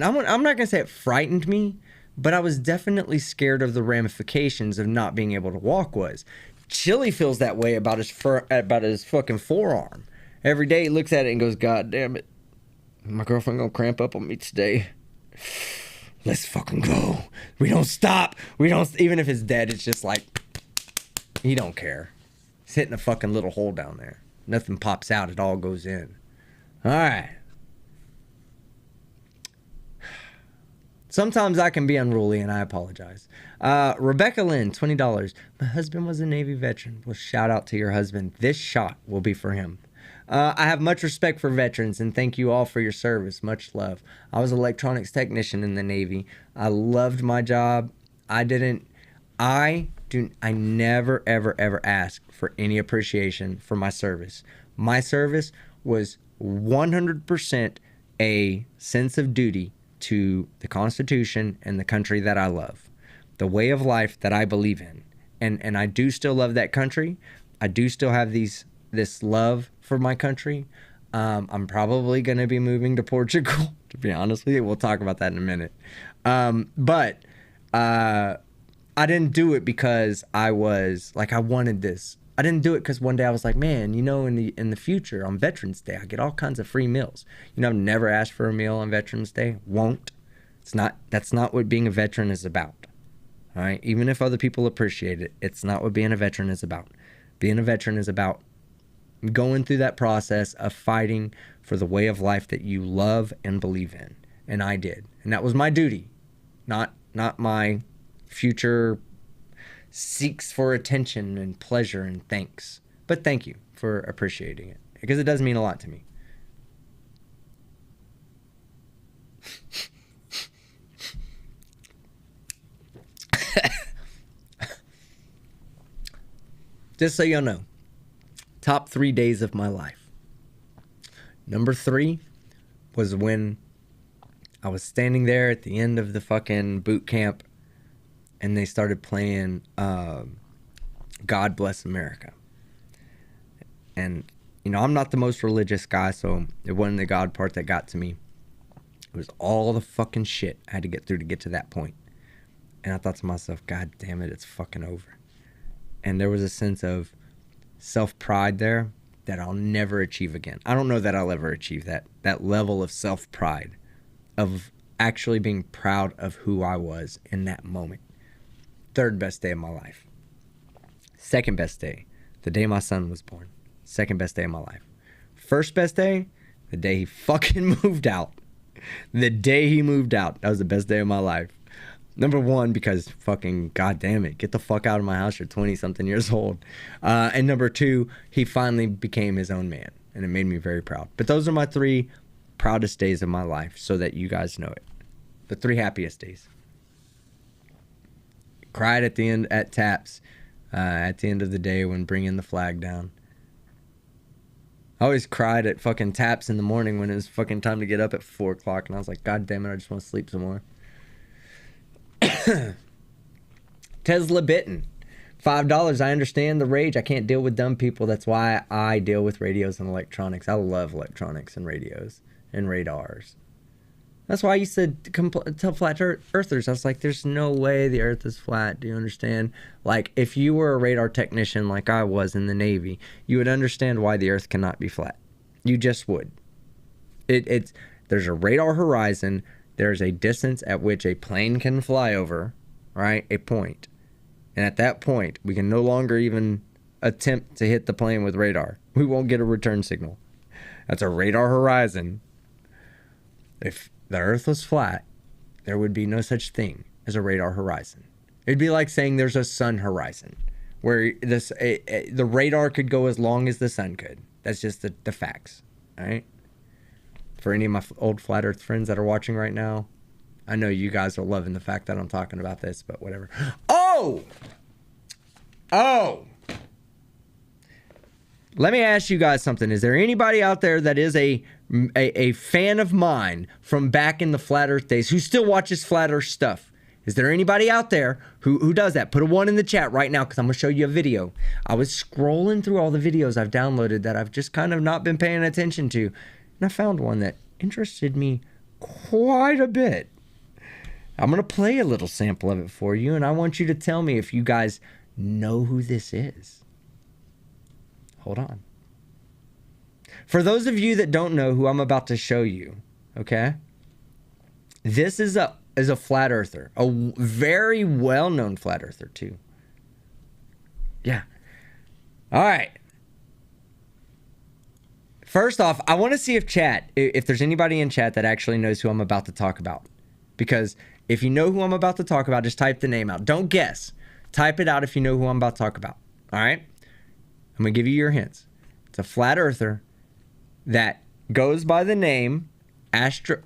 I'm not going to say it frightened me, but I was definitely scared of the ramifications of not being able to walk was. Chille feels that way about his fucking forearm. Every day he looks at it and goes, God damn it. My girlfriend gonna cramp up on me today. Let's fucking go. We don't stop. Even if it's dead, it's just like, he don't care. He's hitting a fucking little hole down there. Nothing pops out. It all goes in. All right. Sometimes I can be unruly and I apologize. Rebecca Lynn, $20. My husband was a Navy veteran. Well, shout out to your husband. This shot will be for him. I have much respect for veterans and thank you all for your service. Much love. I was an electronics technician in the Navy. I loved my job. I never, ever ask for any appreciation for my service. My service was 100% a sense of duty to the Constitution and the country that I love. The way of life that I believe in. And I do still love that country. I do still have this love for my country. I'm probably going to be moving to Portugal, to be honest with you. We'll talk about that in a minute. But I didn't do it because I was like, I wanted this. I didn't do it because one day I was like, man, you know, in the future on Veterans Day, I get all kinds of free meals. You know, I've never asked for a meal on Veterans Day. Won't. That's not what being a veteran is about. All right. Even if other people appreciate it, it's not what being a veteran is about. Being a veteran is about going through that process of fighting for the way of life that you love and believe in. And I did. And that was my duty, not my future seeks for attention and pleasure and thanks. But thank you for appreciating it, because it does mean a lot to me. Just so you know, top 3 days of my life. Number 3 was when I was standing there at the end of the fucking boot camp and they started playing God Bless America. And, you know, I'm not the most religious guy, so it wasn't the God part that got to me. It was all the fucking shit I had to get through to get to that point. And I thought to myself, God damn it, it's fucking over. And there was a sense of self-pride there that I'll never achieve again. I don't know that I'll ever achieve that level of self-pride, of actually being proud of who I was in that moment. 3rd best day of my life. 2nd best day, the day my son was born. 2nd best day of my life. 1st best day, the day he fucking moved out. The day he moved out. That was the best day of my life. Number 1, because fucking goddamn it, get the fuck out of my house. You're 20-something years old. And number 2, he finally became his own man, and it made me very proud. But those are my 3 proudest days of my life, so that you guys know it. The 3 happiest days. Cried at the end at Taps, at the end of the day when bringing the flag down. I always cried at fucking Taps in the morning when it was fucking time to get up at 4 o'clock, and I was like, God damn it, I just want to sleep some more. Tesla bitten. $5. I understand the rage. I can't deal with dumb people. That's why I deal with radios and electronics. I love electronics and radios and radars. That's why I used to tell flat earthers. I was like, there's no way the earth is flat. Do you understand? Like, if you were a radar technician like I was in the Navy, you would understand why the earth cannot be flat. You just would. There's a radar horizon. There's a distance at which a plane can fly over, right? A point. And at that point, we can no longer even attempt to hit the plane with radar. We won't get a return signal. That's a radar horizon. If the earth was flat, there would be no such thing as a radar horizon. It'd be like saying there's a sun horizon, where the radar could go as long as the sun could. That's just the facts, all right? For any of my old flat earth friends that are watching right now, I know you guys are loving the fact that I'm talking about this, but whatever. Oh! Let me ask you guys something. Is there anybody out there that is a fan of mine from back in the flat earth days who still watches flat earth stuff? Is there anybody out there who does that? Put a 1 in the chat right now, because I'm going to show you a video. I was scrolling through all the videos I've downloaded that I've just kind of not been paying attention to. And I found one that interested me quite a bit. I'm going to play a little sample of it for you, and I want you to tell me if you guys know who this is. Hold on. For those of you that don't know who I'm about to show you, okay? This is a flat earther, a very well-known flat earther too. Yeah. All right. First off, I want to see if there's anybody in chat that actually knows who I'm about to talk about. Because if you know who I'm about to talk about, just type the name out. Don't guess. Type it out if you know who I'm about to talk about. All right? I'm going to give you your hints. It's a flat earther that goes by the name Astro.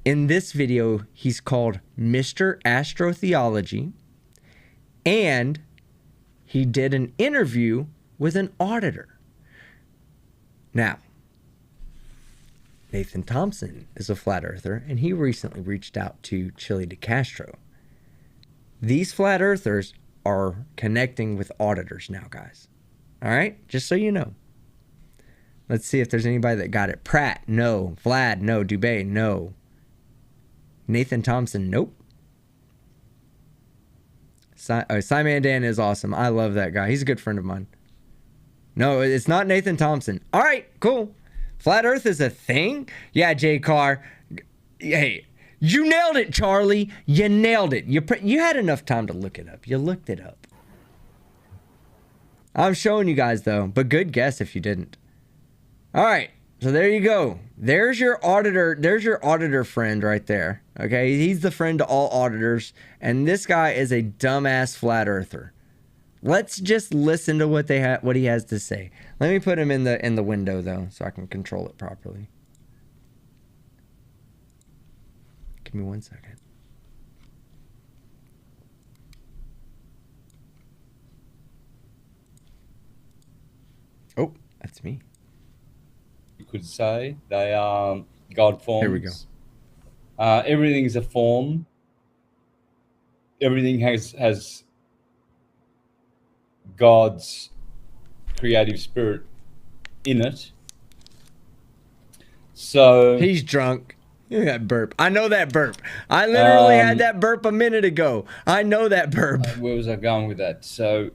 In this video, he's called Mr. Astrotheology. And he did an interview with an auditor. Now, Nathan Thompson is a flat earther, and he recently reached out to Chille de Castro. These flat earthers are connecting with auditors now, guys. All right? Just so you know. Let's see if there's anybody that got it. Pratt, no. Vlad, no. Dubé, no. Nathan Thompson, nope. Simon Dan is awesome. I love that guy. He's a good friend of mine. No, it's not Nathan Thompson. All right, cool. Flat Earth is a thing? Yeah, J. Carr. Hey, you nailed it, Charlie. You nailed it. You had enough time to look it up. You looked it up. I'm showing you guys, though. But good guess if you didn't. All right. So there you go. There's your auditor. There's your auditor friend right there. Okay, he's the friend to all auditors, and this guy is a dumbass flat earther. Let's just listen to what he has to say. Let me put him in the window though, so I can control it properly. Give me 1 second. Oh, that's me. You could say they are God forms. Here we go. Everything is a form. Everything has God's creative spirit in it. So he's drunk. Look at that burp. I know that burp. I literally had that burp a minute ago. I know that burp. Where was I going with that? So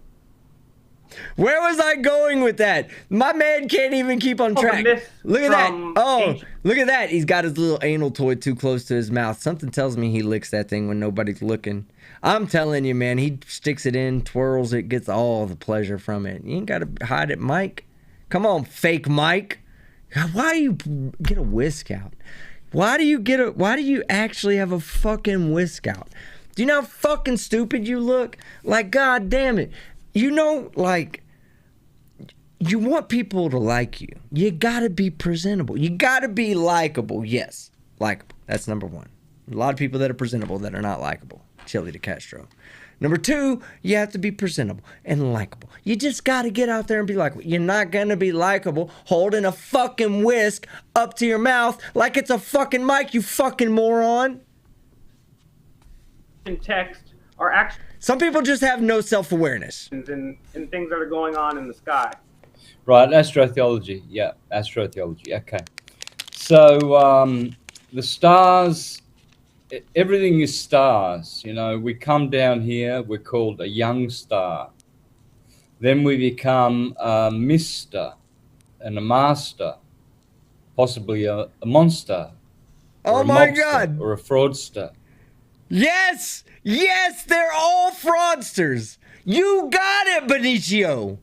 where was I going with that? My man can't even keep on track. Look at that. Oh, look at that. He's got his little anal toy too close to his mouth. Something tells me he licks that thing when nobody's looking. I'm telling you, man, he sticks it in, twirls it, gets all the pleasure from it. You ain't got to hide it, Mike. Come on, fake Mike. Why do you get a whisk out? Why do you actually have a fucking whisk out? Do you know how fucking stupid you look? Like, god damn it. You know, like, you want people to like you. You gotta be presentable. You gotta be likable. Yes, likable. That's number one. A lot of people that are presentable that are not likable. Chille de Castro. Number two, you have to be presentable and likable. You just gotta get out there and be likable. You're not gonna be likable holding a fucking whisk up to your mouth like it's a fucking mic, you fucking moron. In text are actually some people just have no self-awareness. in things that are going on in the sky. right, astrotheology. Yeah, astrotheology. Okay. So the stars, everything is stars. You know, we come down here, we're called a young star. Then we become a mister and a master, possibly a monster. Oh my God. Or a fraudster. Yes! Yes, they're all fraudsters. You got it, Benicio.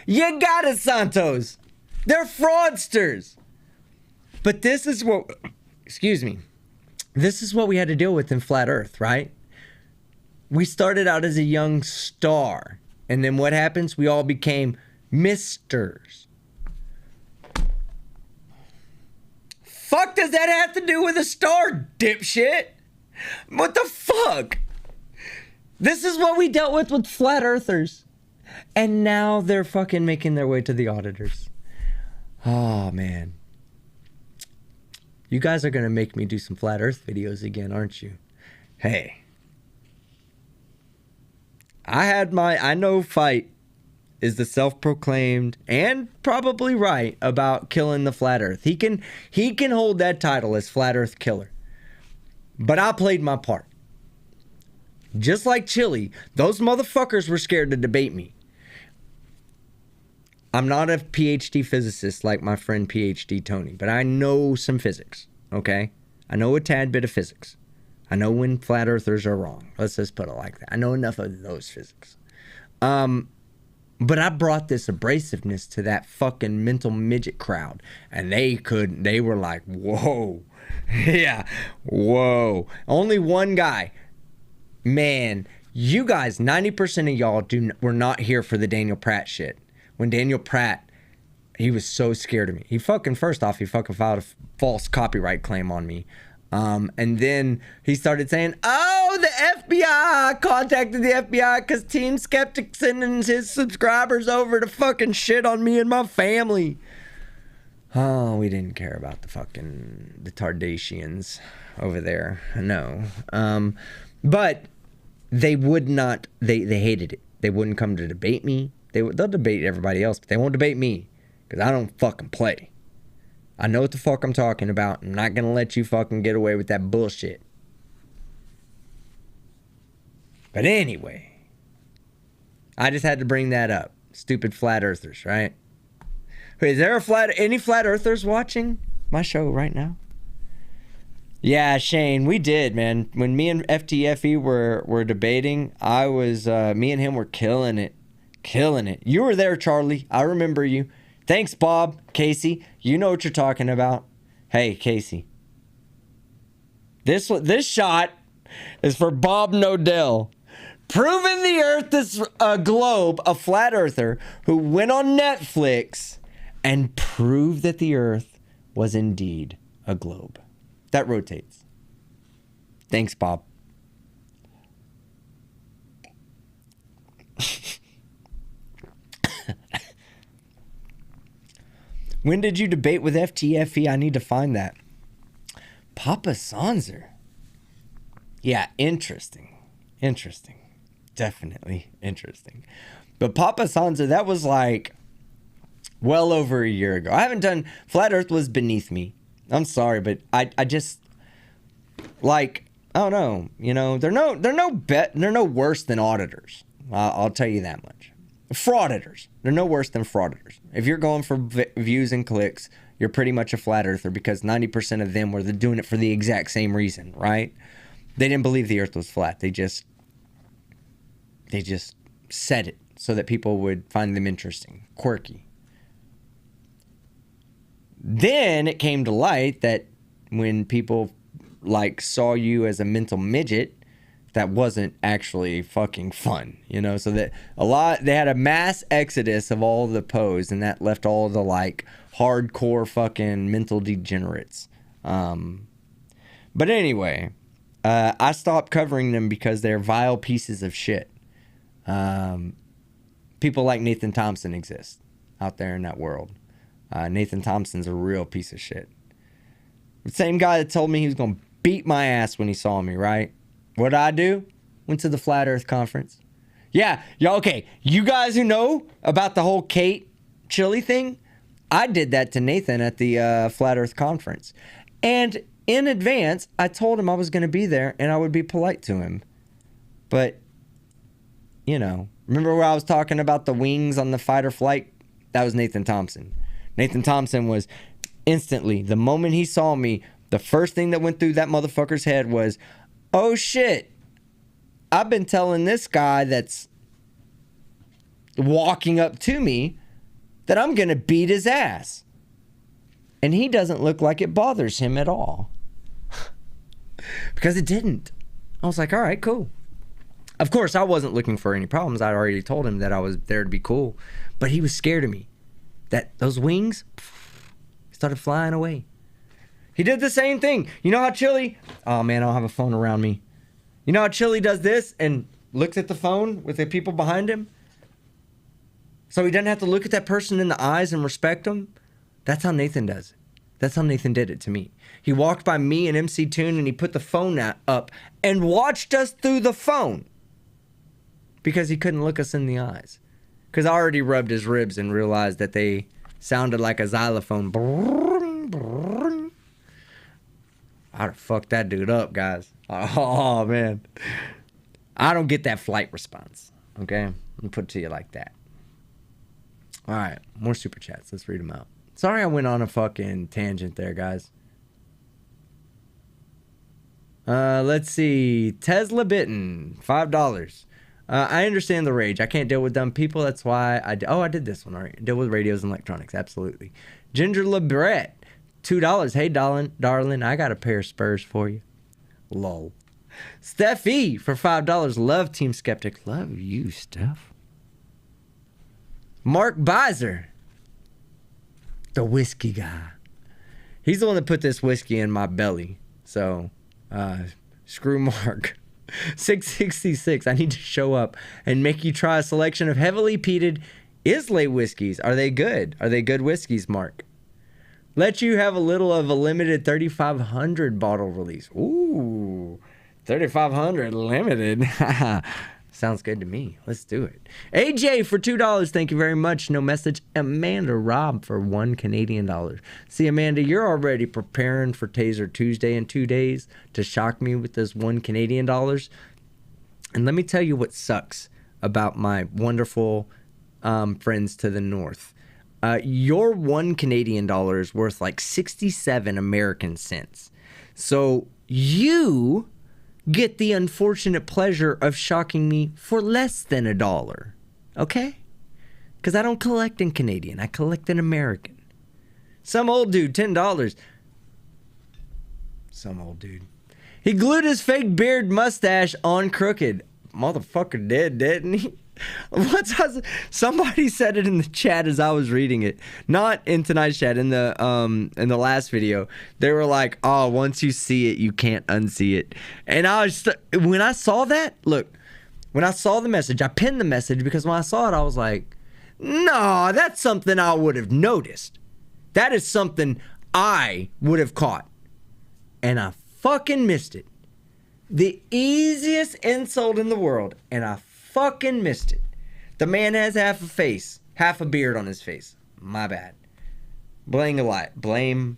You got it, Santos. They're fraudsters. But this is what, excuse me, this is what we had to deal with in Flat Earth, right? We started out as a young star. And then what happens? We all became misters. Fuck does that have to do with a star, dipshit? What the fuck? This is what we dealt with flat earthers. And now they're fucking making their way to the auditors. Oh, man. You guys are going to make me do some flat earth videos again, aren't you? Hey. I know Fight is the self-proclaimed and probably right about killing the flat earth. He can hold that title as flat earth killer. But I played my part. Just like Chille, those motherfuckers were scared to debate me. I'm not a PhD physicist like my friend PhD Tony, but I know some physics, okay? I know a tad bit of physics. I know when flat earthers are wrong. Let's just put it like that. I know enough of those physics. But I brought this abrasiveness to that fucking mental midget crowd, and they were like, whoa. Yeah, whoa. Only one guy. Man, you guys, 90% of y'all were not here for the Daniel Pratt shit. When Daniel Pratt, he was so scared of me. First off, he fucking filed a false copyright claim on me. And then he started saying, oh, the FBI contacted the FBI because Team Skeptic sending his subscribers over to fucking shit on me and my family. Oh, we didn't care about the Tardashians over there. No. But they would not, they hated it. They wouldn't come to debate me. They'll debate everybody else, but they won't debate me because I don't fucking play. I know what the fuck I'm talking about. I'm not gonna let you fucking get away with that bullshit. But anyway, I just had to bring that up. Stupid flat earthers, right? Wait, is there any flat earthers watching my show right now? Yeah, Shane, we did, man. When me and FTFE were debating, me and him were killing it. Killing it. You were there, Charlie. I remember you. Thanks, Bob. Casey, you know what you're talking about. Hey, Casey. This shot is for Bob Nodell. Proving the earth is a globe, a flat earther who went on Netflix and proved that the earth was indeed a globe that rotates. Thanks, Bob. When did you debate with FTFE? I need to find that. Papa Sanser. Yeah, interesting. Interesting. Definitely interesting. But Papa Sanser, that was like well over a year ago. I haven't done... Flat Earth was beneath me. I'm sorry, but I just... Like, I don't know. You know, they're no worse than auditors. I'll tell you that much. Frauditors. They're no worse than frauditors. If you're going for views and clicks, you're pretty much a flat earther because 90% of them were doing it for the exact same reason, right? They didn't believe the earth was flat. They just said it so that people would find them interesting, quirky. Then it came to light that when people like saw you as a mental midget, that wasn't actually fucking fun, you know? So that they had a mass exodus of all the posts, and that left all the like hardcore fucking mental degenerates. But anyway, I stopped covering them because they're vile pieces of shit. People like Nathan Thompson exist out there in that world. Nathan Thompson's a real piece of shit. The same guy that told me he was going to beat my ass when he saw me, right? What did I do? Went to the Flat Earth Conference. Yeah, okay. You guys who know about the whole Kate Chille thing, I did that to Nathan at the Flat Earth Conference. And in advance, I told him I was going to be there and I would be polite to him. But, you know, remember where I was talking about the wings on the fight or flight? That was Nathan Thompson. Nathan Thompson was instantly, the moment he saw me, the first thing that went through that motherfucker's head was, oh shit, I've been telling this guy that's walking up to me that I'm going to beat his ass. And he doesn't look like it bothers him at all. Because it didn't. I was like, all right, cool. Of course, I wasn't looking for any problems. I'd already told him that I was there to be cool. But he was scared of me. That those wings started flying away. He did the same thing. You know how Chille... Oh, man, I don't have a phone around me. You know how Chille does this and looks at the phone with the people behind him? So he doesn't have to look at that person in the eyes and respect them? That's how Nathan does it. That's how Nathan did it to me. He walked by me and MC Toon and he put the phone up and watched us through the phone. Because he couldn't look us in the eyes. Because I already rubbed his ribs and realized that they sounded like a xylophone. I'd have fucked that dude up, guys. Oh, man. I don't get that flight response. Okay? Let me put it to you like that. All right. More super chats. Let's read them out. Sorry I went on a fucking tangent there, guys. Let's see. Tesla Bitten. $5. I understand the rage. I can't deal with dumb people. That's why I did this one. All right. Deal with radios and electronics. Absolutely. Ginger LeBret. $2. Hey, darling, I got a pair of Spurs for you. Lol. Steph E for $5. Love Team Skeptic. Love you, Steph. Mark Beiser. The whiskey guy. He's the one that put this whiskey in my belly. So, screw Mark. 666. I need to show up and make you try a selection of heavily peated Islay whiskeys. Are they good? Are they good whiskeys, Mark? Let you have a little of a limited 3,500 bottle release. Ooh, 3,500 limited. Sounds good to me. Let's do it. AJ for $2. Thank you very much. No message. Amanda Robb for $1 Canadian. See, Amanda, you're already preparing for Taser Tuesday in 2 days to shock me with this $1 Canadian. And let me tell you what sucks about my wonderful friends to the north. Your $1 Canadian is worth like 67 American cents. So you get the unfortunate pleasure of shocking me for less than $1. Okay? Because I don't collect in Canadian. I collect in American. Some old dude, $10. Some old dude. He glued his fake beard mustache on crooked. Motherfucker did, didn't he? Somebody said it in the chat as I was reading it. Not in tonight's chat, in the last video. They were like, oh, once you see it, you can't unsee it. And when I saw that, look, when I saw the message, I pinned the message because when I saw it, I was like, no, that's something I would have noticed. That is something I would have caught. And I fucking missed it. The easiest insult in the world, and I fucking missed it. The man has half a face, half a beard on his face. My bad. Blame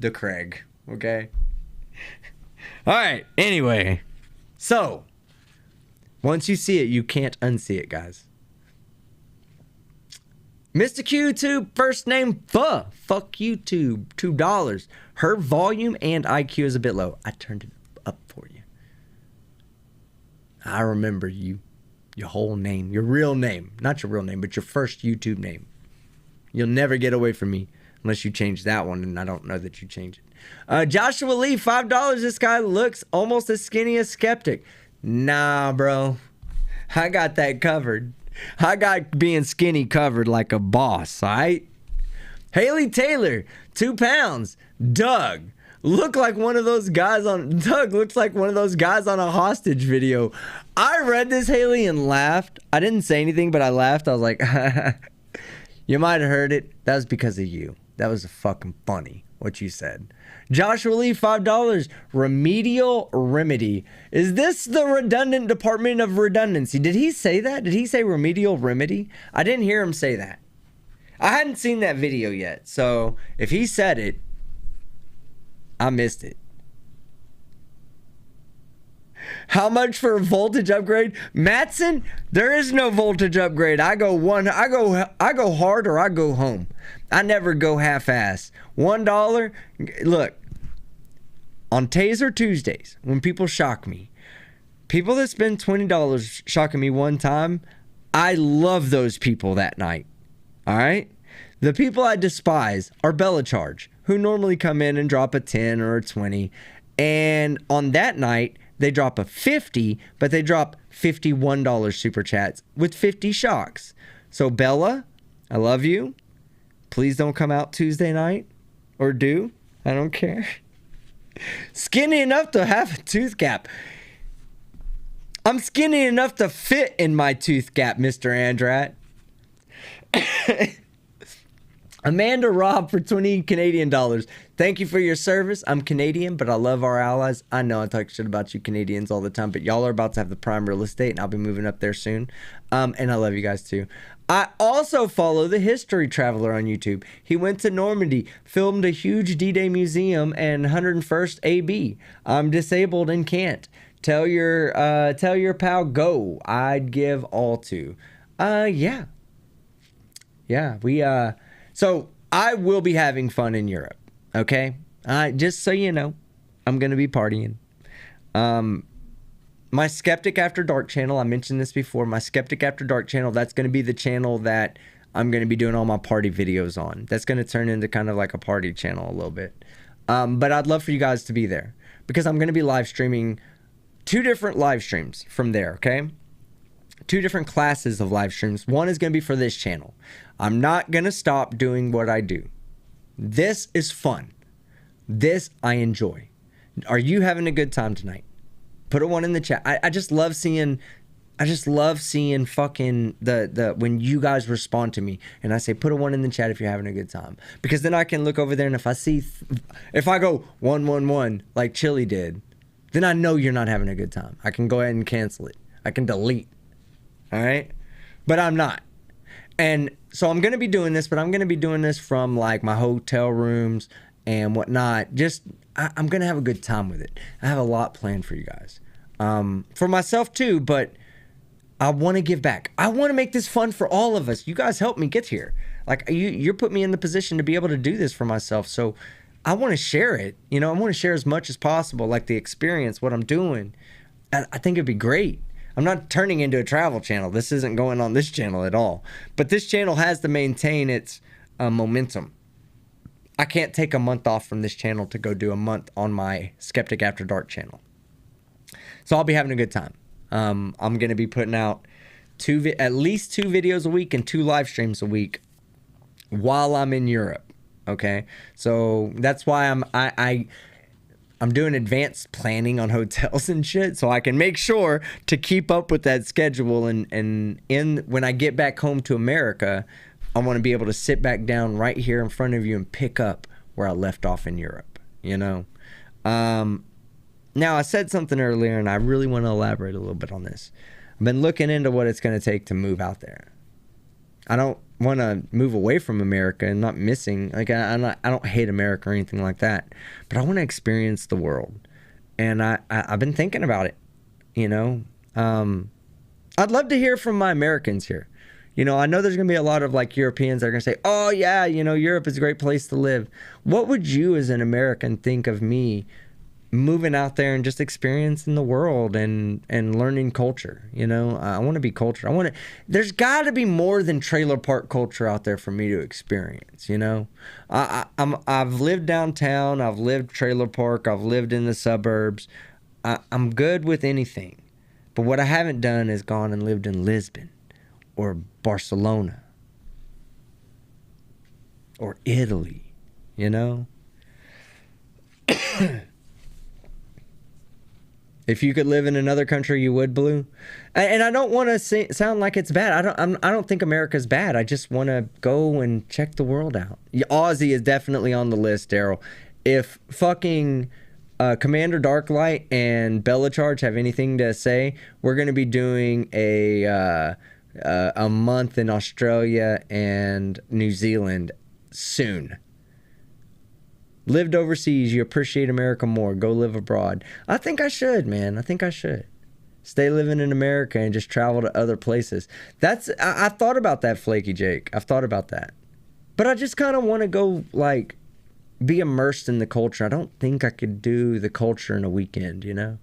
the Craig, okay? All right, anyway. So, once you see it, you can't unsee it, guys. Mr. QTube, first name, fuck YouTube, $2. Her volume and IQ is a bit low. I turned it up for you. I remember you, your whole name, your real name, not your real name, but your first YouTube name. You'll never get away from me unless you change that one, and I don't know that you change it. Joshua Lee, $5. This guy looks almost as skinny as Skeptic. Nah, bro. I got that covered. I got being skinny covered like a boss, all right? Haley Taylor, 2 pounds. Doug looks like one of those guys on a hostage video. I read this, Haley, and laughed. I didn't say anything, but I laughed. I was like, you might have heard it. That was because of you. That was fucking funny, what you said. Joshua Lee, $5. Remedial remedy. Is this the redundant Department of Redundancy? Did he say that? Did he say remedial remedy? I didn't hear him say that. I hadn't seen that video yet. So if he said it, I missed it. How much for a voltage upgrade? Matson, there is no voltage upgrade. I go hard or I go home. I never go half-ass. $1. Look, on Taser Tuesdays, when people shock me, people that spend $20 shocking me one time, I love those people that night. All right? The people I despise are Bella Charge, who normally come in and drop a 10 or a 20. And on that night, they drop a 50, but they drop $51 super chats with 50 shocks. So Bella, I love you. Please don't come out Tuesday night. Or do. I don't care. Skinny enough to have a tooth gap. I'm skinny enough to fit in my tooth gap, Mr. Andrat. Amanda Robb for $20 Canadian. Thank you for your service. I'm Canadian, but I love our allies. I know I talk shit about you Canadians all the time, but y'all are about to have the prime real estate, and I'll be moving up there soon. And I love you guys too. I also follow the History Traveler on YouTube. He went to Normandy, filmed a huge D-Day museum and 101st AB. I'm disabled and can't. Tell your pal go. I'd give all to. Yeah. So I will be having fun in Europe. Okay? Just so you know, I'm gonna be partying. My Skeptic After Dark channel, I mentioned this before, my Skeptic After Dark channel, that's going to be the channel that I'm going to be doing all my party videos on. That's going to turn into kind of like a party channel a little bit. But I'd love for you guys to be there because I'm going to be live streaming 2 different live streams from there, okay? 2 different classes of live streams. One is going to be for this channel. I'm not going to stop doing what I do. This is fun. This I enjoy. Are you having a good time tonight? Put a 1 in the chat. I just love seeing fucking the when you guys respond to me and I say put a 1 in the chat if you're having a good time, because then I can look over there and if I go 111 like Chille did, then I know you're not having a good time. I can go ahead and cancel it. I can delete. All right? But I'm not. And so I'm going to be doing this, but I'm going to be doing this from like my hotel rooms and whatnot. Just, I'm going to have a good time with it. I have a lot planned for you guys. For myself too, but I want to give back. I want to make this fun for all of us. You guys helped me get here. Like you're put me in the position to be able to do this for myself. So I want to share it. You know, I want to share as much as possible, like the experience, what I'm doing. I think it'd be great. I'm not turning into a travel channel. This isn't going on this channel at all. But this channel has to maintain its momentum. I can't take a month off from this channel to go do a month on my Skeptic After Dark channel. So I'll be having a good time. I'm going to be putting out at least 2 videos a week and 2 live streams a week while I'm in Europe. Okay? So that's why I'm doing advanced planning on hotels and shit so I can make sure to keep up with that schedule, and when I get back home to America, I want to be able to sit back down right here in front of you and pick up where I left off in Europe, you know? Now, I said something earlier, and I really want to elaborate a little bit on this. I've been looking into what it's going to take to move out there. I don't want to move away from America and not missing. Like, I don't hate America or anything like that, but I want to experience the world. And I've been thinking about it, you know. I'd love to hear from my Americans here. You know, I know there's going to be a lot of like Europeans that are going to say, oh yeah, you know, Europe is a great place to live. What would you as an American think of me moving out there and just experiencing the world and learning culture? You know, I want to be culture. There's got to be more than trailer park culture out there for me to experience, you know? I've lived downtown, I've lived trailer park, I've lived in the suburbs. I'm good with anything. But what I haven't done is gone and lived in Lisbon or Barcelona or Italy, you know? If you could live in another country, you would, Blue. And I don't want to sound like it's bad. I don't think America's bad. I just want to go and check the world out. Aussie is definitely on the list, Daryl. If fucking Commander Darklight and Bella Charge have anything to say, we're going to be doing a month in Australia and New Zealand soon. Lived overseas, you appreciate America more. Go live abroad. I think I should, man. I think I should. Stay living in America and just travel to other places. I thought about that, Flaky Jake. I've thought about that. But I just kind of want to go, like, be immersed in the culture. I don't think I could do the culture in a weekend, you know?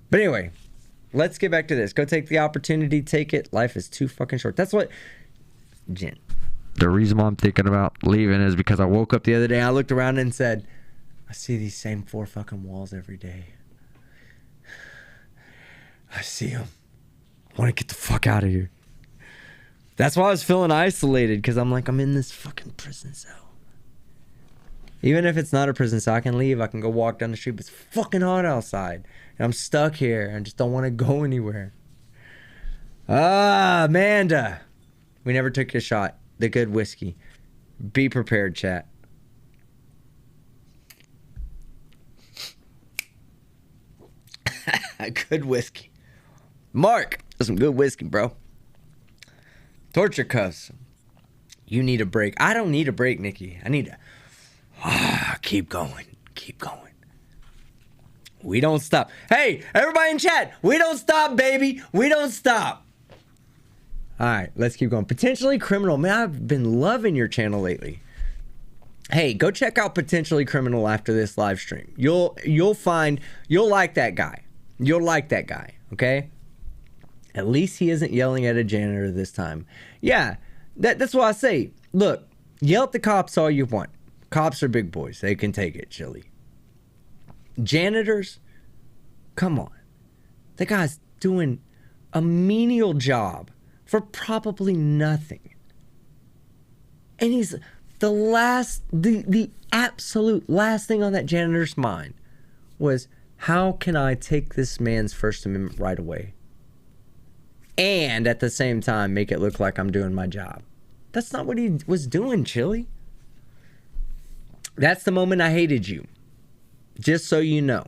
But anyway, let's get back to this. Go take the opportunity. Take it. Life is too fucking short. That's what... Jen. The reason why I'm thinking about leaving is because I woke up the other day, I looked around and said, I see these same 4 fucking walls every day. I see them. I want to get the fuck out of here. That's why I was feeling isolated, because I'm like, I'm in this fucking prison cell. Even if it's not a prison cell, I can leave. I can go walk down the street, but it's fucking hot outside. And I'm stuck here. I just don't want to go anywhere. Amanda. We never took your shot. The good whiskey. Be prepared, chat. Good whiskey. Mark, that's some good whiskey, bro. Torture cuffs. You need a break. I don't need a break, Nikki. I need to keep going. Keep going. We don't stop. Hey, everybody in chat. We don't stop, baby. We don't stop. All right, let's keep going. Potentially Criminal. Man, I've been loving your channel lately. Hey, go check out Potentially Criminal after this live stream. You'll like that guy. You'll like that guy, okay? At least he isn't yelling at a janitor this time. Yeah, that's what I say. Look, yell at the cops all you want. Cops are big boys. They can take it, Chille. Janitors, come on. The guy's doing a menial job for probably nothing. And he's the absolute last thing on that janitor's mind was, how can I take this man's First Amendment right away? And at the same time, make it look like I'm doing my job. That's not what he was doing, Chille. That's the moment I hated you. Just so you know.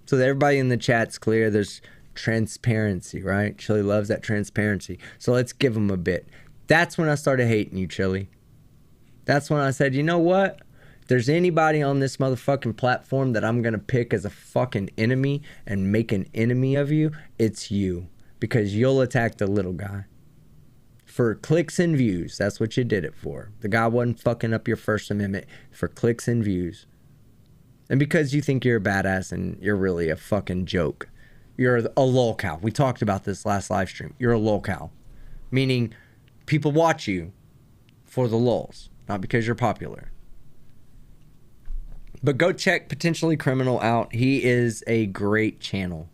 So that everybody in the chat's clear, there's transparency, right? Chille loves that transparency. So let's give him a bit. That's when I started hating you, Chille. That's when I said, you know what? If there's anybody on this motherfucking platform that I'm going to pick as a fucking enemy and make an enemy of you, it's you. Because you'll attack the little guy. For clicks and views. That's what you did it for. The guy wasn't fucking up your First Amendment for clicks and views. And because you think you're a badass and you're really a fucking joke. You're a lolcow. We talked about this last live stream. You're a lolcow. Meaning people watch you for the lulz. Not because you're popular. But go check Potentially Criminal out. He is a great channel.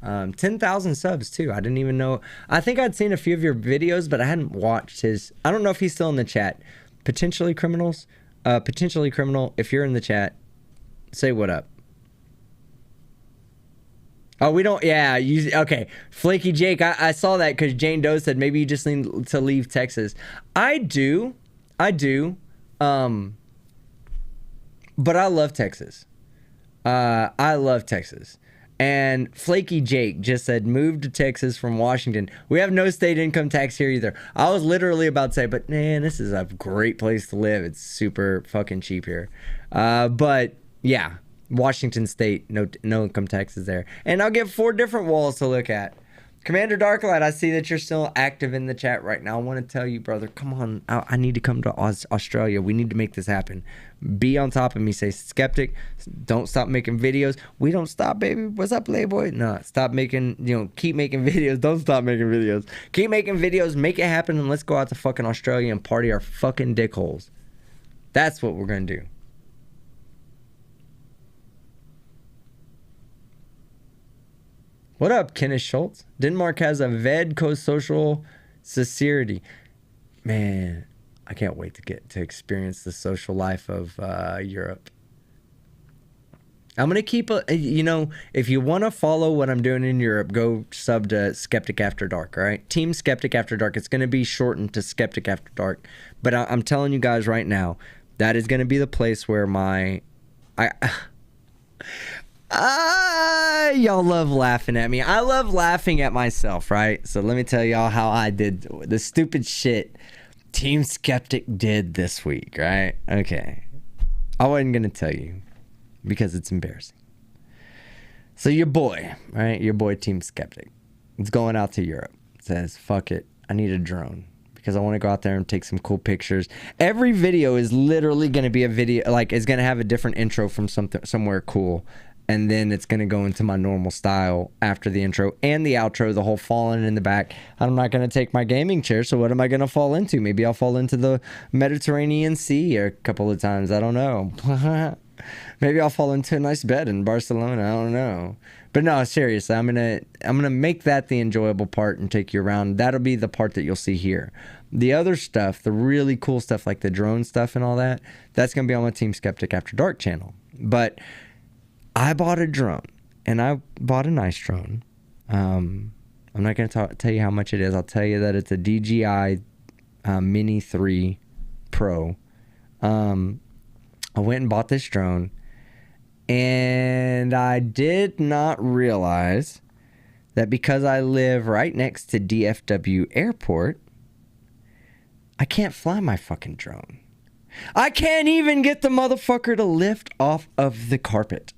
10,000 subs too. I didn't even know. I think I'd seen a few of your videos, but I hadn't watched his. I don't know if he's still in the chat. Potentially Criminal, if you're in the chat, say what up. Oh, we don't. Yeah, okay. Flaky Jake, I saw that because Jane Doe said maybe you just need to leave Texas. I do. But I love Texas. I love Texas. And Flaky Jake just said, move to Texas from Washington. We have no state income tax here either. I was literally about to say, but man, this is a great place to live. It's super fucking cheap here. But yeah, Washington State, no income taxes there. And I'll give 4 different walls to look at. Commander Darklight, I see that you're still active in the chat right now. I want to tell you, brother, come on. I need to come to Australia. We need to make this happen. Be on top of me. Say, Skeptic, don't stop making videos. We don't stop, baby. What's up, Playboy? No, stop making, keep making videos. Don't stop making videos. Keep making videos. Make it happen, and let's go out to fucking Australia and party our fucking dickholes. That's what we're going to do. What up, Kenneth Schultz? Denmark has a Ved-co-social sincerity. Man, I can't wait to get to experience the social life of Europe. I'm going to keep if you want to follow what I'm doing in Europe, go sub to Skeptic After Dark, all right? Team Skeptic After Dark. It's going to be shortened to Skeptic After Dark. But I'm telling you guys right now, that is going to be the place where y'all love laughing at me. I love laughing at myself, right? So let me tell y'all how I did the stupid shit Team Skeptic did this week, right? Okay. I wasn't going to tell you because it's embarrassing. So your boy, right? Your boy Team Skeptic. It's going out to Europe. It says, fuck it. I need a drone because I want to go out there and take some cool pictures. Every video is literally going to be a video, like it's going to have a different intro from somewhere cool. And then it's going to go into my normal style after the intro and the outro, the whole falling in the back. I'm not going to take my gaming chair, so what am I going to fall into? Maybe I'll fall into the Mediterranean Sea a couple of times. I don't know. Maybe I'll fall into a nice bed in Barcelona. I don't know. But no, seriously, I'm gonna make that the enjoyable part and take you around. That'll be the part that you'll see here. The other stuff, the really cool stuff like the drone stuff and all that, that's going to be on my Team Skeptic After Dark channel. But I bought a drone, and I bought a nice drone. I'm not going to tell you how much it is. I'll tell you that it's a DJI Mini 3 Pro. I went and bought this drone, and I did not realize that because I live right next to DFW Airport, I can't fly my fucking drone. I can't even get the motherfucker to lift off of the carpet.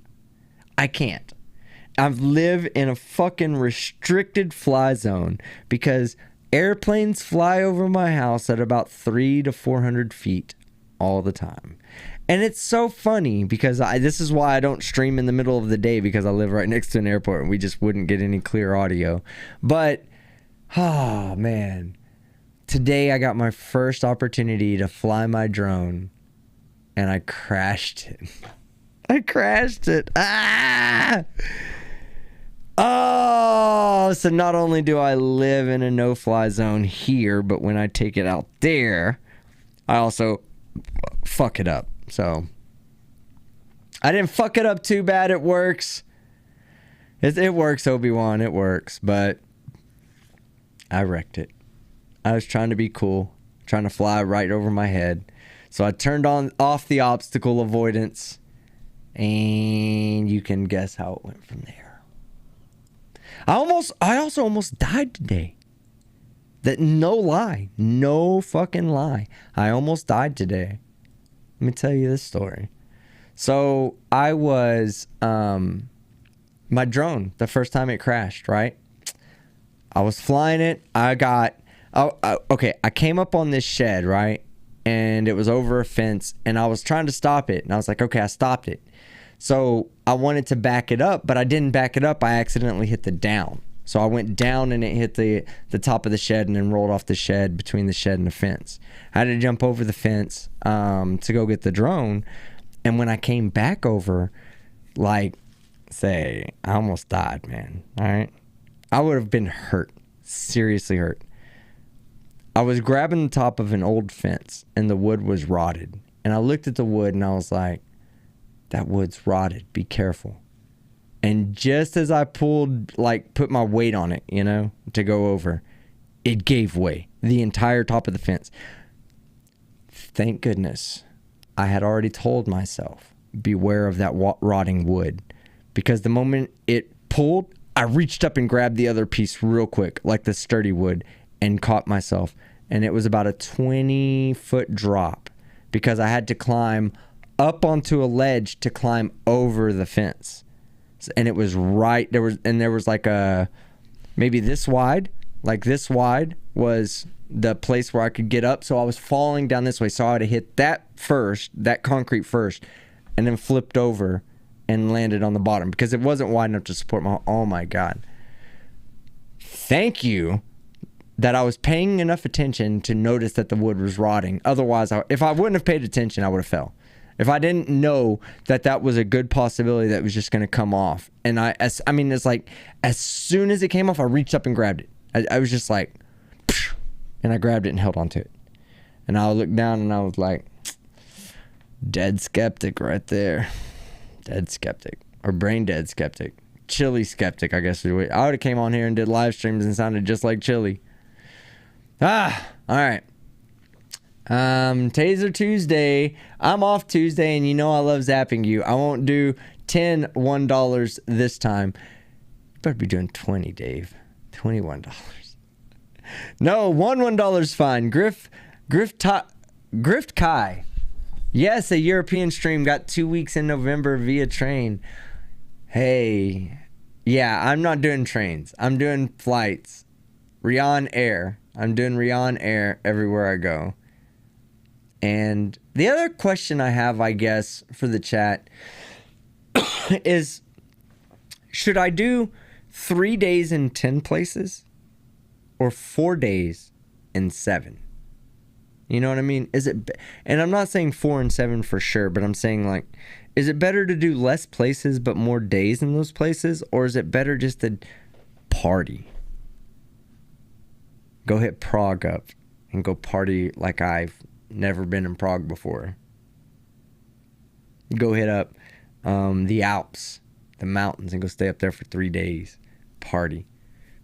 I can't. I live in a fucking restricted fly zone because airplanes fly over my house at about 300 to 400 feet all the time. And it's so funny because this is why I don't stream in the middle of the day, because I live right next to an airport and we just wouldn't get any clear audio. But, oh man, today I got my first opportunity to fly my drone and I crashed it. I crashed it. Ah! Oh, so not only do I live in a no-fly zone here, but when I take it out there, I also fuck it up. So I didn't fuck it up too bad. It works. It works, Obi-Wan. It works, but I wrecked it. I was trying to be cool, trying to fly right over my head. So I turned off the obstacle avoidance. And you can guess how it went from there. I also almost died today. That no lie, no fucking lie. I almost died today. Let me tell you this story. So I was my drone the first time it crashed, right? I was flying it. Okay, I came up on this shed, right? And it was over a fence, and I was trying to stop it. And I was like, okay, I stopped it. So I wanted to back it up, but I didn't back it up. I accidentally hit the down. So I went down and it hit the top of the shed and then rolled off the shed between the shed and the fence. I had to jump over the fence to go get the drone. And when I came back over, like, say, I almost died, man. All right? I would have been hurt. Seriously hurt. I was grabbing the top of an old fence and the wood was rotted. And I looked at the wood and I was like, that wood's rotted. Be careful. And just as I pulled, like, put my weight on it, you know, to go over, it gave way. The entire top of the fence. Thank goodness I had already told myself, beware of that rotting wood. Because the moment it pulled, I reached up and grabbed the other piece real quick, like the sturdy wood, and caught myself. And it was about a 20-foot drop because I had to climb up onto a ledge to climb over the fence. And it was right there was like a maybe this wide, like this wide was the place where I could get up. So I was falling down this way. So I had to hit that first, that concrete first, and then flipped over and landed on the bottom because it wasn't wide enough to support my, oh my God. Thank you that I was paying enough attention to notice that the wood was rotting. Otherwise, if I wouldn't have paid attention, I would have fell. If I didn't know that that was a good possibility that was just going to come off. And it's like, as soon as it came off, I reached up and grabbed it. I was just like, and I grabbed it and held onto it. And I looked down and I was like, dead skeptic right there. Dead skeptic. Or brain dead skeptic. Chille skeptic, I guess. I would have came on here and did live streams and sounded just like Chille. All right. Taser Tuesday. I'm off Tuesday, and you know I love zapping you. I won't do 10 $1 this time. You better be doing 20, Dave. $21. No, $1 is fine. Grift Kai. Yes, a European stream. Got 2 weeks in November via train. Hey. Yeah, I'm not doing trains. I'm doing flights. Rion Air. I'm doing Rion Air everywhere I go. And the other question I have, I guess, for the chat is, should I do 3 days in 10 places or 4 days in 7? You know what I mean? And I'm not saying 4 and 7 for sure, but I'm saying, like, is it better to do less places but more days in those places? Or is it better just to party? Go hit Prague up and go party like I've never been in Prague before. Go hit up the Alps, the mountains, and go stay up there for 3 days. Party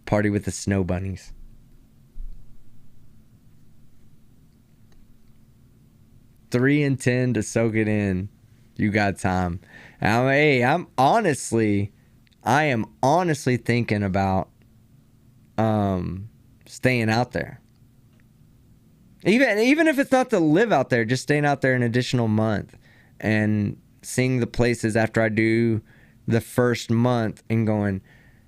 with the snow bunnies. $3 and 10 to soak it in. You got time. I am honestly thinking about staying out there. Even if it's not to live out there, just staying out there an additional month and seeing the places after I do the first month and going,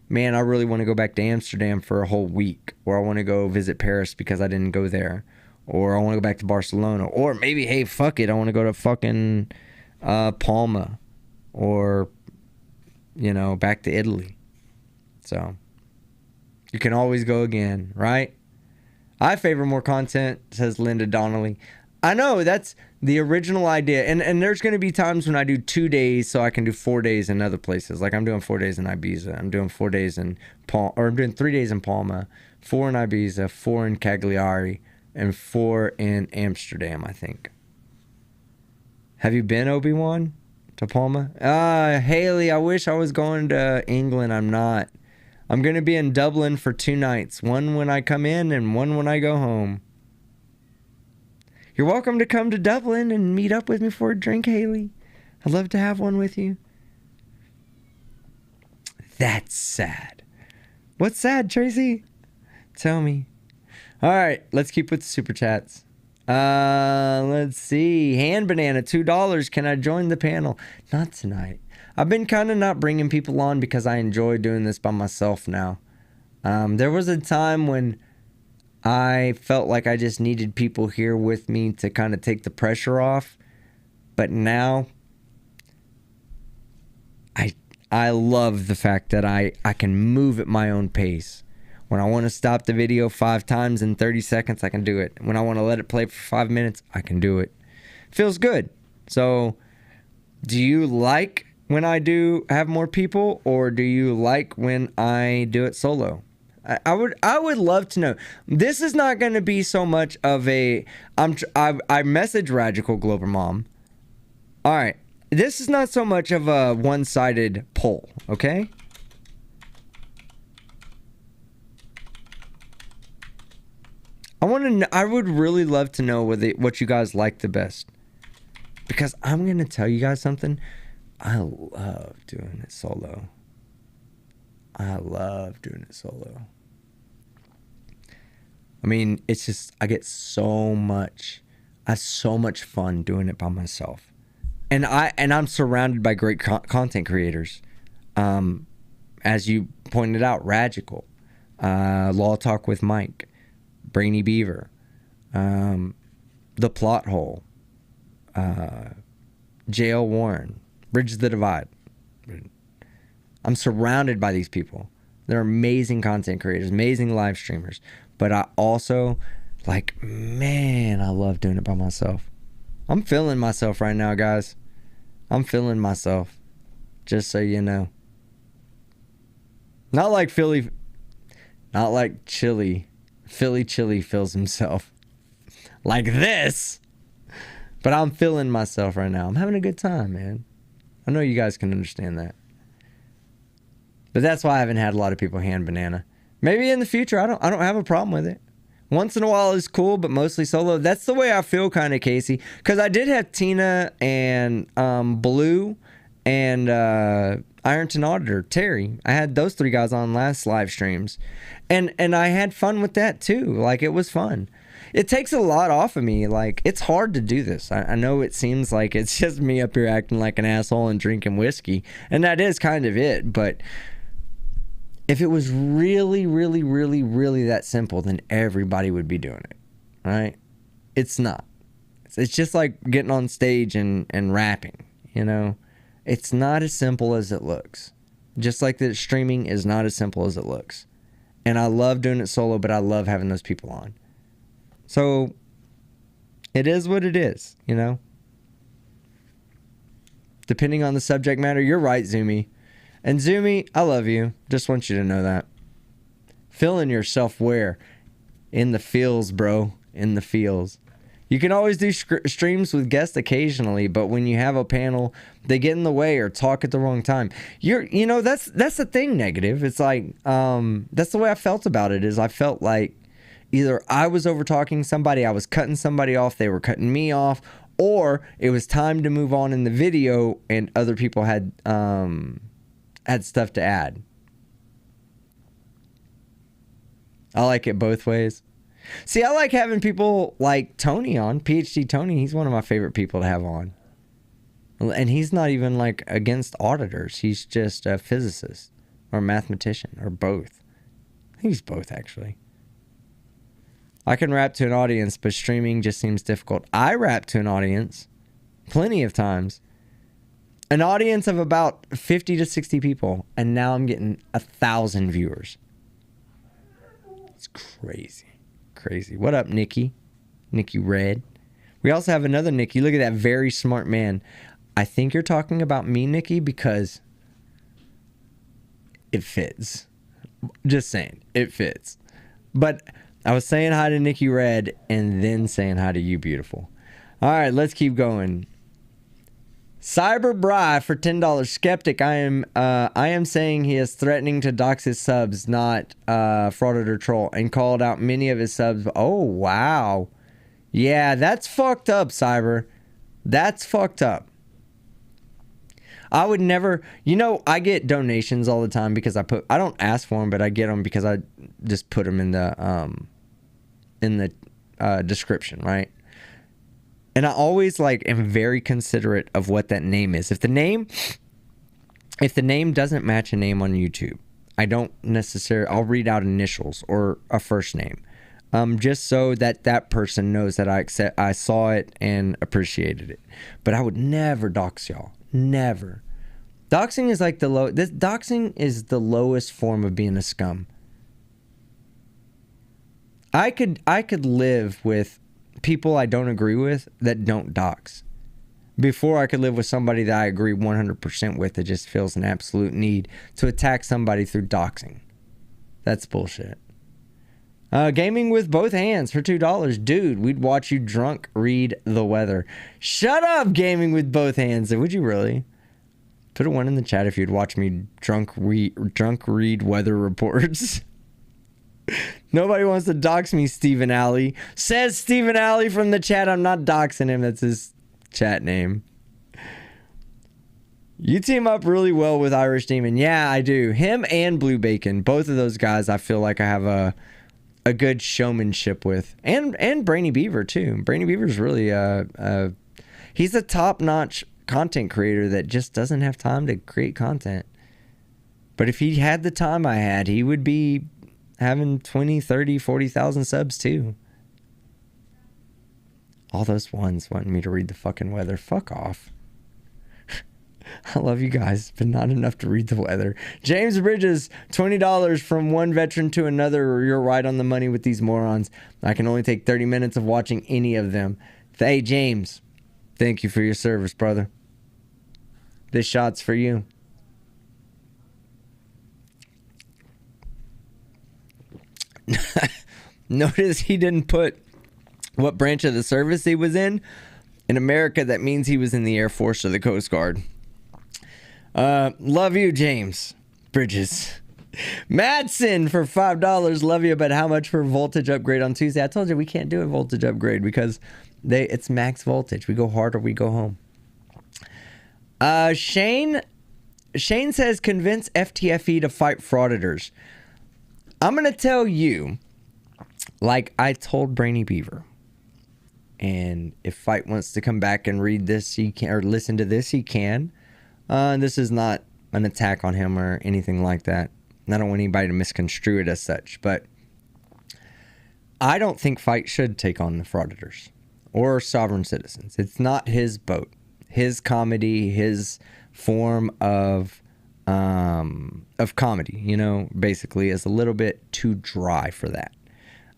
man, I really want to go back to Amsterdam for a whole week, or I want to go visit Paris because I didn't go there, or I want to go back to Barcelona, or maybe, hey, fuck it, I want to go to fucking Palma, or, you know, back to Italy. So you can always go again, right? I favor more content, says Linda Donnelly. I know, that's the original idea. And there's going to be times when I do 2 days so I can do 4 days in other places. Like I'm doing 4 days in Ibiza. I'm doing 4 days in I'm doing 3 days in Palma, 4 in Ibiza, 4 in Cagliari, and 4 in Amsterdam, I think. Have you been, Obi-Wan, to Palma? Haley, I wish I was going to England. I'm not. I'm going to be in Dublin for 2 nights. One when I come in and one when I go home. You're welcome to come to Dublin and meet up with me for a drink, Haley. I'd love to have one with you. That's sad. What's sad, Tracy? Tell me. All right, let's keep with the super chats. Let's see. Hand Banana, $2. Can I join the panel? Not tonight. I've been kind of not bringing people on because I enjoy doing this by myself now. There was a time when I felt like I just needed people here with me to kind of take the pressure off. But now, I love the fact that I can move at my own pace. When I want to stop the video 5 times in 30 seconds, I can do it. When I want to let it play for 5 minutes, I can do it. Feels good. So, do you like when I do have more people, or do you like when I do it solo? I would love to know. This is not going to be so much of a I message Radical Glober Mom. All right. This is not so much of a one-sided poll, okay? I would really love to know what you guys like the best. Because I'm going to tell you guys something. I love doing it solo. I love doing it solo. I mean, it's just, I have so much fun doing it by myself. And I'm surrounded by great content creators. As you pointed out, Radical, Law Talk with Mike, Brainy Beaver, The Plot Hole, J.L. Warren, Bridge the Divide. I'm surrounded by these people. They're amazing content creators, amazing live streamers. But I also, man, I love doing it by myself. I'm feeling myself right now, guys. I'm feeling myself. Just so you know. Not like Chille. Philly Chille feels himself like this. But I'm feeling myself right now. I'm having a good time, man. I know you guys can understand that. But that's why I haven't had a lot of people hand banana. Maybe in the future, I don't have a problem with it. Once in a while is cool, but mostly solo. That's the way I feel, kind of, Casey. Because I did have Tina and Blue and Ironton Auditor, Terry. I had those 3 guys on last live streams. And I had fun with that, too. Like, it was fun. It takes a lot off of me. Like, it's hard to do this. I know it seems like it's just me up here acting like an asshole and drinking whiskey. And that is kind of it. But if it was really, really, really, really that simple, then everybody would be doing it, right? It's not. It's just like getting on stage and rapping, you know? It's not as simple as it looks. Just like that streaming is not as simple as it looks. And I love doing it solo, but I love having those people on. So, it is what it is, you know? Depending on the subject matter, you're right, Zoomy. And Zoomy, I love you. Just want you to know that. Feeling yourself where? In the feels, bro. In the feels. You can always do streams with guests occasionally, but when you have a panel, they get in the way or talk at the wrong time. You know, that's the thing, Negative. It's like, that's the way I felt about it, is I felt like either I was over talking somebody, I was cutting somebody off, they were cutting me off, or it was time to move on in the video and other people had stuff to add. I like it both ways. See, I like having people like Tony on, PhD Tony. He's one of my favorite people to have on. And he's not even like against auditors. He's just a physicist or a mathematician or both. I think he's both, actually. I can rap to an audience, but streaming just seems difficult. I rap to an audience plenty of times. An audience of about 50 to 60 people, and now I'm getting 1,000 viewers. It's crazy. Crazy. What up, Nikki? Nikki Red. We also have another Nikki. Look at that very smart man. I think you're talking about me, Nikki, because it fits. Just saying. It fits. But I was saying hi to Nikki Red and then saying hi to you, beautiful. All right, let's keep going. Cyber Bry for $10. Skeptic, I am saying he is threatening to dox his subs, not frauded or troll, and called out many of his subs. Oh, wow. Yeah, that's fucked up, Cyber. That's fucked up. I would never, I get donations all the time because I don't ask for them, but I get them because I just put them in the description, right? And I always am very considerate of what that name is. If the name doesn't match a name on YouTube, I don't necessarily, I'll read out initials or a first name. Just so that person knows that I saw it and appreciated it. But I would never dox y'all. Never. Doxing is doxing is the lowest form of being a scum. I could live with people I don't agree with that don't dox, before I could live with somebody that I agree 100% with that just feels an absolute need to attack somebody through doxing. That's bullshit. Gaming with both hands for $2. Dude, we'd watch you drunk read the weather. Shut up, gaming with both hands. Would you really? Put a 1 in the chat if you'd watch me drunk read weather reports. Nobody wants to dox me, Stephen Alley. Says Stephen Alley from the chat. I'm not doxing him. That's his chat name. You team up really well with Irish Demon. Yeah, I do. Him and Blue Bacon. Both of those guys I feel like I have a good showmanship with. And Brainy Beaver too. Brainy Beaver's really he's a top-notch content creator that just doesn't have time to create content. But if he had the time I had, he would be having 20, 30, 40,000 subs too. All those ones wanting me to read the fucking weather. Fuck off. I love you guys, but not enough to read the weather. James Bridges, $20 from one veteran to another. You're right on the money with these morons. I can only take 30 minutes of watching any of them. Hey, James, thank you for your service, brother. This shot's for you. Notice he didn't put what branch of the service he was in. In America, that means he was in the Air Force or the Coast Guard. Love you, James Bridges. Madsen for $5. Love you, but how much for voltage upgrade on Tuesday? I told you we can't do a voltage upgrade because it's max voltage. We go hard or we go home. Shane says convince FTFE to fight frauditors. I'm going to tell you, like I told Brainy Beaver, and if Fight wants to come back and read this, he can, or listen to this, he can. This is not an attack on him or anything like that. I don't want anybody to misconstrue it as such, but I don't think Fight should take on the frauditors or sovereign citizens. It's not his boat. His comedy, his form of comedy, basically is a little bit too dry for that.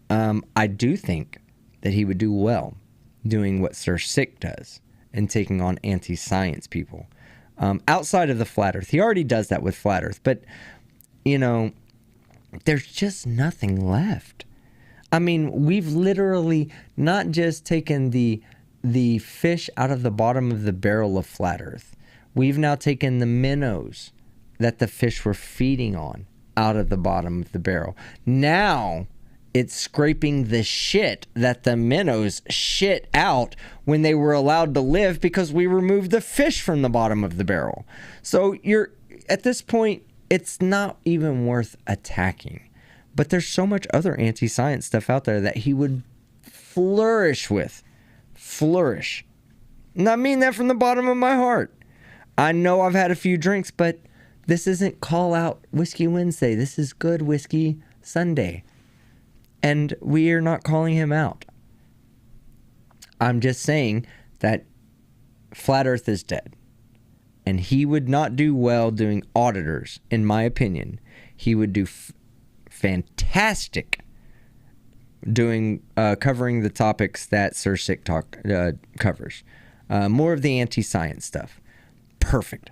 I do think that he would do well doing what Sir Sick does and taking on anti-science people. Outside of the Flat Earth. He already does that with Flat Earth, but, there's just nothing left. I mean, we've literally not just taken the fish out of the bottom of the barrel of Flat Earth. We've now taken the minnows that the fish were feeding on out of the bottom of the barrel. Now it's scraping the shit that the minnows shit out when they were allowed to live because we removed the fish from the bottom of the barrel. So at this point, it's not even worth attacking. But there's so much other anti-science stuff out there that he would flourish with. Flourish. And I mean that from the bottom of my heart. I know I've had a few drinks, but this isn't Call Out Whiskey Wednesday. This is Good Whiskey Sunday. And we are not calling him out. I'm just saying that Flat Earth is dead. And he would not do well doing auditors, in my opinion. He would do fantastic doing covering the topics that Sir Sick covers. More of the anti-science stuff. Perfect.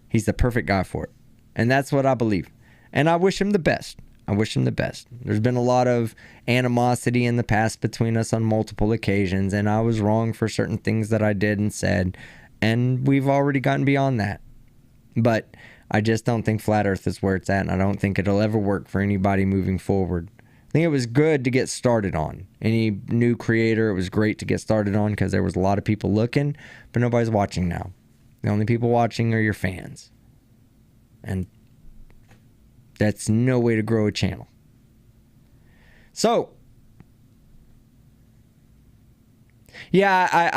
He's the perfect guy for it. And that's what I believe. And I wish him the best. There's been a lot of animosity in the past between us on multiple occasions, and I was wrong for certain things that I did and said, and we've already gotten beyond that. But I just don't think Flat Earth is where it's at, and I don't think it'll ever work for anybody moving forward. I think it was good to get started on. Any new creator, it was great to get started on because there was a lot of people looking, but nobody's watching now. The only people watching are your fans. And that's no way to grow a channel. So, yeah,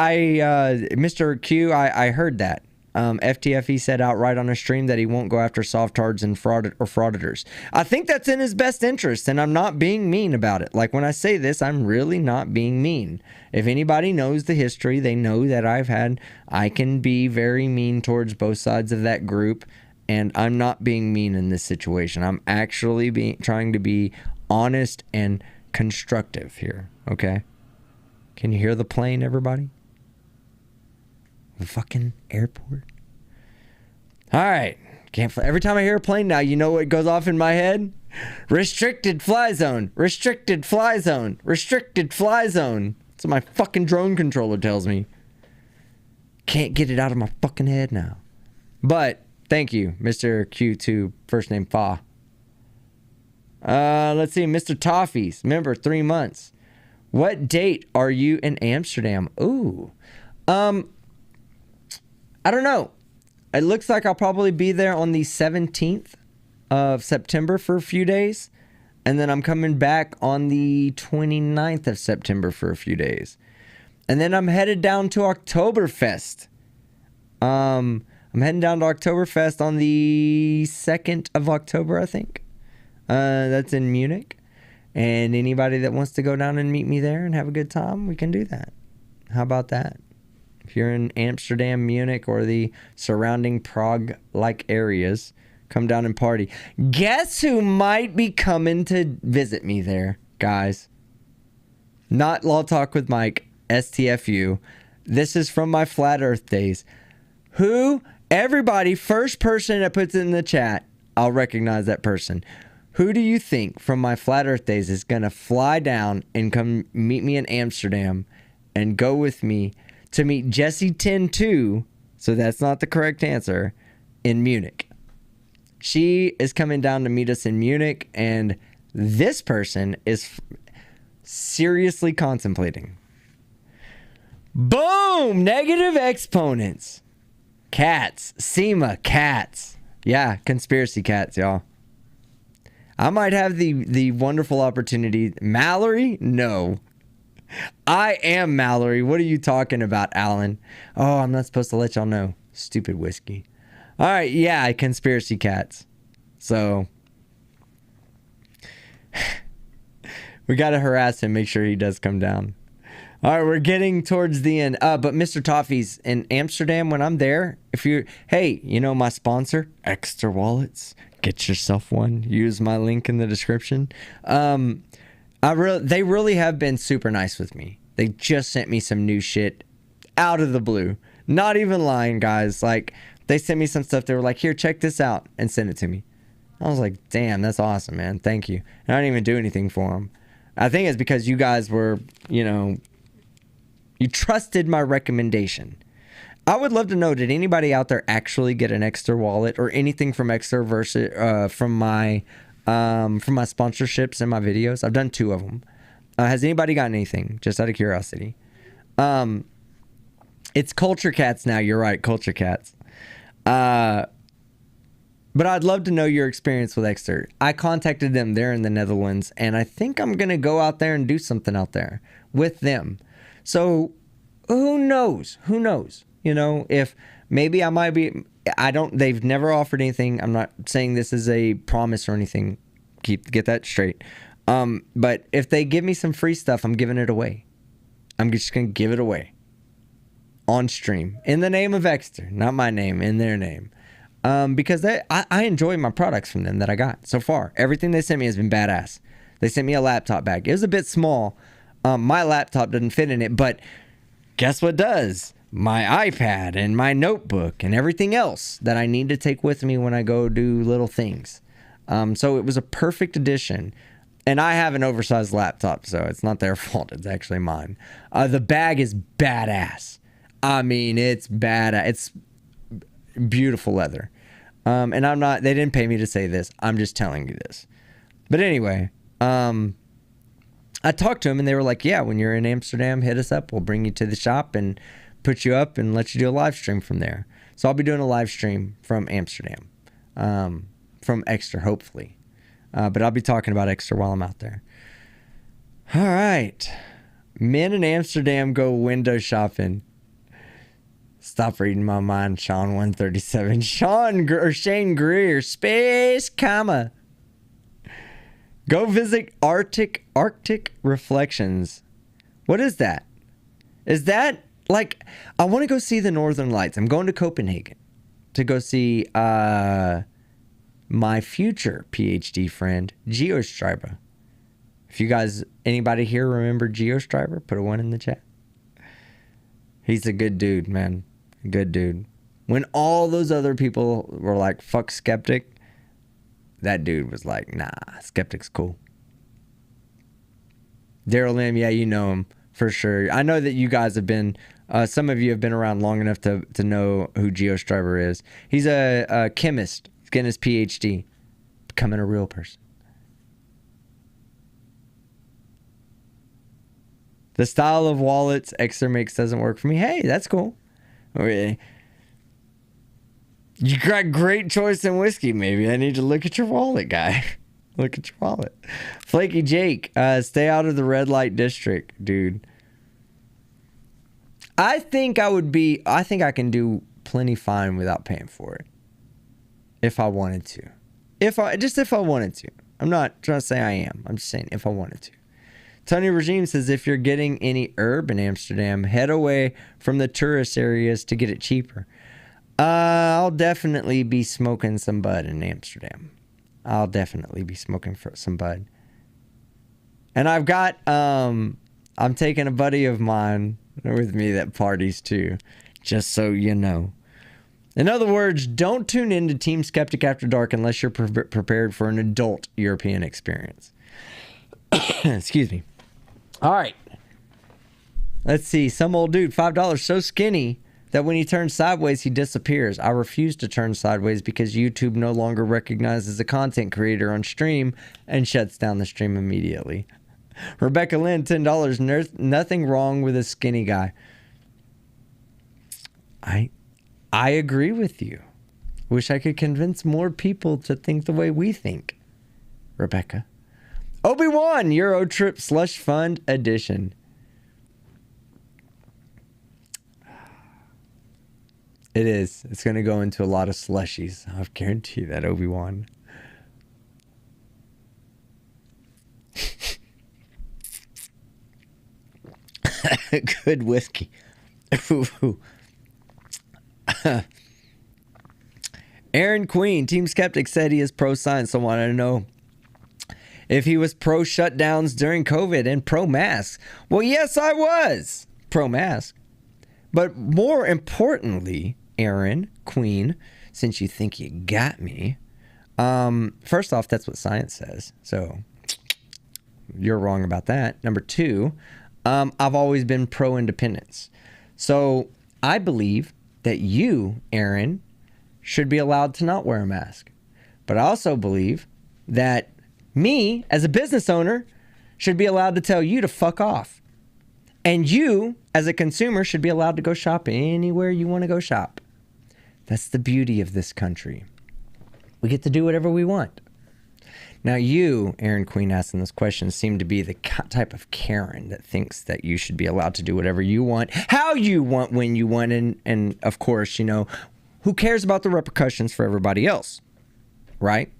Mr. Q, I heard that. FTFE said outright on a stream that he won't go after softards and frauditors. I think that's in his best interest, and I'm not being mean about it. Like, when I say this, I'm really not being mean. If anybody knows the history, they know that I can be very mean towards both sides of that group, and I'm not being mean in this situation. I'm actually trying to be honest and constructive here, okay? Can you hear the plane, everybody? The fucking airport. All right. Every time I hear a plane now, you know what goes off in my head? Restricted fly zone. Restricted fly zone. Restricted fly zone. That's what my fucking drone controller tells me. Can't get it out of my fucking head now. But thank you, Mr. Q2, first name Fa. Let's see, Mr. Toffees, member, 3 months. What date are you in Amsterdam? Ooh. I don't know. It looks like I'll probably be there on the 17th of September for a few days. And then I'm coming back on the 29th of September for a few days. And then I'm headed down to Oktoberfest. I'm heading down to Oktoberfest on the 2nd of October, I think. That's in Munich. And anybody that wants to go down and meet me there and have a good time, we can do that. How about that? If you're in Amsterdam, Munich, or the surrounding Prague-like areas, come down and party. Guess who might be coming to visit me there, guys? Not Law Talk with Mike, STFU. This is from my Flat Earth days. Everybody, first person that puts it in the chat, I'll recognize that person. Who do you think from my Flat Earth days is going to fly down and come meet me in Amsterdam and go with me to meet Jessie 102, so that's not the correct answer, in Munich? She is coming down to meet us in Munich, and this person is seriously contemplating. Boom! Negative exponents. Cats. SEMA. Cats. Yeah, conspiracy cats, y'all. I might have the wonderful opportunity. Mallory? No. I am Mallory. What are you talking about, Alan? Oh, I'm not supposed to let y'all know. Stupid whiskey. All right, yeah, conspiracy cats. So, we got to harass him, make sure he does come down. All right, we're getting towards the end. But Mr. Toffees, in Amsterdam, when I'm there, hey, you know my sponsor, Extra Wallets? Get yourself one. Use my link in the description. They really have been super nice with me. They just sent me some new shit out of the blue. Not even lying, guys. Like, they sent me some stuff. They were like, here, check this out, and send it to me. I was like, damn, that's awesome, man. Thank you. And I didn't even do anything for them. I think it's because you guys were, you trusted my recommendation. I would love to know, did anybody out there actually get an Extra wallet or anything from Extra versus from my sponsorships and my videos? I've done 2 of them. Has anybody gotten anything? Just out of curiosity. It's Culture Cats now. You're right, Culture Cats. But I'd love to know your experience with Extra. I contacted them there in the Netherlands, and I think I'm gonna go out there and do something out there with them. So who knows? Who knows? If maybe I might be, they've never offered anything. I'm not saying this is a promise or anything. Get that straight. But if they give me some free stuff, I'm giving it away. I'm just going to give it away on stream in the name of Extra, not my name, in their name. Because I enjoy my products from them that I got so far. Everything they sent me has been badass. They sent me a laptop bag. It was a bit small. My laptop doesn't fit in it, but guess what does? My iPad and my notebook and everything else that I need to take with me when I go do little things. So it was a perfect addition. And I have an oversized laptop, so it's not their fault. It's actually mine. The bag is badass. I mean, it's badass. It's beautiful leather. And they didn't pay me to say this. I'm just telling you this. But anyway, I talked to them and they were like, yeah, when you're in Amsterdam, hit us up. We'll bring you to the shop and put you up and let you do a live stream from there. So I'll be doing a live stream from Amsterdam, from Exeter, hopefully. But I'll be talking about Exeter while I'm out there. All right. Men in Amsterdam go window shopping. Stop reading my mind, Sean 137. Shane Greer, space comma. Go visit Arctic Reflections. What is that? Is that like, I want to go see the Northern Lights. I'm going to Copenhagen to go see my future PhD friend, GeoStriber. If you guys, anybody here remember GeoStriber, put a 1 in the chat. He's a good dude, man. Good dude. When all those other people were like, fuck Skeptic, that dude was like, nah, Skeptic's cool. Daryl Lim, yeah, you know him for sure. I know that you guys have been, some of you have been around long enough to know who GeoStriber is. He's a chemist. He's getting his PhD, becoming a real person. The style of wallets Exeter makes doesn't work for me. Hey, that's cool. Okay. You got great choice in whiskey. Maybe I need to look at your wallet, guy. Look at your wallet. Flaky Jake, stay out of the red light district, dude. I think I can do plenty fine without paying for it. If I wanted to. If I wanted to. I'm not trying to say I am. I'm just saying if I wanted to. Tony Regime says, if you're getting any herb in Amsterdam, head away from the tourist areas to get it cheaper. I'll definitely be smoking some bud in Amsterdam. I'll definitely be smoking some bud. And I've got, I'm taking a buddy of mine with me that parties too, just so you know. In other words, don't tune in to Team Skeptic After Dark unless you're prepared for an adult European experience. Excuse me. All right. Let's see. Some old dude, $5, so skinny that when he turns sideways, he disappears. I refuse to turn sideways because YouTube no longer recognizes a content creator on stream and shuts down the stream immediately. Rebecca Lynn, $10. Nothing wrong with a skinny guy. I agree with you. Wish I could convince more people to think the way we think. Rebecca. Obi-Wan, Euro Trip Slush Fund Edition. It is. It's going to go into a lot of slushies. I guarantee that, Obi-Wan. Good whiskey. Aaron Queen, Team Skeptic, said he is pro-science. I wanted to know if he was pro-shutdowns during COVID and pro-mask. Well, yes, I was pro-mask. But more importantly, Aaron Queen, since you think you got me, first off, that's what science says. So you're wrong about that. Number two, I've always been pro-independence. So I believe that you, Aaron, should be allowed to not wear a mask. But I also believe that me, as a business owner, should be allowed to tell you to fuck off. And you, as a consumer, should be allowed to go shop anywhere you want to go shop. That's the beauty of this country. We get to do whatever we want. Now you, Aaron Queen, asking this question, seem to be the type of Karen that thinks that you should be allowed to do whatever you want, how you want, when you want, and of course, you know, who cares about the repercussions for everybody else, right?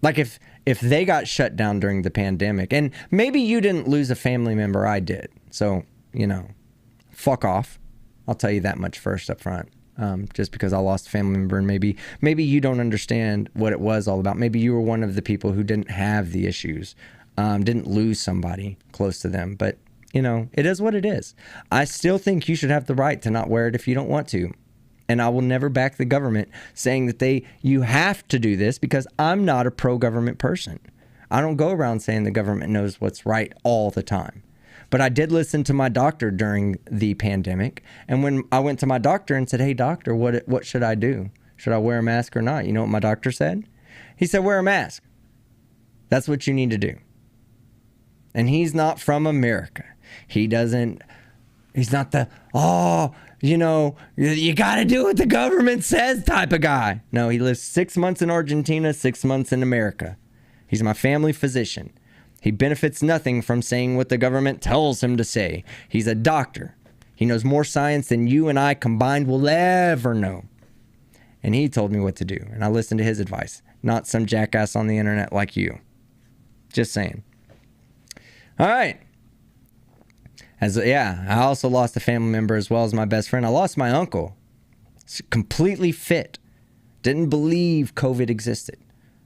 Like if they got shut down during the pandemic, and maybe you didn't lose a family member, I did. So, you know, fuck off. I'll tell you that much first up front. Just because I lost a family member, and maybe you don't understand what it was all about. Maybe you were one of the people who didn't have the issues, didn't lose somebody close to them. But, you know, it is what it is. I still think you should have the right to not wear it if you don't want to. And I will never back the government saying that you have to do this, because I'm not a pro-government person. I don't go around saying the government knows what's right all the time. But I did listen to my doctor during the pandemic. And when I went to my doctor and said, hey, doctor, what should I do? Should I wear a mask or not? You know what my doctor said? He said, wear a mask. That's what you need to do. And he's not from America. He doesn't He's not the, oh, you know, you got to do what the government says type of guy. No, he lives 6 months in Argentina, 6 months in America. He's my family physician. He benefits nothing from saying what the government tells him to say. He's a doctor. He knows more science than you and I combined will ever know. And he told me what to do, and I listened to his advice, not some jackass on the internet like you. Just saying. All right. I also lost a family member as well as my best friend. I lost my uncle. Completely fit. Didn't believe COVID existed.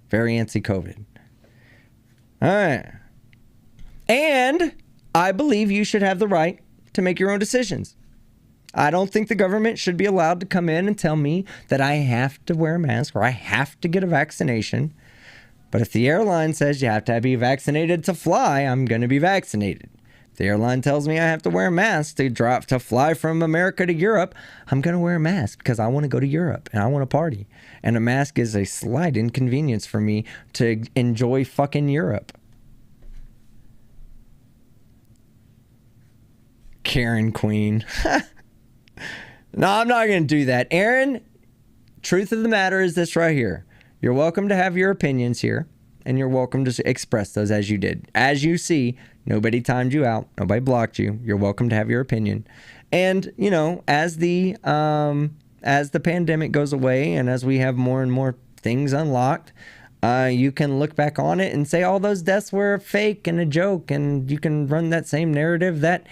Very anti-COVID. All right. And I believe you should have the right to make your own decisions. I don't think the government should be allowed to come in and tell me that I have to wear a mask or I have to get a vaccination. But if the airline says you have to be vaccinated to fly, I'm going to be vaccinated. If the airline tells me I have to wear a mask to fly from America to Europe, I'm going to wear a mask because I want to go to Europe and I want to party. And a mask is a slight inconvenience for me to enjoy fucking Europe. Karen Queen. No, I'm not going to do that. Aaron, truth of the matter is this right here. You're welcome to have your opinions here, and you're welcome to express those as you did. As you see, nobody timed you out. Nobody blocked you. You're welcome to have your opinion. And, you know, as the pandemic goes away and as we have more and more things unlocked, you can look back on it and say all those deaths were fake and a joke, and you can run that same narrative that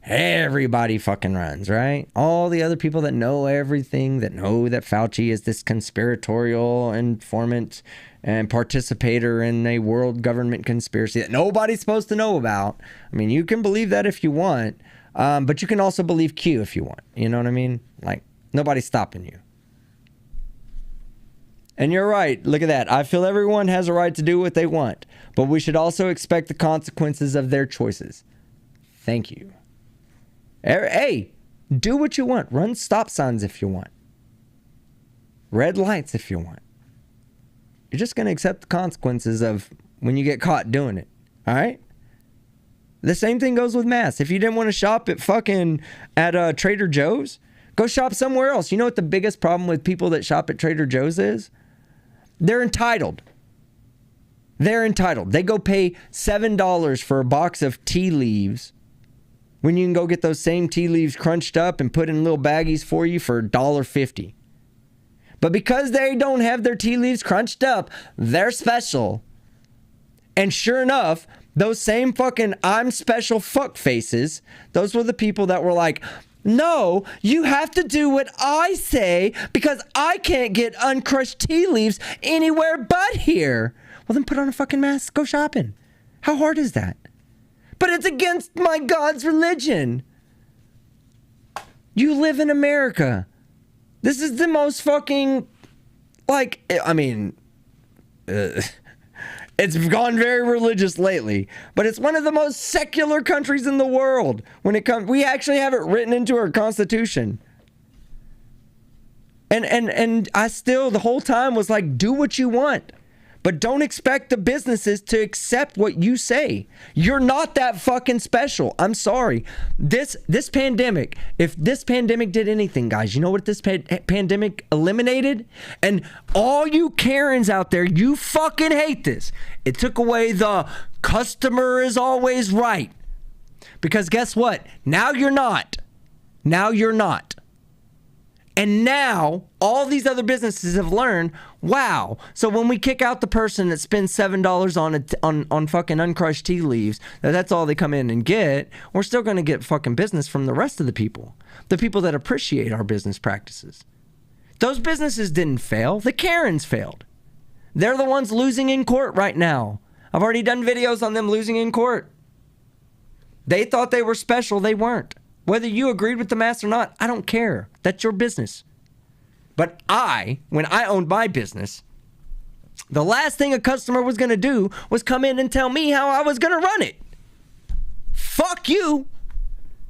everybody fucking runs, right? All the other people that know everything, that know that Fauci is this conspiratorial informant and participator in a world government conspiracy that nobody's supposed to know about. I mean, you can believe that if you want, but you can also believe Q if you want. You know what I mean? Like, nobody's stopping you. And you're right. Look at that. I feel everyone has a right to do what they want, but we should also expect the consequences of their choices. Thank you. Hey, do what you want. Run stop signs if you want. Red lights if you want. You're just going to accept the consequences of when you get caught doing it. All right? The same thing goes with masks. If you didn't want to shop at Trader Joe's, go shop somewhere else. You know what the biggest problem with people that shop at Trader Joe's is? They're entitled. They're entitled. They go pay $7 for a box of tea leaves when you can go get those same tea leaves crunched up and put in little baggies for you for $1.50. But because they don't have their tea leaves crunched up, they're special. And sure enough, those same fucking I'm special fuck faces, those were the people that were like, no, you have to do what I say because I can't get uncrushed tea leaves anywhere but here. Well, then put on a fucking mask, go shopping. How hard is that? But it's against my God's religion. You live in America. This is the most fucking, like, I mean, it's gone very religious lately, but it's one of the most secular countries in the world when it comes. We actually have it written into our Constitution. And I still, the whole time was like, do what you want. But don't expect the businesses to accept what you say. You're not that fucking special. I'm sorry. This pandemic, if this pandemic did anything, guys, you know what this pandemic eliminated? And all you Karens out there, you fucking hate this. It took away the customer is always right. Because guess what? Now you're not. Now you're not. And now all these other businesses have learned, wow. So when we kick out the person that spends $7 on fucking uncrushed tea leaves, that's all they come in and get, we're still going to get fucking business from the rest of the people that appreciate our business practices. Those businesses didn't fail. The Karens failed. They're the ones losing in court right now. I've already done videos on them losing in court. They thought they were special. They weren't. Whether you agreed with the mask or not, I don't care. That's your business. But when I owned my business, the last thing a customer was going to do was come in and tell me how I was going to run it. Fuck you.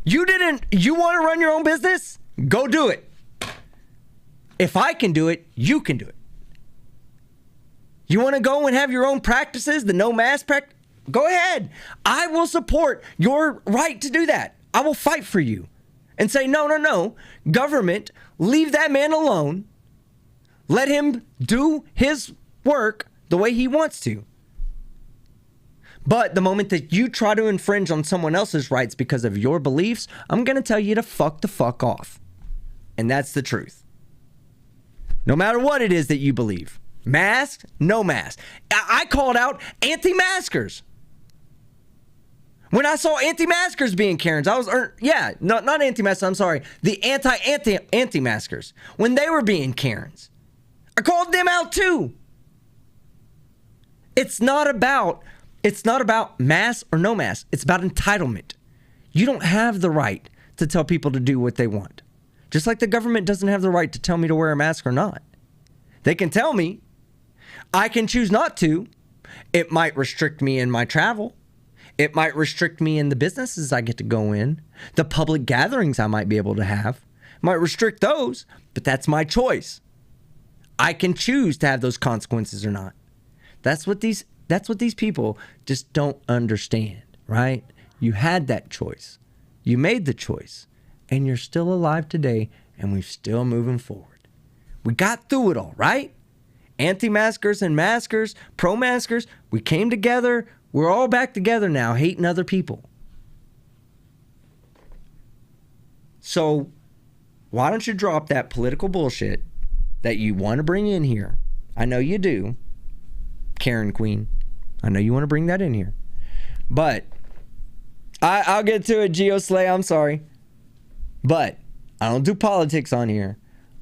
You want to run your own business? Go do it. If I can do it, you can do it. You want to go and have your own practices, the no mask practice? Go ahead. I will support your right to do that. I will fight for you. and say, no, no, no, government, leave that man alone. Let him do his work the way he wants to. But the moment that you try to infringe on someone else's rights because of your beliefs, I'm going to tell you to fuck the fuck off. And that's the truth. No matter what it is that you believe. Mask, no mask. I called out anti-maskers. When I saw anti-maskers being Karens, I was, not anti-maskers, I'm sorry. The anti-maskers. When they were being Karens. I called them out too. It's not about mask or no mask. It's about entitlement. You don't have the right to tell people to do what they want. Just like the government doesn't have the right to tell me to wear a mask or not. They can tell me. I can choose not to. It might restrict me in my travel. It might restrict me in the businesses I get to go in. The public gatherings I might be able to have. Might restrict those, but that's my choice. I can choose to have those consequences or not. That's what these people just don't understand, right? You had that choice. You made the choice. And you're still alive today, and we're still moving forward. We got through it all, right? Anti-maskers and maskers, pro-maskers, we came together. We're all back together now, hating other people. So why don't you drop that political bullshit that you want to bring in here? I know you do, Karen Queen. I know you want to bring that in here. But I'll get to it, GeoSlay, I'm sorry. But I don't do politics on here.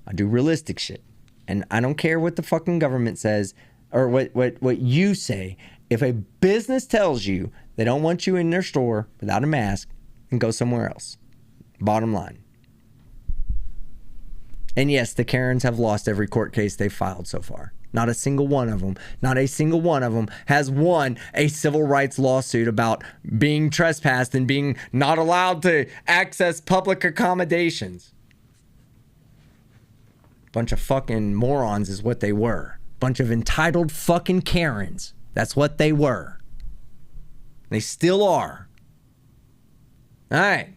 I do realistic shit. And I don't care what the fucking government says or what you say. If a business tells you they don't want you in their store without a mask, then go somewhere else. Bottom line. And yes, the Karens have lost every court case they've filed so far. Not a single one of them, has won a civil rights lawsuit about being trespassed and being not allowed to access public accommodations. Bunch of fucking morons is what they were. Bunch of entitled fucking Karens. That's what they were. They still are. All right.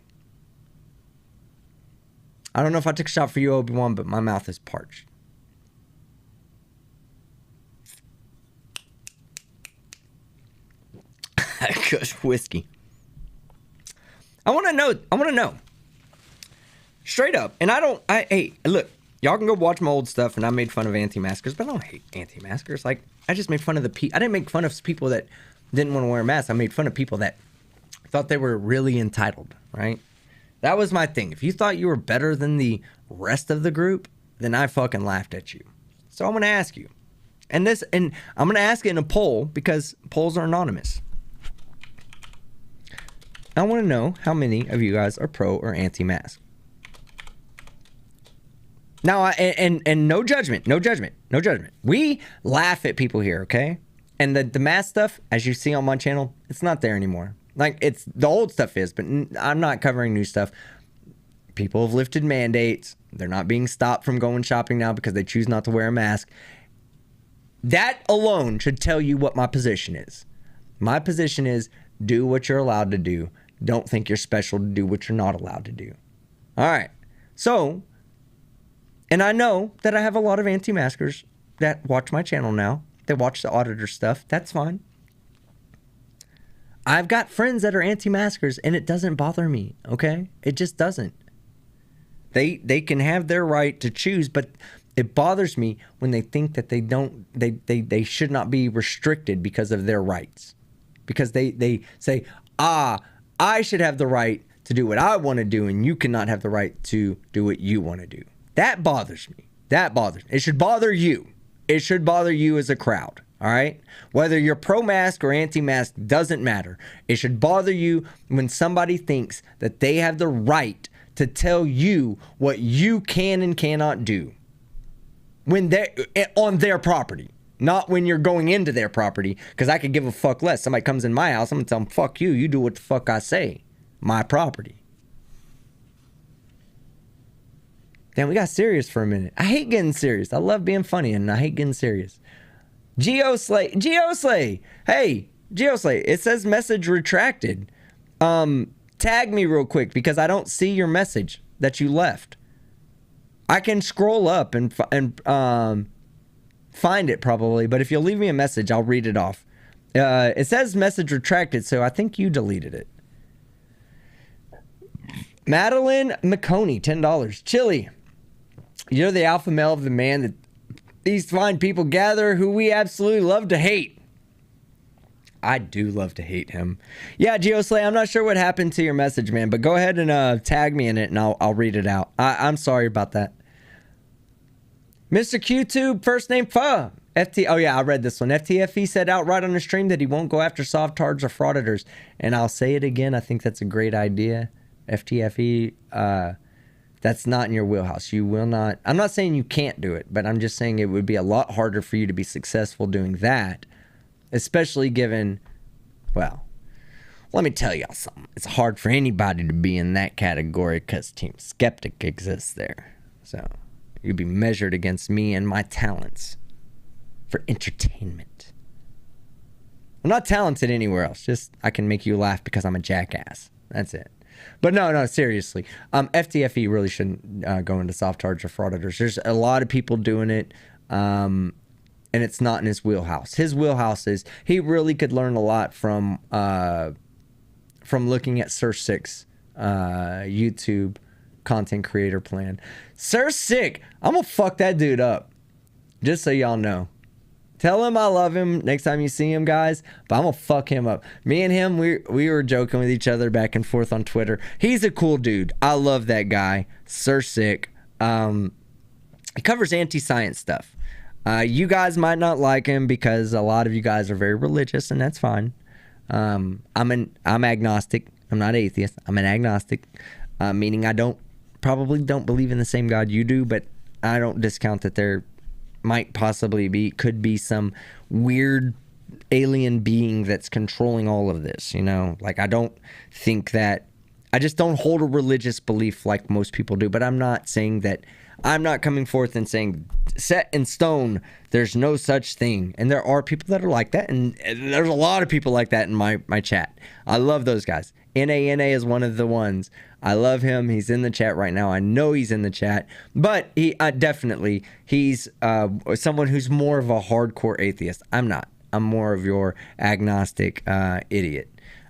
I don't know if I took a shot for you, Obi-Wan, but my mouth is parched. Good whiskey. I want to know. Straight up. And hey, look, y'all can go watch my old stuff, and I made fun of anti-maskers, but I don't hate anti-maskers. Like, I just made fun of I didn't make fun of people that didn't want to wear masks. I made fun of people that thought they were really entitled, right? That was my thing. If you thought you were better than the rest of the group, then I fucking laughed at you. So I'm going to ask you. And I'm going to ask it in a poll because polls are anonymous. I want to know how many of you guys are pro or anti-mask. Now, and no judgment. We laugh at people here, okay? And the mask stuff, as you see on my channel, it's not there anymore. Like, it's the old stuff is, but I'm not covering new stuff. People have lifted mandates. They're not being stopped from going shopping now because they choose not to wear a mask. That alone should tell you what my position is. My position is do what you're allowed to do. Don't think you're special to do what you're not allowed to do. All right. So, and I know that I have a lot of anti-maskers that watch my channel now. They watch the auditor stuff. That's fine. I've got friends that are anti-maskers and it doesn't bother me, okay? It just doesn't. They can have their right to choose, but it bothers me when they think that they should not be restricted because of their rights. Because they say, I should have the right to do what I want to do and you cannot have the right to do what you want to do. That bothers me. It should bother you. It should bother you as a crowd. All right? Whether you're pro-mask or anti-mask doesn't matter. It should bother you when somebody thinks that they have the right to tell you what you can and cannot do. When they're on their property. Not when you're going into their property, because I could give a fuck less. Somebody comes in my house, I'm going to tell them, fuck you. You do what the fuck I say. My property. Damn, we got serious for a minute. I hate getting serious. I love being funny, and I hate getting serious. GeoSlay. Hey, GeoSlay. It says message retracted. Tag me real quick, because I don't see your message. that you left. I can scroll up and find it probably, but if you'll leave me a message, I'll read it off. It says message retracted, so I think you deleted it. Madeline McConey, $10. Chille, you're the alpha male of the man that these fine people gather who we absolutely love to hate. I do love to hate him. Yeah, GeoSlay, I'm not sure what happened to your message, man, but go ahead and tag me in it and I'll read it out. I'm sorry about that. Mr. QTube, first name Pho. Oh yeah, I read this one. FTFE said outright on the stream that he won't go after softards or frauditors. And I'll say it again, I think that's a great idea. FTFE, that's not in your wheelhouse. You will not. I'm not saying you can't do it, but I'm just saying it would be a lot harder for you to be successful doing that, especially given, well, let me tell y'all something. It's hard for anybody to be in that category because Team Skeptic exists there. So you'd be measured against me and my talents for entertainment. I'm not talented anywhere else. Just I can make you laugh because I'm a jackass. That's it. But no, seriously. FTFE really shouldn't go into softards or frauditors. There's a lot of people doing it, and it's not in his wheelhouse. His wheelhouse is he really could learn a lot from looking at Sir Six YouTube content creator plan. Sir Sick, I'm gonna fuck that dude up. Just so y'all know. Tell him I love him next time you see him, guys. But I'm gonna fuck him up. Me and him, we were joking with each other back and forth on Twitter. He's a cool dude. I love that guy. Sir Sick. He covers anti-science stuff. You guys might not like him because a lot of you guys are very religious, and that's fine. I'm agnostic. I'm not atheist. I'm an agnostic, meaning I probably don't believe in the same God you do, but I don't discount that there might possibly could be some weird alien being that's controlling all of this, you know? Like, I don't think that, I just don't hold a religious belief like most people do, but I'm not saying that, I'm not coming forth and saying, set in stone, there's no such thing. And there are people that are like that, and there's a lot of people like that in my chat. I love those guys. NA is one of the ones. I love him. He's in the chat right now. I know he's in the chat. But he definitely, he's someone who's more of a hardcore atheist. I'm not. I'm more of your agnostic idiot.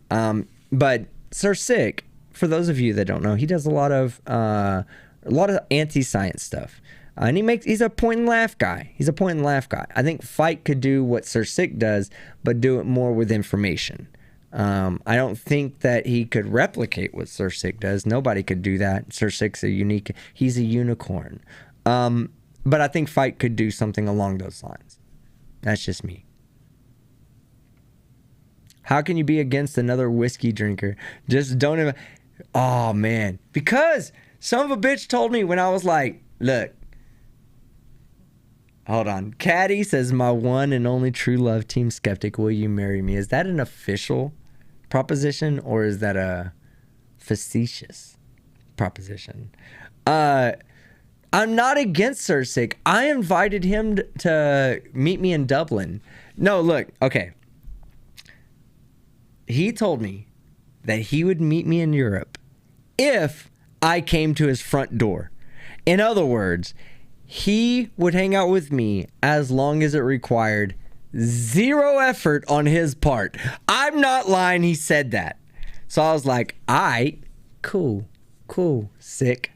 But Sir Sick, for those of you that don't know, he does a lot of anti-science stuff. And he's a point and laugh guy. He's a point and laugh guy. I think Fight could do what Sir Sick does, but do it more with information. I don't think that he could replicate what Sir Sick does. Nobody could do that. Sir Sick's he's a unicorn. But I think Fight could do something along those lines. That's just me. How can you be against another whiskey drinker? Just don't even, oh man. Because son of a bitch told me when I was like, look, hold on. Caddy says, my one and only true love, Team Skeptic, will you marry me? Is that an official proposition or is that a facetious proposition? I'm not against Sir Sick. I invited him to meet me in Dublin. No, look, okay. He told me that he would meet me in Europe if I came to his front door. In other words, he would hang out with me as long as it required zero effort on his part. I'm not lying, he said that. So I was like, aight, cool, Sick,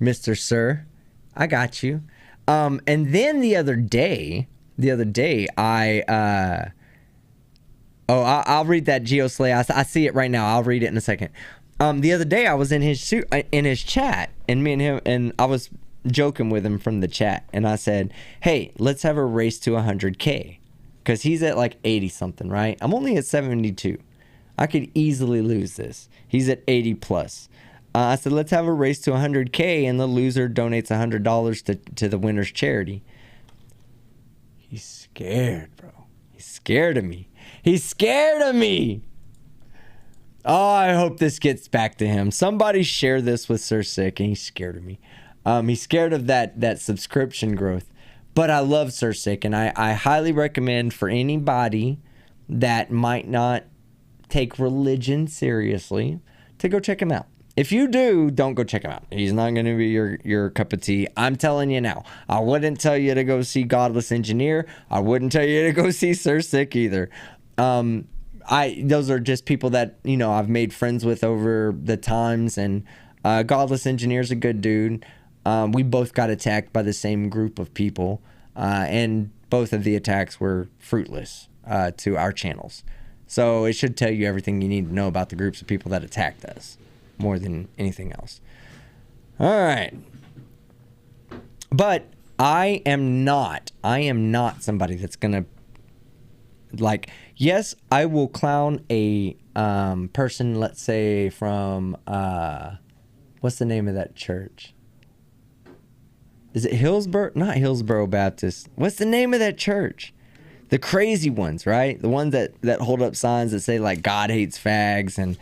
Mr. Sir, I got you. And then the other day, I'll read that GeoSlay. I see it right now. I'll read it in a second. The other day I was in his chat, and me and him, and I was joking with him from the chat, and I said, hey, let's have a race to 100K, because he's at like 80 something, right? I'm only at 72. I could easily lose this. He's at 80 plus. I said, let's have a race to 100K, and the loser donates $100 to the winner's charity. He's scared, bro. He's scared of me. He's scared of me. Oh, I hope this gets back to him. Somebody share this with Sir Sick, and he's scared of me. He's scared of that subscription growth. But I love Sir Sick, and I highly recommend for anybody that might not take religion seriously to go check him out. If you do, don't go check him out. He's not going to be your cup of tea. I'm telling you now. I wouldn't tell you to go see Godless Engineer. I wouldn't tell you to go see Sir Sick either. Those are just people that, you know, I've made friends with over the times, and Godless Engineer's a good dude. We both got attacked by the same group of people, and both of the attacks were fruitless to our channels. So it should tell you everything you need to know about the groups of people that attacked us, more than anything else. All right. But I am not somebody that's going to, like, yes, I will clown a person, let's say from, what's the name of that church? Is it Hillsborough? Not Hillsborough Baptist. What's the name of that church? The crazy ones, right? The ones that hold up signs that say, like, God hates fags, and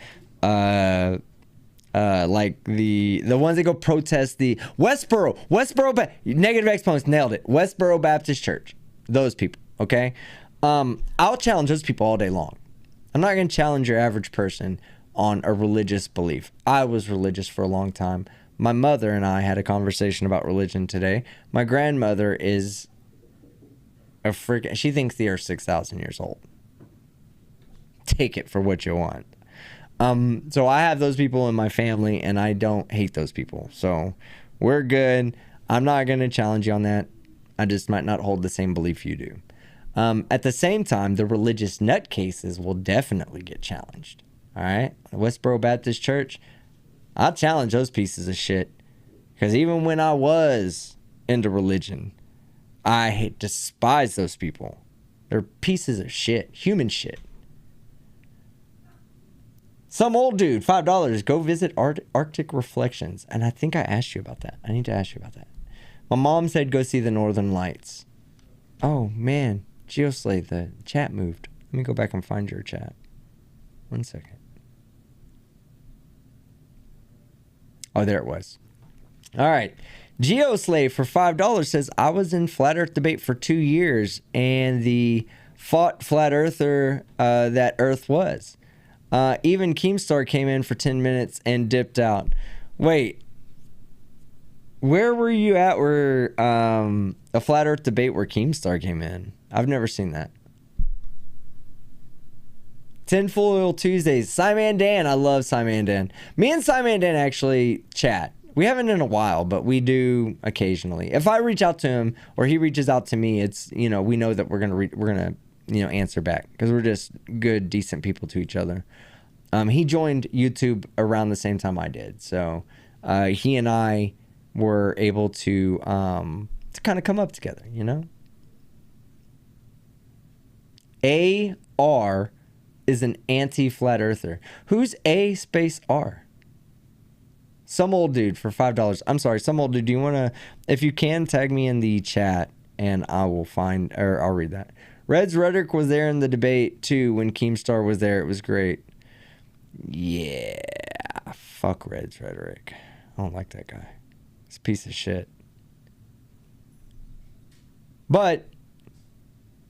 like the ones that go protest the Westboro negative exponents, nailed it. Westboro Baptist Church. Those people, okay? I'll challenge those people all day long. I'm not going to challenge your average person on a religious belief. I was religious for a long time. My mother and I had a conversation about religion today. My grandmother is she thinks the Earth's 6,000 years old. Take it for what you want. So I have those people in my family, and I don't hate those people. So we're good. I'm not going to challenge you on that. I just might not hold the same belief you do. At the same time, the religious nutcases will definitely get challenged. All right? Westboro Baptist Church, I'll challenge those pieces of shit. Because even when I was into religion, I despise those people. They're pieces of shit. Human shit. Some old dude, $5. Go visit Arctic Reflections. And I think I asked you about that. I need to ask you about that. My mom said go see the Northern Lights. Oh, man. Geoslay, the chat moved. Let me go back and find your chat. 1 second. Oh, there it was. All right. Geoslave for $5 says, I was in Flat Earth debate for 2 years, and the fought Flat Earther that Earth was. Even Keemstar came in for 10 minutes and dipped out. Wait. Where were you at where a Flat Earth debate where Keemstar came in? I've never seen that. Tinfoil Tuesdays. Simon Dan. I love Simon Dan. Me and Simon Dan actually chat. We haven't in a while, but we do occasionally. If I reach out to him or he reaches out to me, it's, you know, we know that we're gonna answer back because we're just good, decent people to each other. He joined YouTube around the same time I did, so he and I were able to kind of come up together, you know. AR is an anti-flat earther. Who's A space R? Some old dude for $5. I'm sorry, some old dude. Do you want to, if you can, tag me in the chat and I will find, or I'll read that. Red's Rhetoric was there in the debate too when Keemstar was there. It was great. Yeah, fuck Red's Rhetoric. I don't like that guy. He's a piece of shit. But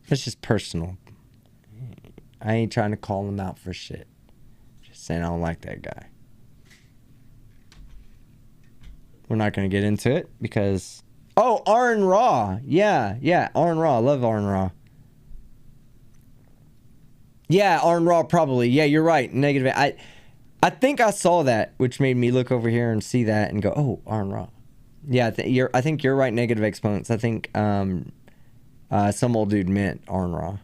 it's just personal. I ain't trying to call him out for shit. Just saying I don't like that guy. We're not going to get into it because... Oh, Arn Raw. Yeah, Arn Raw. I love Arn Raw. Yeah, Arn Raw probably. Yeah, you're right. Negative. I think I saw that, which made me look over here and see that and go, oh, Arn Raw. Yeah, I think you're right, negative exponents. I think some old dude meant Arn Raw.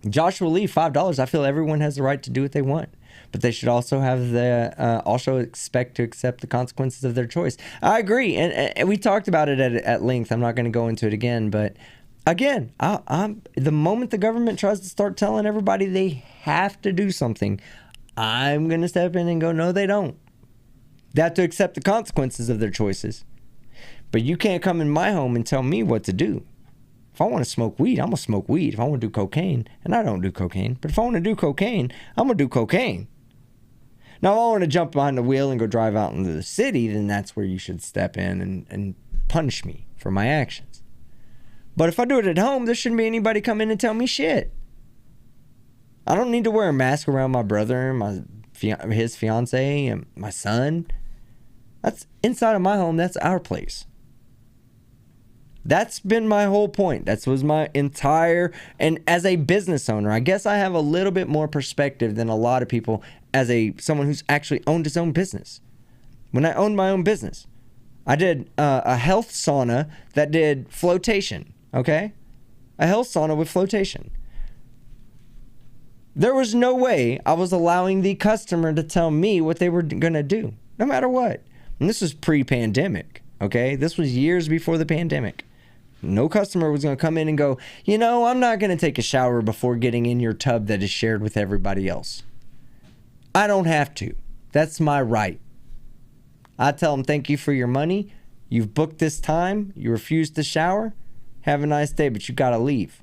Joshua Lee, $5. I feel everyone has the right to do what they want, but they should also have the also expect to accept the consequences of their choice. I agree, and we talked about it at length. I'm not going to go into it again, but again, I'm the moment the government tries to start telling everybody they have to do something, I'm going to step in and go, no, they don't. They have to accept the consequences of their choices, but you can't come in my home and tell me what to do. If I want to smoke weed, I'm going to smoke weed. If I want to do cocaine, and I don't do cocaine, but if I want to do cocaine, I'm going to do cocaine. Now, if I want to jump behind the wheel and go drive out into the city, then that's where you should step in and punish me for my actions. But if I do it at home, there shouldn't be anybody come in and tell me shit. I don't need to wear a mask around my brother and my his fiance and my son. That's inside of my home. That's our place. That's been my whole point. That was my entire, and as a business owner, I guess I have a little bit more perspective than a lot of people as someone who's actually owned his own business. When I owned my own business, I did a health sauna that did flotation, okay? A health sauna with flotation. There was no way I was allowing the customer to tell me what they were going to do, no matter what. And this was pre-pandemic, okay? This was years before the pandemic. No customer was going to come in and go, you know, I'm not going to take a shower before getting in your tub that is shared with everybody else. I don't have to. That's my right. I tell them, thank you for your money. You've booked this time. You refused to shower. Have a nice day, but you got to leave.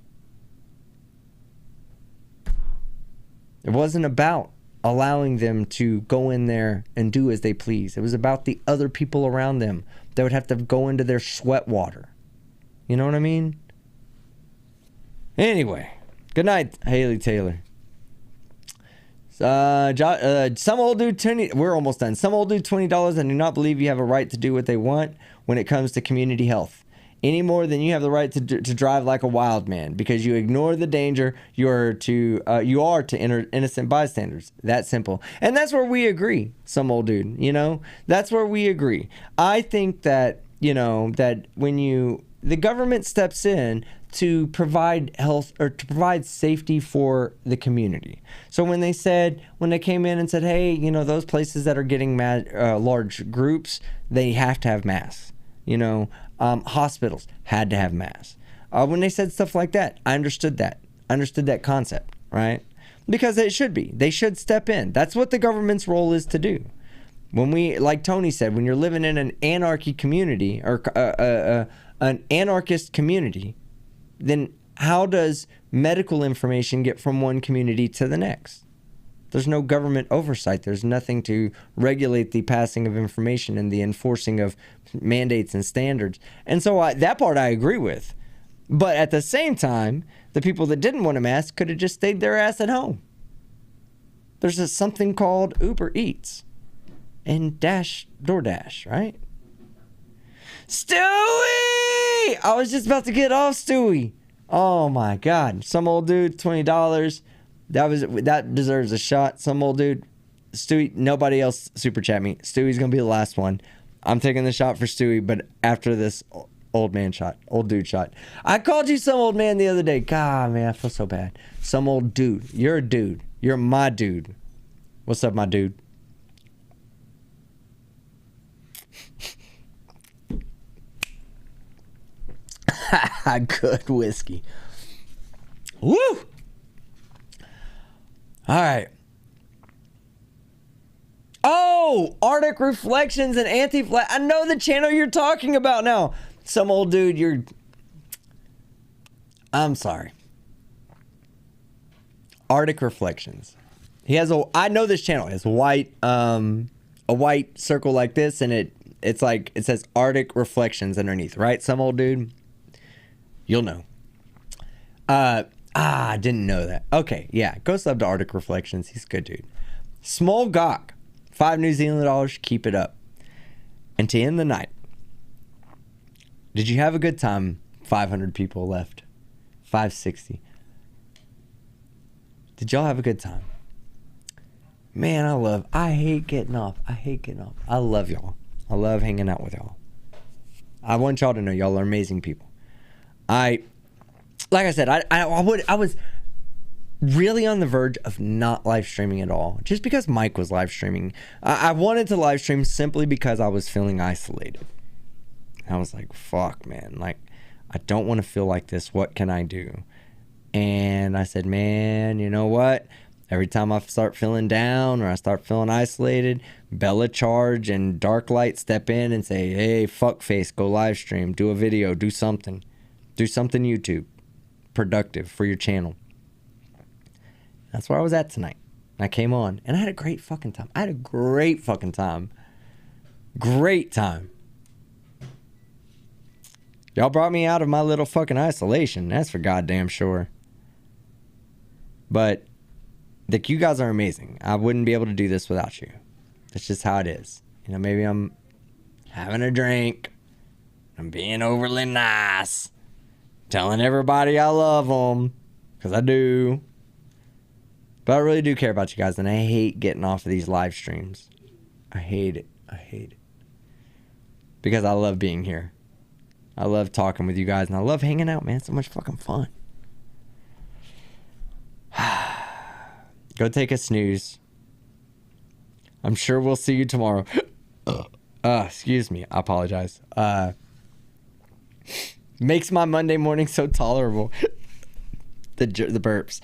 It wasn't about allowing them to go in there and do as they please. It was about the other people around them that would have to go into their sweat water. You know what I mean? Anyway, good night, Haley Taylor. Some old dude, we're almost done. Some old dude, $20 and do not believe you have a right to do what they want when it comes to community health. Any more than you have the right to drive like a wild man because you ignore the danger you are to innocent bystanders. That simple. And that's where we agree, some old dude, you know? That's where we agree. I think that, you know, that when the government steps in to provide health or to provide safety for the community. So when they came in and said, hey, you know, those places that are getting large groups, they have to have masks. You know, hospitals had to have masks. When they said stuff like that, I understood that. I understood that concept, right? Because it should be. They should step in. That's what the government's role is to do. When like Tony said, when you're living in an anarchy community or an anarchist community, then how does medical information get from one community to the next? There's no government oversight. There's nothing to regulate the passing of information and the enforcing of mandates and standards. And so that part I agree with. But at the same time, the people that didn't want a mask could have just stayed their ass at home. There's something called Uber Eats and DoorDash, right? Stewie! I was just about to get off Stewie. Oh my God. Some old dude, $20. That deserves a shot. Some old dude. Stewie, nobody else super chat me. Stewie's gonna be the last one. I'm taking the shot for Stewie, but after this old dude shot. I called you some old man the other day. God, man, I feel so bad. Some old dude. You're a dude. You're my dude. What's up, my dude? Good whiskey. Woo! All right. Oh, Arctic Reflections and Anti-Flag. I know the channel you're talking about now. Some old dude, I'm sorry. Arctic Reflections. He has I know this channel. It has a white circle like this, and it says Arctic Reflections underneath, right? Some old dude. You'll know. I didn't know that. Okay, yeah. Go sub to Arctic Reflections. He's a good dude. Small Gawk. 5 New Zealand dollars. Keep it up. And to end the night. Did you have a good time? 500 people left. 560. Did y'all have a good time? Man, I hate getting off. I love y'all. I love hanging out with y'all. I want y'all to know y'all are amazing people. Like I said, I was really on the verge of not live streaming at all, just because Mike was live streaming. I wanted to live stream simply because I was feeling isolated. I was like, fuck, man. Like, I don't want to feel like this. What can I do? And I said, man, you know what? Every time I start feeling down or I start feeling isolated, Bella Charge and Darklight step in and say, hey, fuckface, go live stream, do a video, do something. Do something YouTube productive for your channel. That's where I was at tonight. I came on and I had a great fucking time. Great time. Y'all brought me out of my little fucking isolation. That's for goddamn sure. But Like, you guys are amazing. I wouldn't be able to do this without you. That's just how it is. You know, maybe I'm having a drink. I'm being overly nice. Telling everybody I love them. Because I do. But I really do care about you guys. And I hate getting off of these live streams. I hate it. I hate it. Because I love being here. I love talking with you guys. And I love hanging out, man. It's so much fucking fun. Go take a snooze. I'm sure we'll see you tomorrow. Excuse me. I apologize. Makes my Monday morning so tolerable. the burps.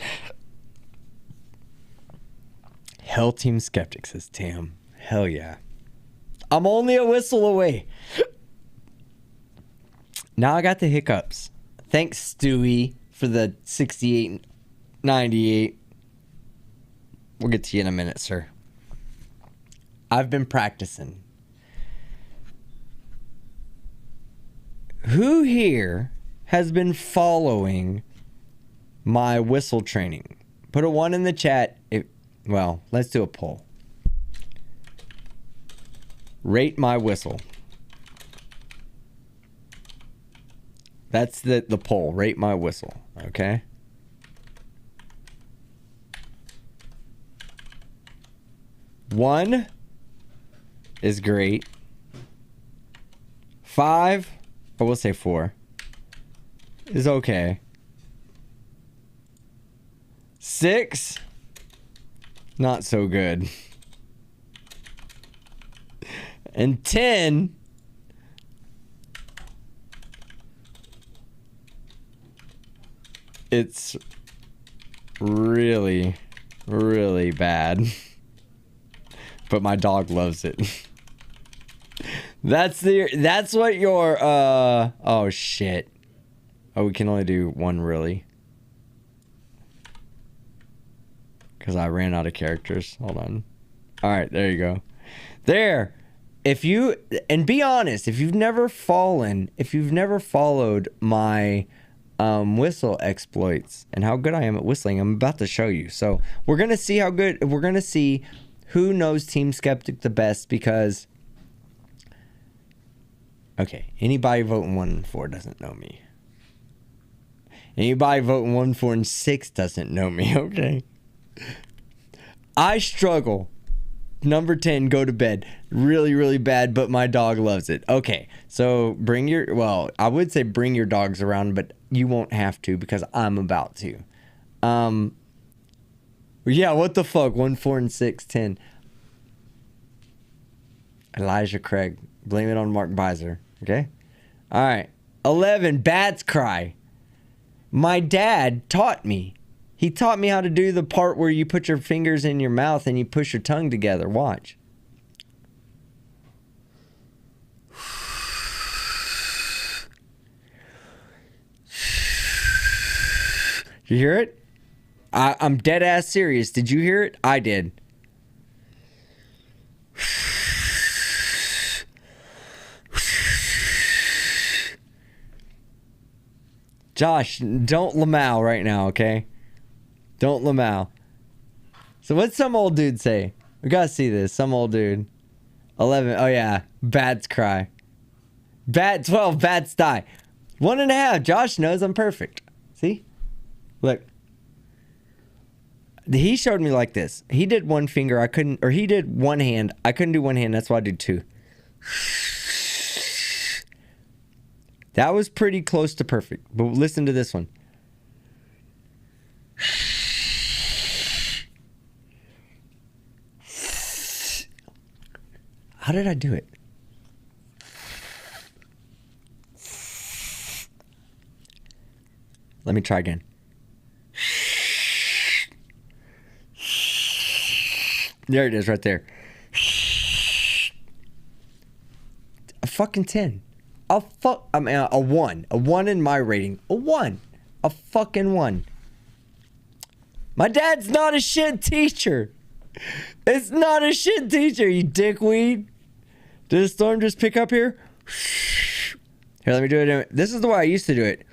Hell Team Skeptic says, Tam. Hell yeah. I'm only a whistle away. Now I got the hiccups. Thanks, Stewie, for the 68.98. We'll get to you in a minute, sir. I've been practicing. Who here has been following my whistle training? Put a 1 in the chat. Well, let's do a poll. Rate my whistle. That's the poll. Rate my whistle. Okay? One is great. 5, or we'll say 4, is okay. 6, not so good. And 10, it's really, really bad. But my dog loves it. That's what your oh shit. Oh, we can only do 1 really. Cause I ran out of characters. Hold on. Alright, there you go. There. If you, and be honest, if you've never followed my whistle exploits and how good I am at whistling, I'm about to show you. So we're gonna see who knows Team Skeptic the best, because okay, anybody voting 1 and 4 doesn't know me. Anybody voting 1, 4, and 6 doesn't know me, okay? I struggle. Number 10, go to bed. Really, really bad, but my dog loves it. Okay, so I would say bring your dogs around, but you won't have to because I'm about to. Yeah, what the fuck? 1, 4, and 6, 10. Elijah Craig. Blame it on Mark Beiser. Okay? Alright. 11, bats cry. My dad taught me. He taught me how to do the part where you put your fingers in your mouth and you push your tongue together. Watch. You hear it? I'm dead ass serious. Did you hear it? I did. Josh, don't lamau right now, okay? Don't lamau. So what's some old dude say? We gotta see this. Some old dude. 11. Oh yeah. Bats cry. 12. Bats die. 1.5. Josh knows I'm perfect. See? Look. He showed me like this. He did 1 finger. I couldn't. Or he did 1 hand. I couldn't do 1 hand. That's why I did 2. That was pretty close to perfect. But listen to this one. How did I do it? Let me try again. There it is right there. A fucking 10. A 1. A 1 in my rating. A 1. A fucking 1. My dad's not a shit teacher. It's not a shit teacher, you dickweed. Did the storm just pick up here? Here, let me do it. This is the way I used to do it.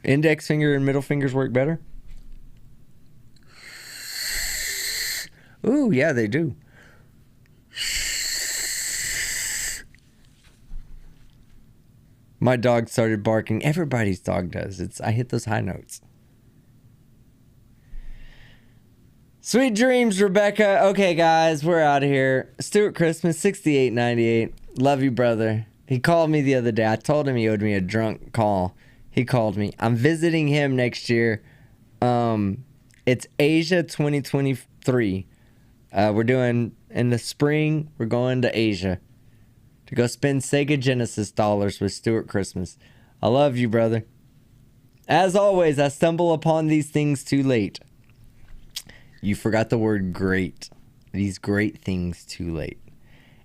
Index finger and middle fingers work better? Ooh, yeah, they do. My dog started barking. Everybody's dog does. I hit those high notes. Sweet dreams, Rebecca. Okay, guys, we're out of here. Stuart Christmas, 6898. Love you, brother. He called me the other day. I told him he owed me a drunk call. He called me. I'm visiting him next year. It's Asia 2023. We're doing, in the spring, we're going to Asia to go spend Sega Genesis dollars with Stuart Christmas. I love you, brother. As always, I stumble upon these things too late. You forgot the word great. These great things too late.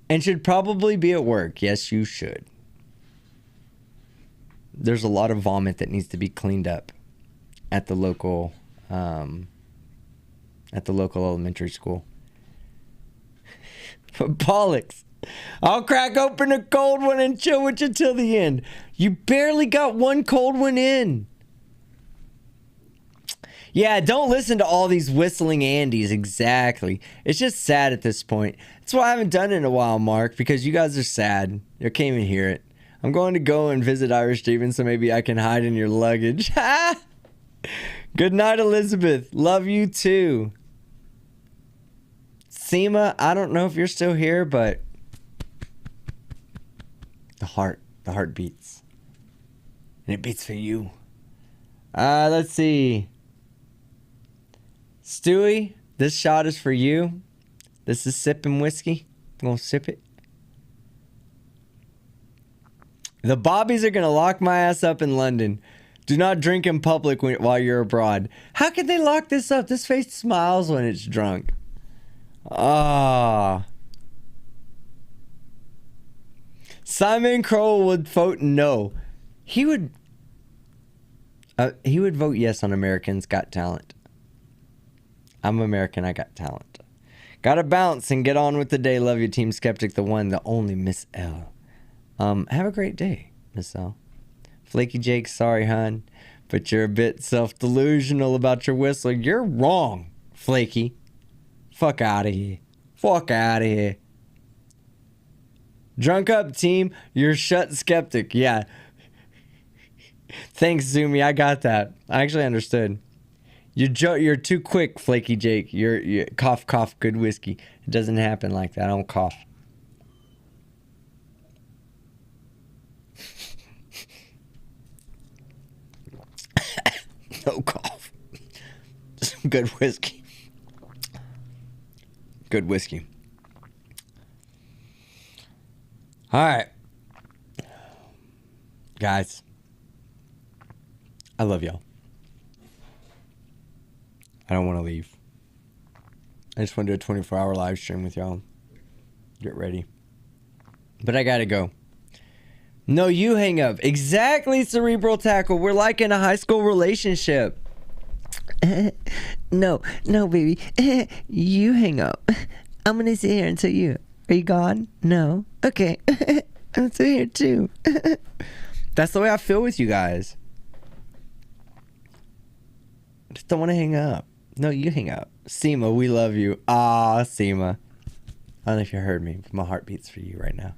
And should probably be at work. Yes, you should. There's a lot of vomit that needs to be cleaned up at the local elementary school. Bollocks. I'll crack open a cold one and chill with you till the end. You barely got one cold one in. Yeah, don't listen to all these whistling Andys. Exactly. It's just sad at this point. That's why I haven't done it in a while, Mark, because you guys are sad. You can't even hear it. I'm going to go and visit Irish Steven, so maybe I can hide in your luggage. Good night, Elizabeth. Love you too. Seema, I don't know if you're still here, but the heart beats. And it beats for you. Let's see. Stewie, this shot is for you. This is sipping whiskey. I'm gonna sip it. The Bobbies are gonna lock my ass up in London. Do not drink in public while you're abroad. How can they lock this up? This face smiles when it's drunk. Ah. Simon Crowell would vote no. He would vote yes on Americans Got Talent. I'm American, I got talent. Gotta bounce and get on with the day. Love you, Team Skeptic, the one, the only Miss L. Have a great day, Miss L. Flaky Jake, sorry, hon, but you're a bit self-delusional about your whistling. You're wrong, Flaky. Fuck out of here. Fuck out of here. Drunk up, team. You're shut, Skeptic. Yeah. Thanks, Zoomy. I got that. I actually understood. You're too quick, Flaky Jake. You're cough, cough, good whiskey. It doesn't happen like that. I don't cough. No cough. Good whiskey. Good whiskey. All right. Guys, I love y'all. I don't want to leave. I just want to do a 24-hour live stream with y'all. Get ready. But I gotta go. No, you hang up. Exactly, Cerebral Tackle. We're like in a high school relationship. No, baby. You hang up. I'm gonna sit here until you... Are you gone? No? Okay. I'm still here too. That's the way I feel with you guys. I just don't want to hang up. No, you hang up. Seema, we love you. Ah, Seema. I don't know if you heard me, but my heart beats for you right now.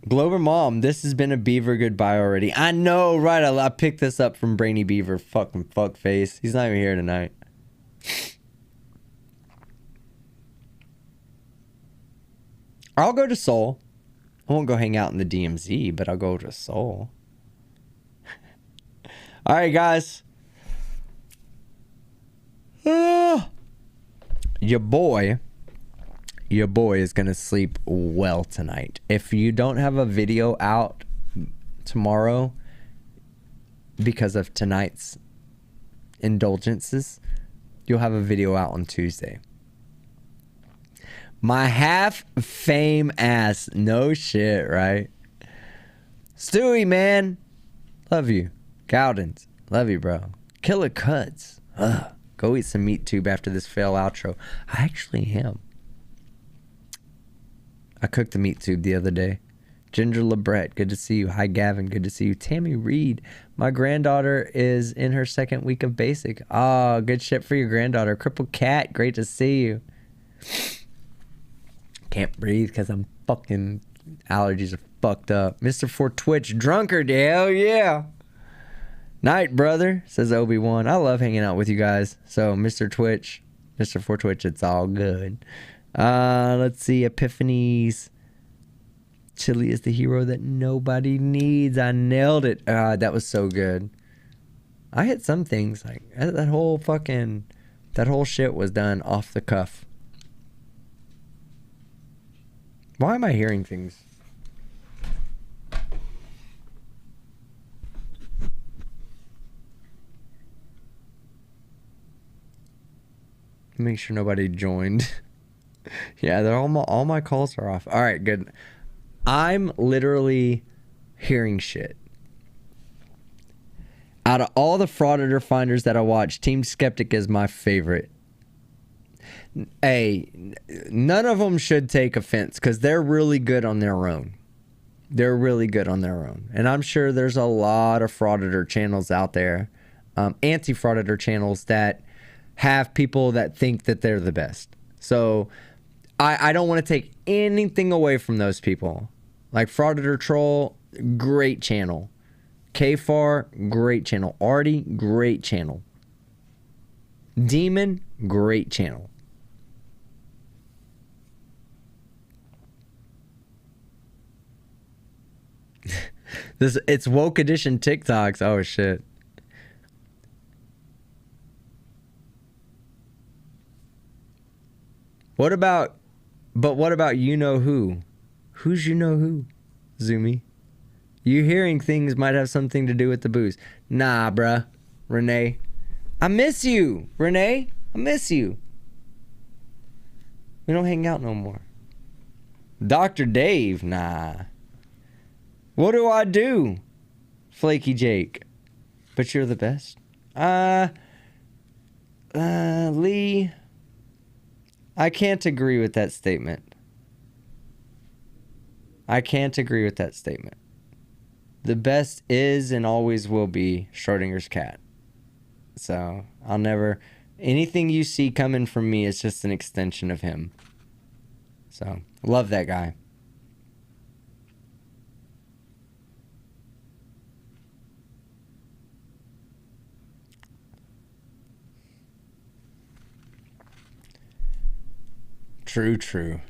Glover Mom, this has been a Beaver goodbye already. I know, right? I picked this up from Brainy Beaver. Fucking fuckface. He's not even here tonight. I'll go to Seoul. I won't go hang out in the DMZ, but I'll go to Seoul. All right, guys. Your boy is gonna sleep well tonight. If you don't have a video out tomorrow because of tonight's indulgences, you'll have a video out on Tuesday. My half fame ass. No shit, right? Stewie, man. Love you. Gowdens. Love you, bro. Killer Cuts. Ugh. Go eat some meat tube after this fail outro. I actually am. I cooked the meat tube the other day. Ginger Labret, good to see you. Hi, Gavin, good to see you. Tammy Reed, my granddaughter is in her 2nd week of basic. Oh, good shit for your granddaughter. Crippled Cat, great to see you. Can't breathe because I'm fucking, allergies are fucked up. Mr. For Twitch, drunkard, hell yeah. Night, brother, says Obi-Wan. I love hanging out with you guys. So, Mr. Twitch, Mr. For Twitch, it's all good. Let's see, Epiphanies. Chille is the hero that nobody needs. I nailed it. That was so good. I hit some things, like, that whole shit was done off the cuff. Why am I hearing things? Make sure nobody joined. Yeah, they're all my calls are off. All right, good. I'm literally hearing shit. Out of all the frauditor finders that I watch, Team Skeptic is my favorite. Hey, none of them should take offense because they're really good on their own. They're really good on their own. And I'm sure there's a lot of frauditor channels out there, anti-frauditor channels that have people that think that they're the best. So I don't want to take anything away from those people. Like Frauditor Troll, great channel. KFAR, great channel. Artie, great channel. Demon, great channel. It's woke edition TikToks. Oh shit. What about you know who? Who's you know who? Zoomy. You hearing things might have something to do with the booze. Nah, bruh. Renee. I miss you. Renee. I miss you. We don't hang out no more. Dr. Dave. Nah. What do I do? Flaky Jake. But you're the best. Lee. I can't agree with that statement. I can't agree with that statement. The best is and always will be Schrodinger's cat. So I'll never, anything you see coming from me is just an extension of him. So love that guy. True.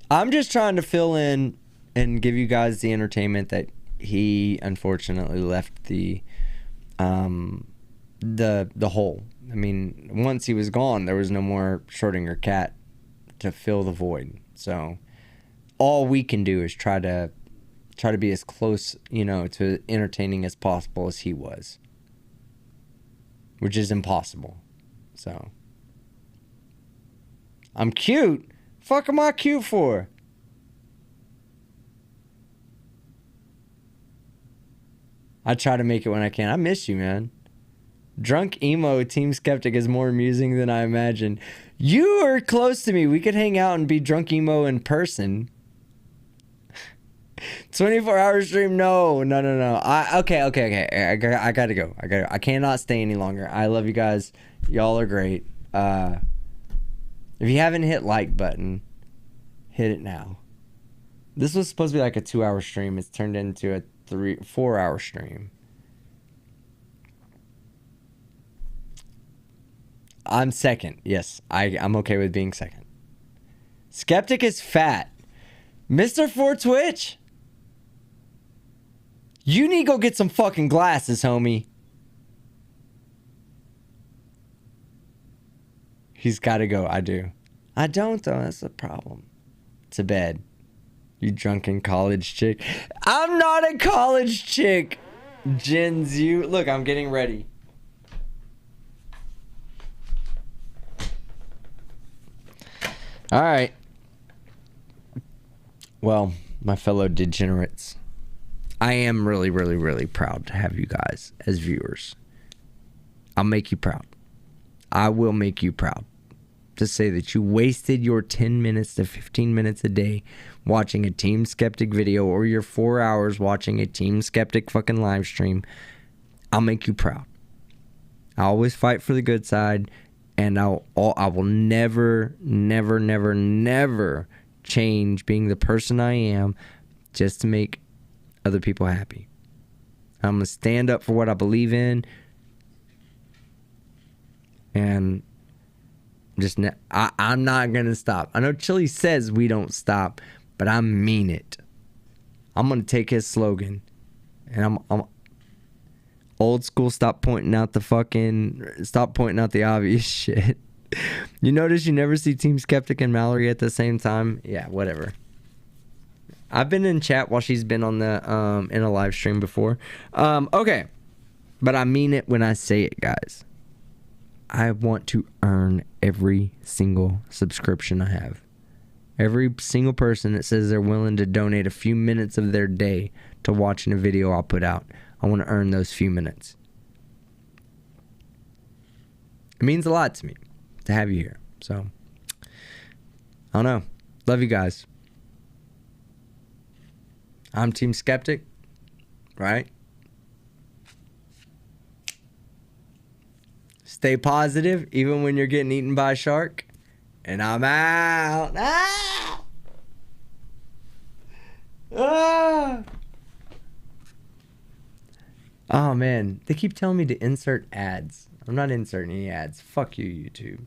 I'm just trying to fill in and give you guys the entertainment that he unfortunately left the hole. I mean, once he was gone, there was no more Schrodinger cat to fill the void. So all we can do is try to be as close, to entertaining as possible as he was, which is impossible. So I'm cute. Fuck am I cute for? I try to make it when I can. I miss you, man. Drunk emo Team Skeptic is more amusing than I imagined. You are close to me. We could hang out and be drunk emo in person. 24-hour stream? No. Okay. I gotta go. I cannot stay any longer. I love you guys. Y'all are great. If you haven't hit like button, hit it now. This was supposed to be like a 2-hour stream. It's turned into a 4-hour stream. I'm second. Yes, I'm okay with being second. Skeptic is fat. Mr. For Twitch, you need to go get some fucking glasses, homie. He's got to go. I do. I don't, though. That's the problem. To bed. You drunken college chick. I'm not a college chick. Jens, you. Look, I'm getting ready. All right. Well, my fellow degenerates, I am really, really, really proud to have you guys as viewers. I'll make you proud. I will make you proud. to say that you wasted your 10 minutes to 15 minutes a day watching a Team Skeptic video, or your 4 hours watching a Team Skeptic fucking live stream, I'll make you proud. I always fight for the good side, and I will never, never, never, never change being the person I am just to make other people happy. I'm going to stand up for what I believe in, and just I'm not going to stop. I know Chille says we don't stop, but I mean it. I'm going to take his slogan, and I'm old school, stop pointing out the obvious shit. You notice you never see Team Skeptic and Mallory at the same time? Yeah, whatever. I've been in chat while she's been on the in a live stream before. Okay. But I mean it when I say it, guys. I want to earn every single subscription I have. Every single person that says they're willing to donate a few minutes of their day to watching a video I'll put out. I want to earn those few minutes. It means a lot to me to have you here. So, I don't know. Love you guys. I'm Team Skeptic, right? Stay positive, even when you're getting eaten by a shark. And I'm out. Ah! Ah! Oh, man. They keep telling me to insert ads. I'm not inserting any ads. Fuck you, YouTube.